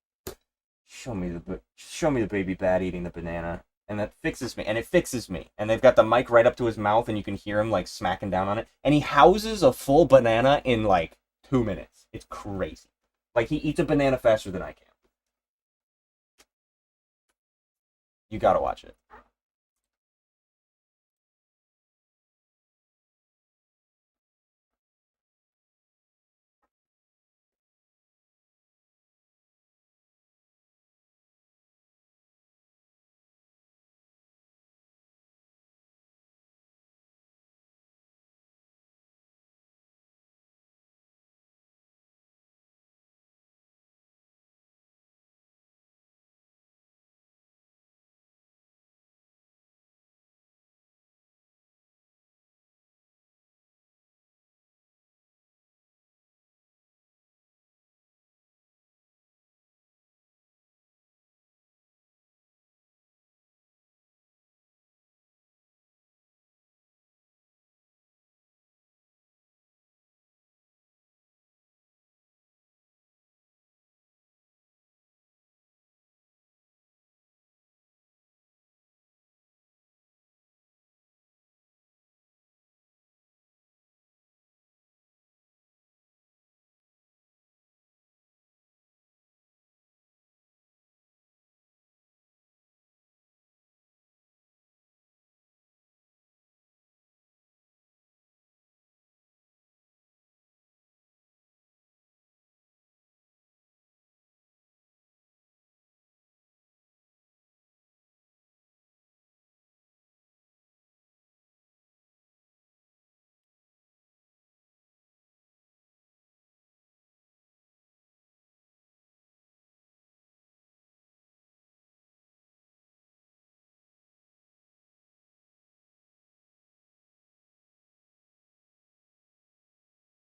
show me the baby bat eating the banana, and that fixes me. And it fixes me. And they've got the mic right up to his mouth, and you can hear him like smacking down on it. And he houses a full banana in like 2 minutes. It's crazy. Like he eats a banana faster than I can. You gotta watch it.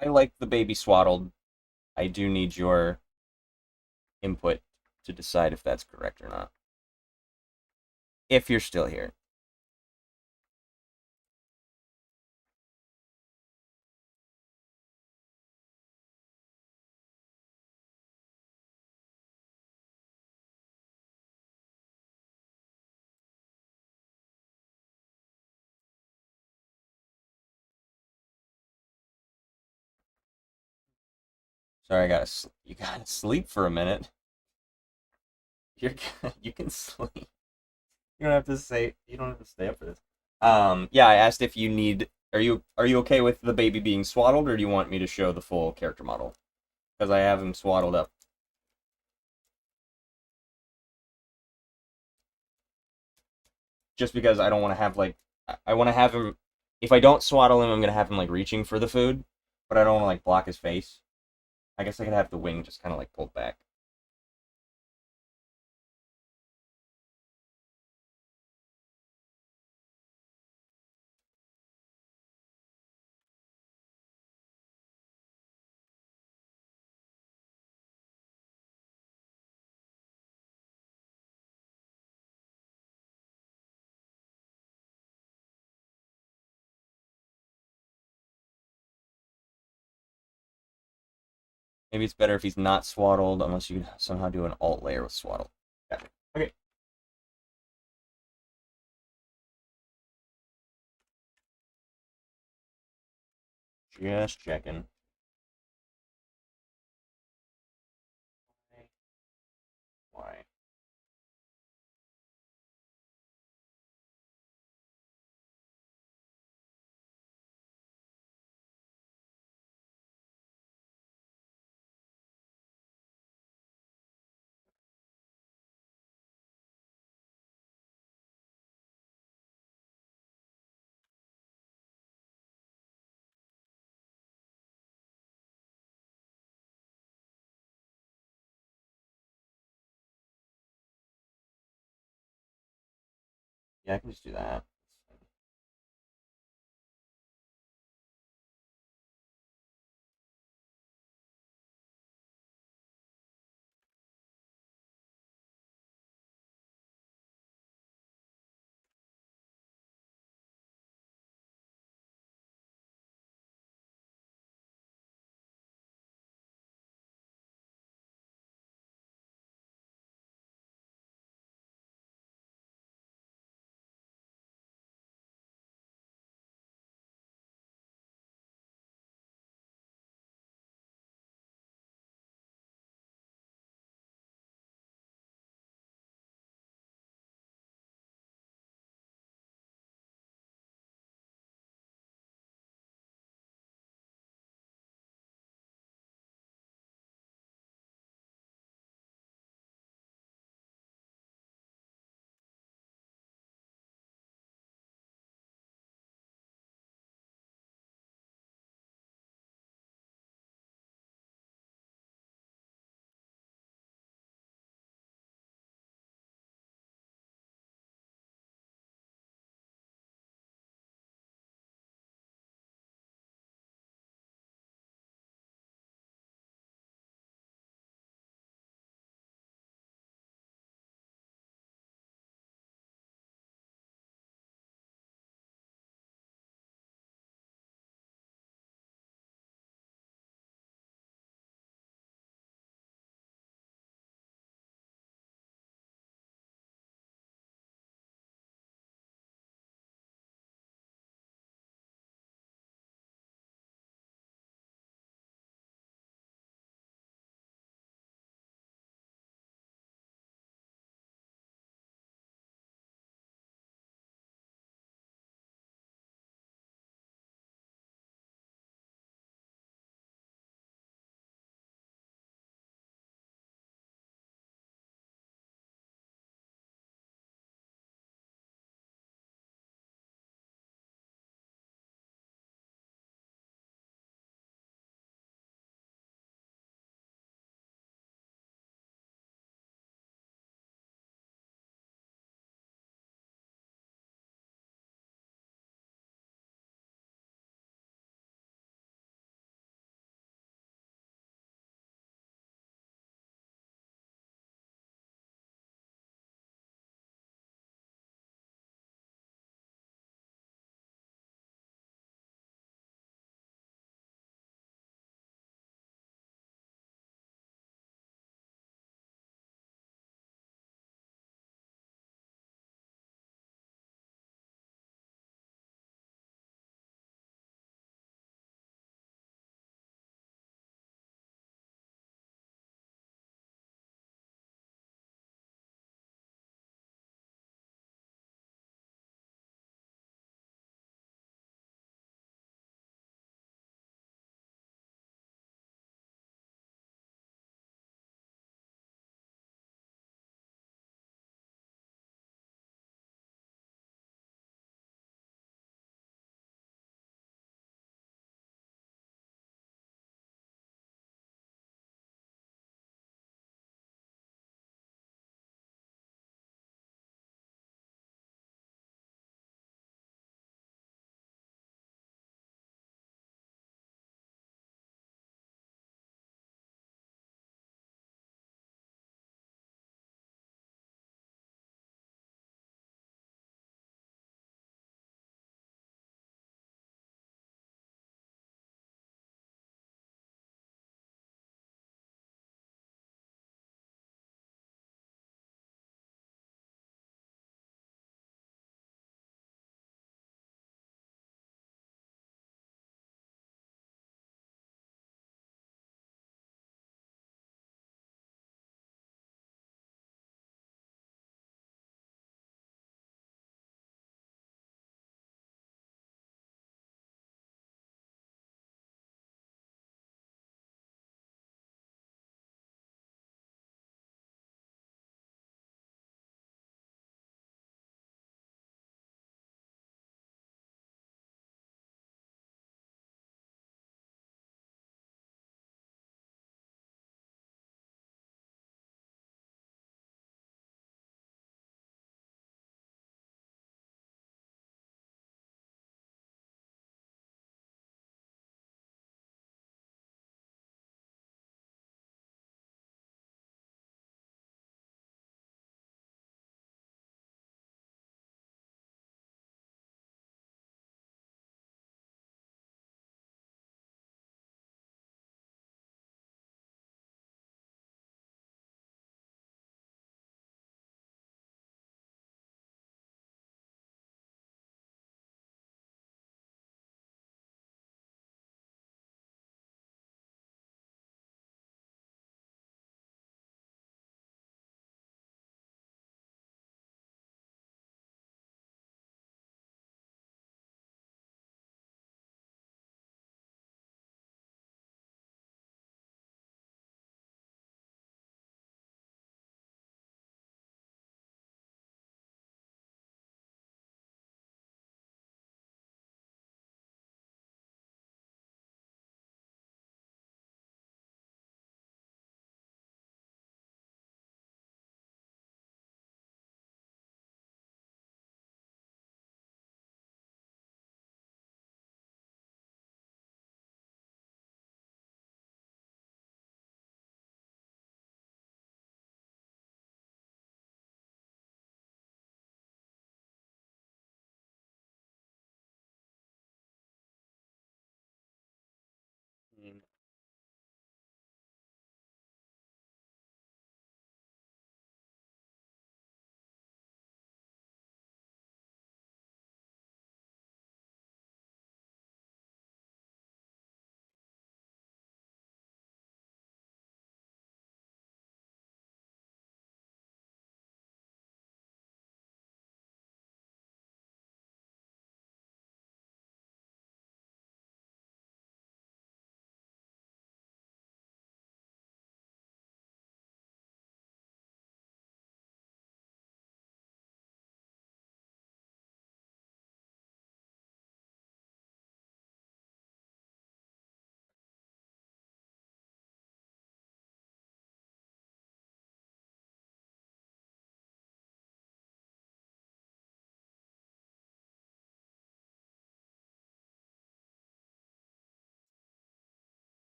I like the baby swaddled. I do need your input to decide if that's correct or not. If you're still here. Sorry, you gotta sleep for a minute. You're you can sleep. You don't have to stay up for this. Yeah, I asked if you need are you okay with the baby being swaddled, or do you want me to show the full character model? Because I have him swaddled up. Just because I don't want to have like I want to have him if I don't swaddle him, I'm gonna have him like reaching for the food, but I don't want to like block his face. I guess I could have the wing just kind of like pulled back. Maybe it's better if he's not swaddled, unless you can somehow do an alt layer with swaddle. Yeah. Okay. Just checking. Why? Yeah, I can just do that.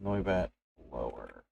Noibat lower.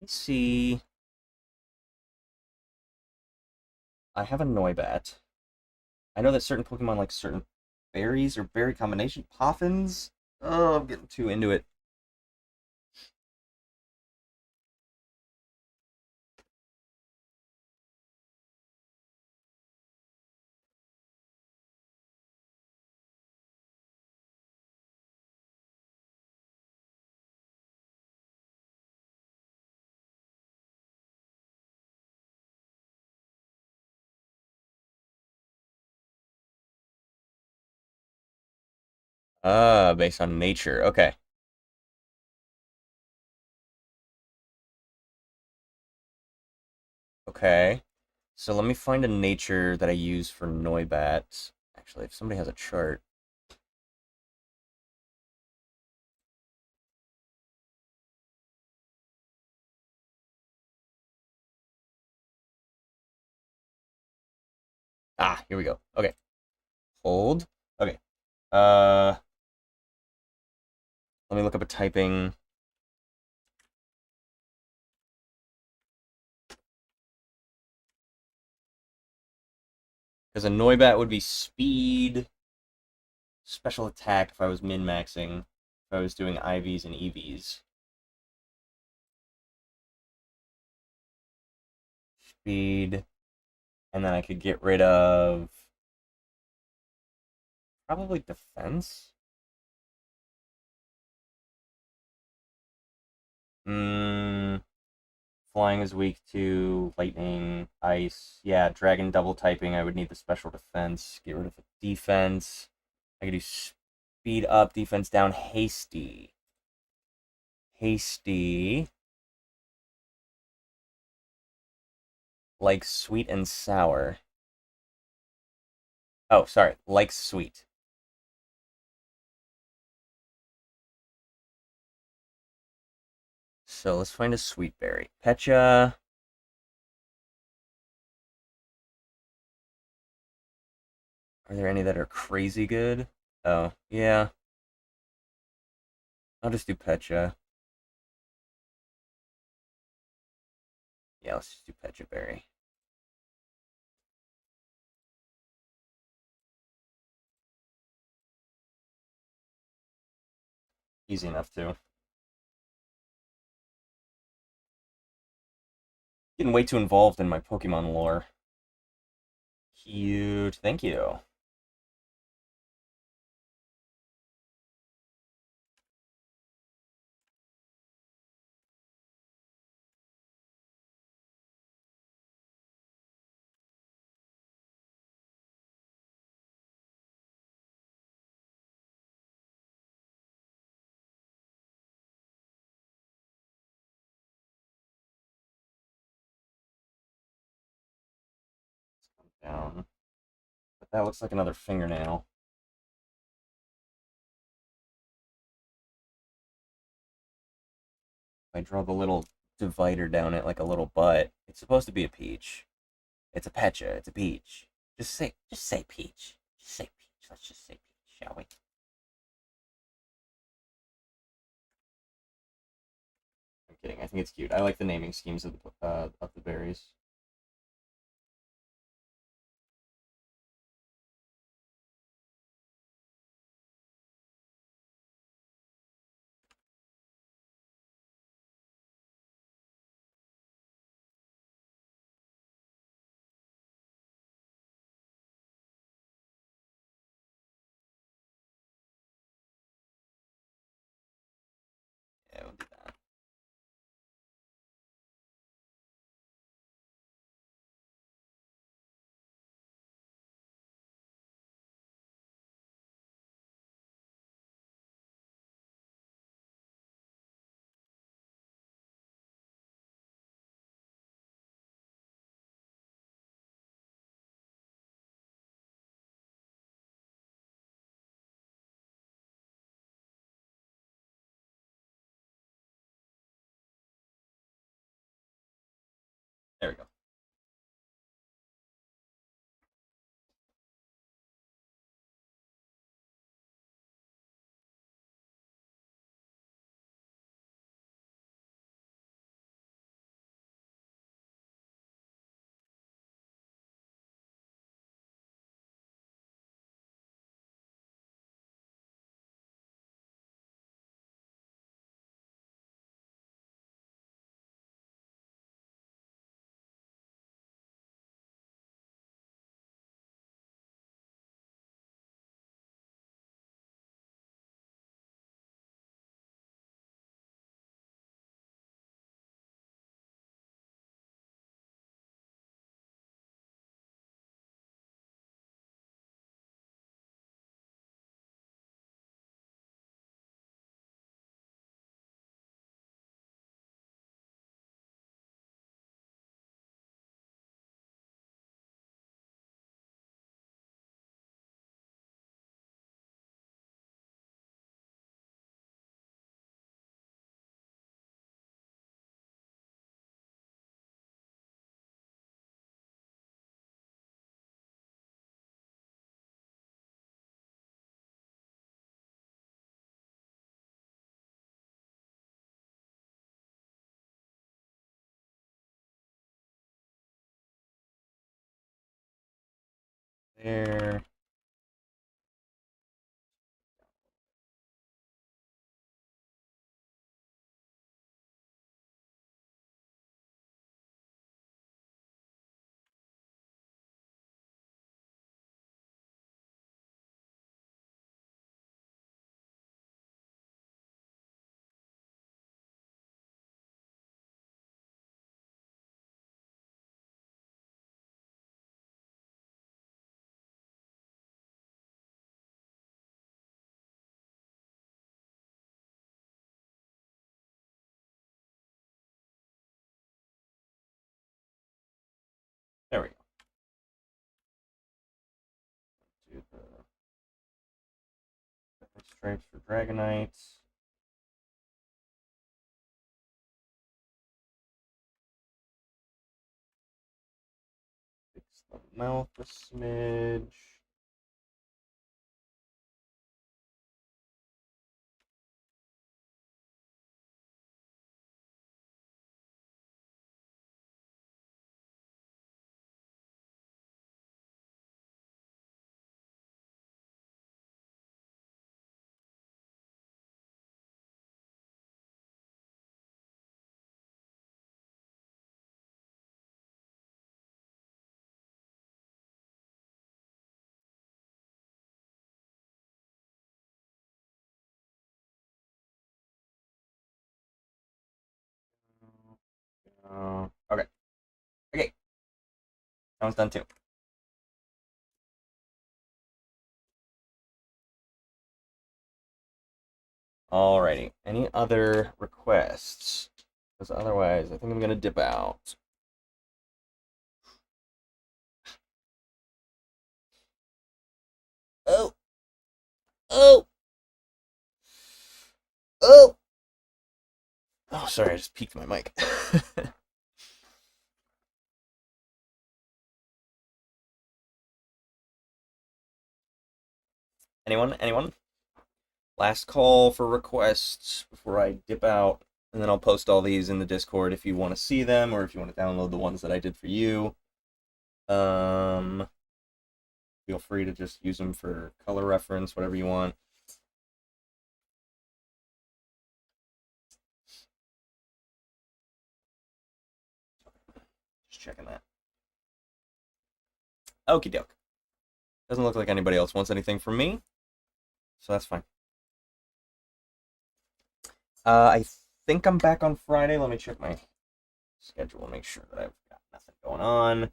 Let's see. I have a Noibat. I know that certain Pokemon like certain berries or berry combination. Poffins? Oh, I'm getting too into it. Based on nature. Okay. Okay. So let me find a nature that I use for Noibat. Actually, if somebody has a chart. Ah, here we go. Okay. Hold. Okay. Uh, Let me look up a typing. Because a Noibat would be speed, special attack if I was min-maxing, if I was doing IVs and EVs. Speed, and then I could get rid of probably defense. Hmm. Flying is weak to lightning, ice. Yeah, dragon double typing. I would need the special defense. Get rid of the defense. I could do speed up, defense down, hasty. Hasty. Like sweet and sour. Oh, sorry. Like sweet. So let's find a sweet berry. Petcha. Are there any that are crazy good? Oh, yeah. I'll just do Petcha. Yeah, let's just do Petcha berry. Easy enough too. Getting way too involved in my Pokemon lore. Cute. Thank you. Down. But that looks like another fingernail. I draw the little divider down it like a little butt. It's supposed to be a peach. It's a Petcha. It's a peach. Just say peach. Just say peach. Let's just say peach, shall we? I'm kidding. I think it's cute. I like the naming schemes of the berries. Yeah, we'll do that. There we go. there. There we go. Do the stripes for Dragonites. Fix the mouth a smidge. Okay. Okay. That one's done too. Alrighty. Any other requests? Because otherwise, I think I'm gonna dip out. Oh! Oh! Oh! Oh, sorry, I just peeked my mic. Anyone? Anyone? Last call for requests before I dip out, and then I'll post all these in the Discord if you want to see them or if you want to download the ones that I did for you. Feel free to just use them for color reference, whatever you want. Just checking that. Okie doke. Doesn't look like anybody else wants anything from me, so that's fine. I think I'm back on Friday. Let me check my schedule and make sure that I've got nothing going on.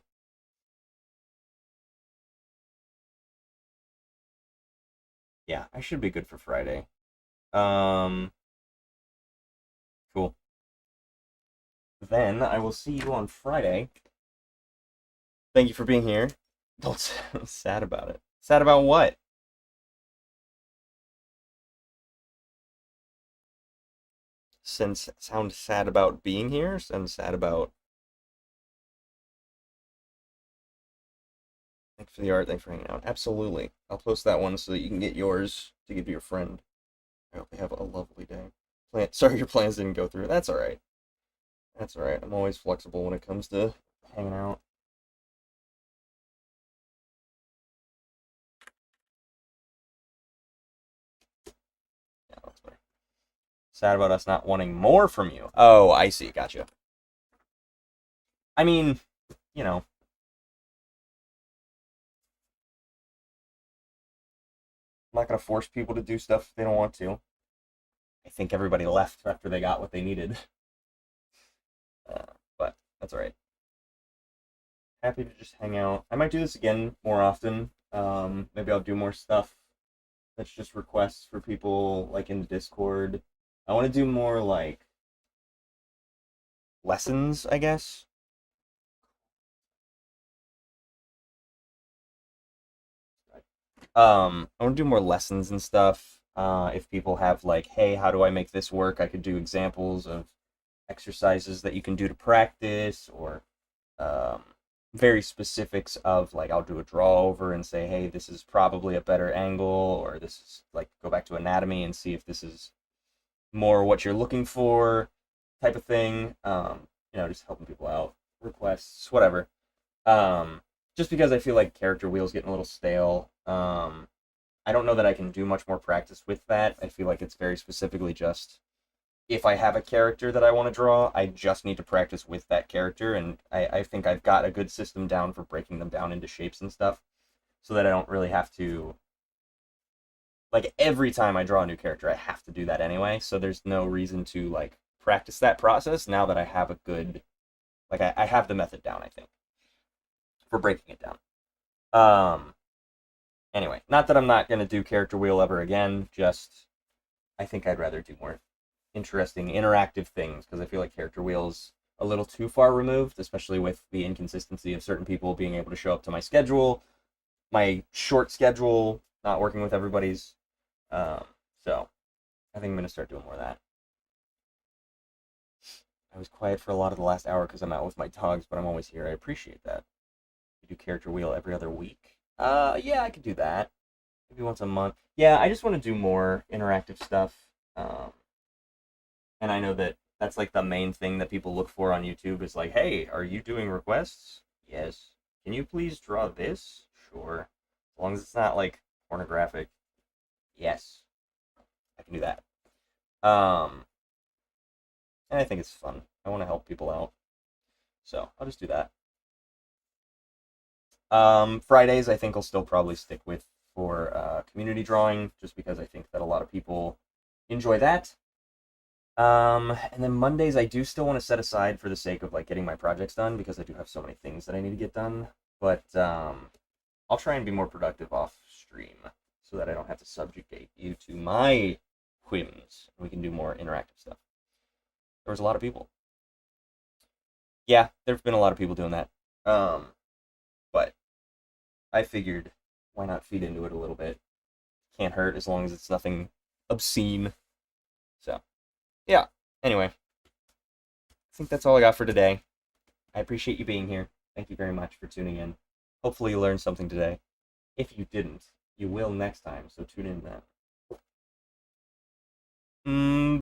Yeah, I should be good for Friday. Cool. Then I will see you on Friday. Thank you for being here. Don't sound sad about it. Sad about what? Sound sad about being here? Sound sad about. Thanks for the art. Thanks for hanging out. Absolutely. I'll post that one so that you can get yours to give to your friend. I hope they have a lovely day. Sorry your plans didn't go through. That's alright. That's alright. I'm always flexible when it comes to hanging out. Yeah, that's better. Sad about us not wanting more from you. Oh, I see. Gotcha. I mean, you know, I'm not gonna force people to do stuff if they don't want to. I think everybody left after they got what they needed. But that's alright. Happy to just hang out. I might do this again more often. Maybe I'll do more stuff that's just requests for people like in the Discord. I want to do more like lessons, I guess. I want to do more lessons and stuff. If people have like, hey, how do I make this work? I could do examples of exercises that you can do to practice, or um, very specifics of like I'll do a draw over and say, hey, this is probably a better angle, or this is like go back to anatomy and see if this is more what you're looking for, type of thing. Just helping people out, requests, whatever. Um, just because I feel like character wheel's getting a little stale. I don't know that I can do much more practice with that. I feel like it's very specifically just if I have a character that I want to draw, I just need to practice with that character, and I think I've got a good system down for breaking them down into shapes and stuff, so that I don't really have to, like, every time I draw a new character, I have to do that anyway, so there's no reason to, like, practice that process now that I have a good, like, I have the method down, I think, for breaking it down. Anyway, not that I'm not going to do character wheel ever again, just I think I'd rather do more interesting interactive things because I feel like character wheel's a little too far removed, especially with the inconsistency of certain people being able to show up to my schedule, my short schedule, not working with everybody's. So I think I'm gonna start doing more of that. I was quiet for a lot of the last hour because I'm out with my dogs, but I'm always here. I appreciate that. You do character wheel every other week. Yeah, I could do that. Maybe once a month. Yeah, I just want to do more interactive stuff. And I know that that's like the main thing that people look for on YouTube is like, hey, are you doing requests? Yes. Can you please draw this? Sure. As long as it's not like pornographic. Yes. I can do that. And I think it's fun. I want to help people out. So I'll just do that. Fridays I think I'll still probably stick with for community drawing, just because I think that a lot of people enjoy that. And then Mondays I do still want to set aside for the sake of like getting my projects done because I do have so many things that I need to get done. But I'll try and be more productive off stream so that I don't have to subjugate you to my whims. We can do more interactive stuff. There was a lot of people. Yeah, there've been a lot of people doing that. But I figured why not feed into it a little bit? Can't hurt as long as it's nothing obscene. So yeah. Anyway, I think that's all I got for today. I appreciate you being here. Thank you very much for tuning in. Hopefully you learned something today. If you didn't, you will next time, so tune in then.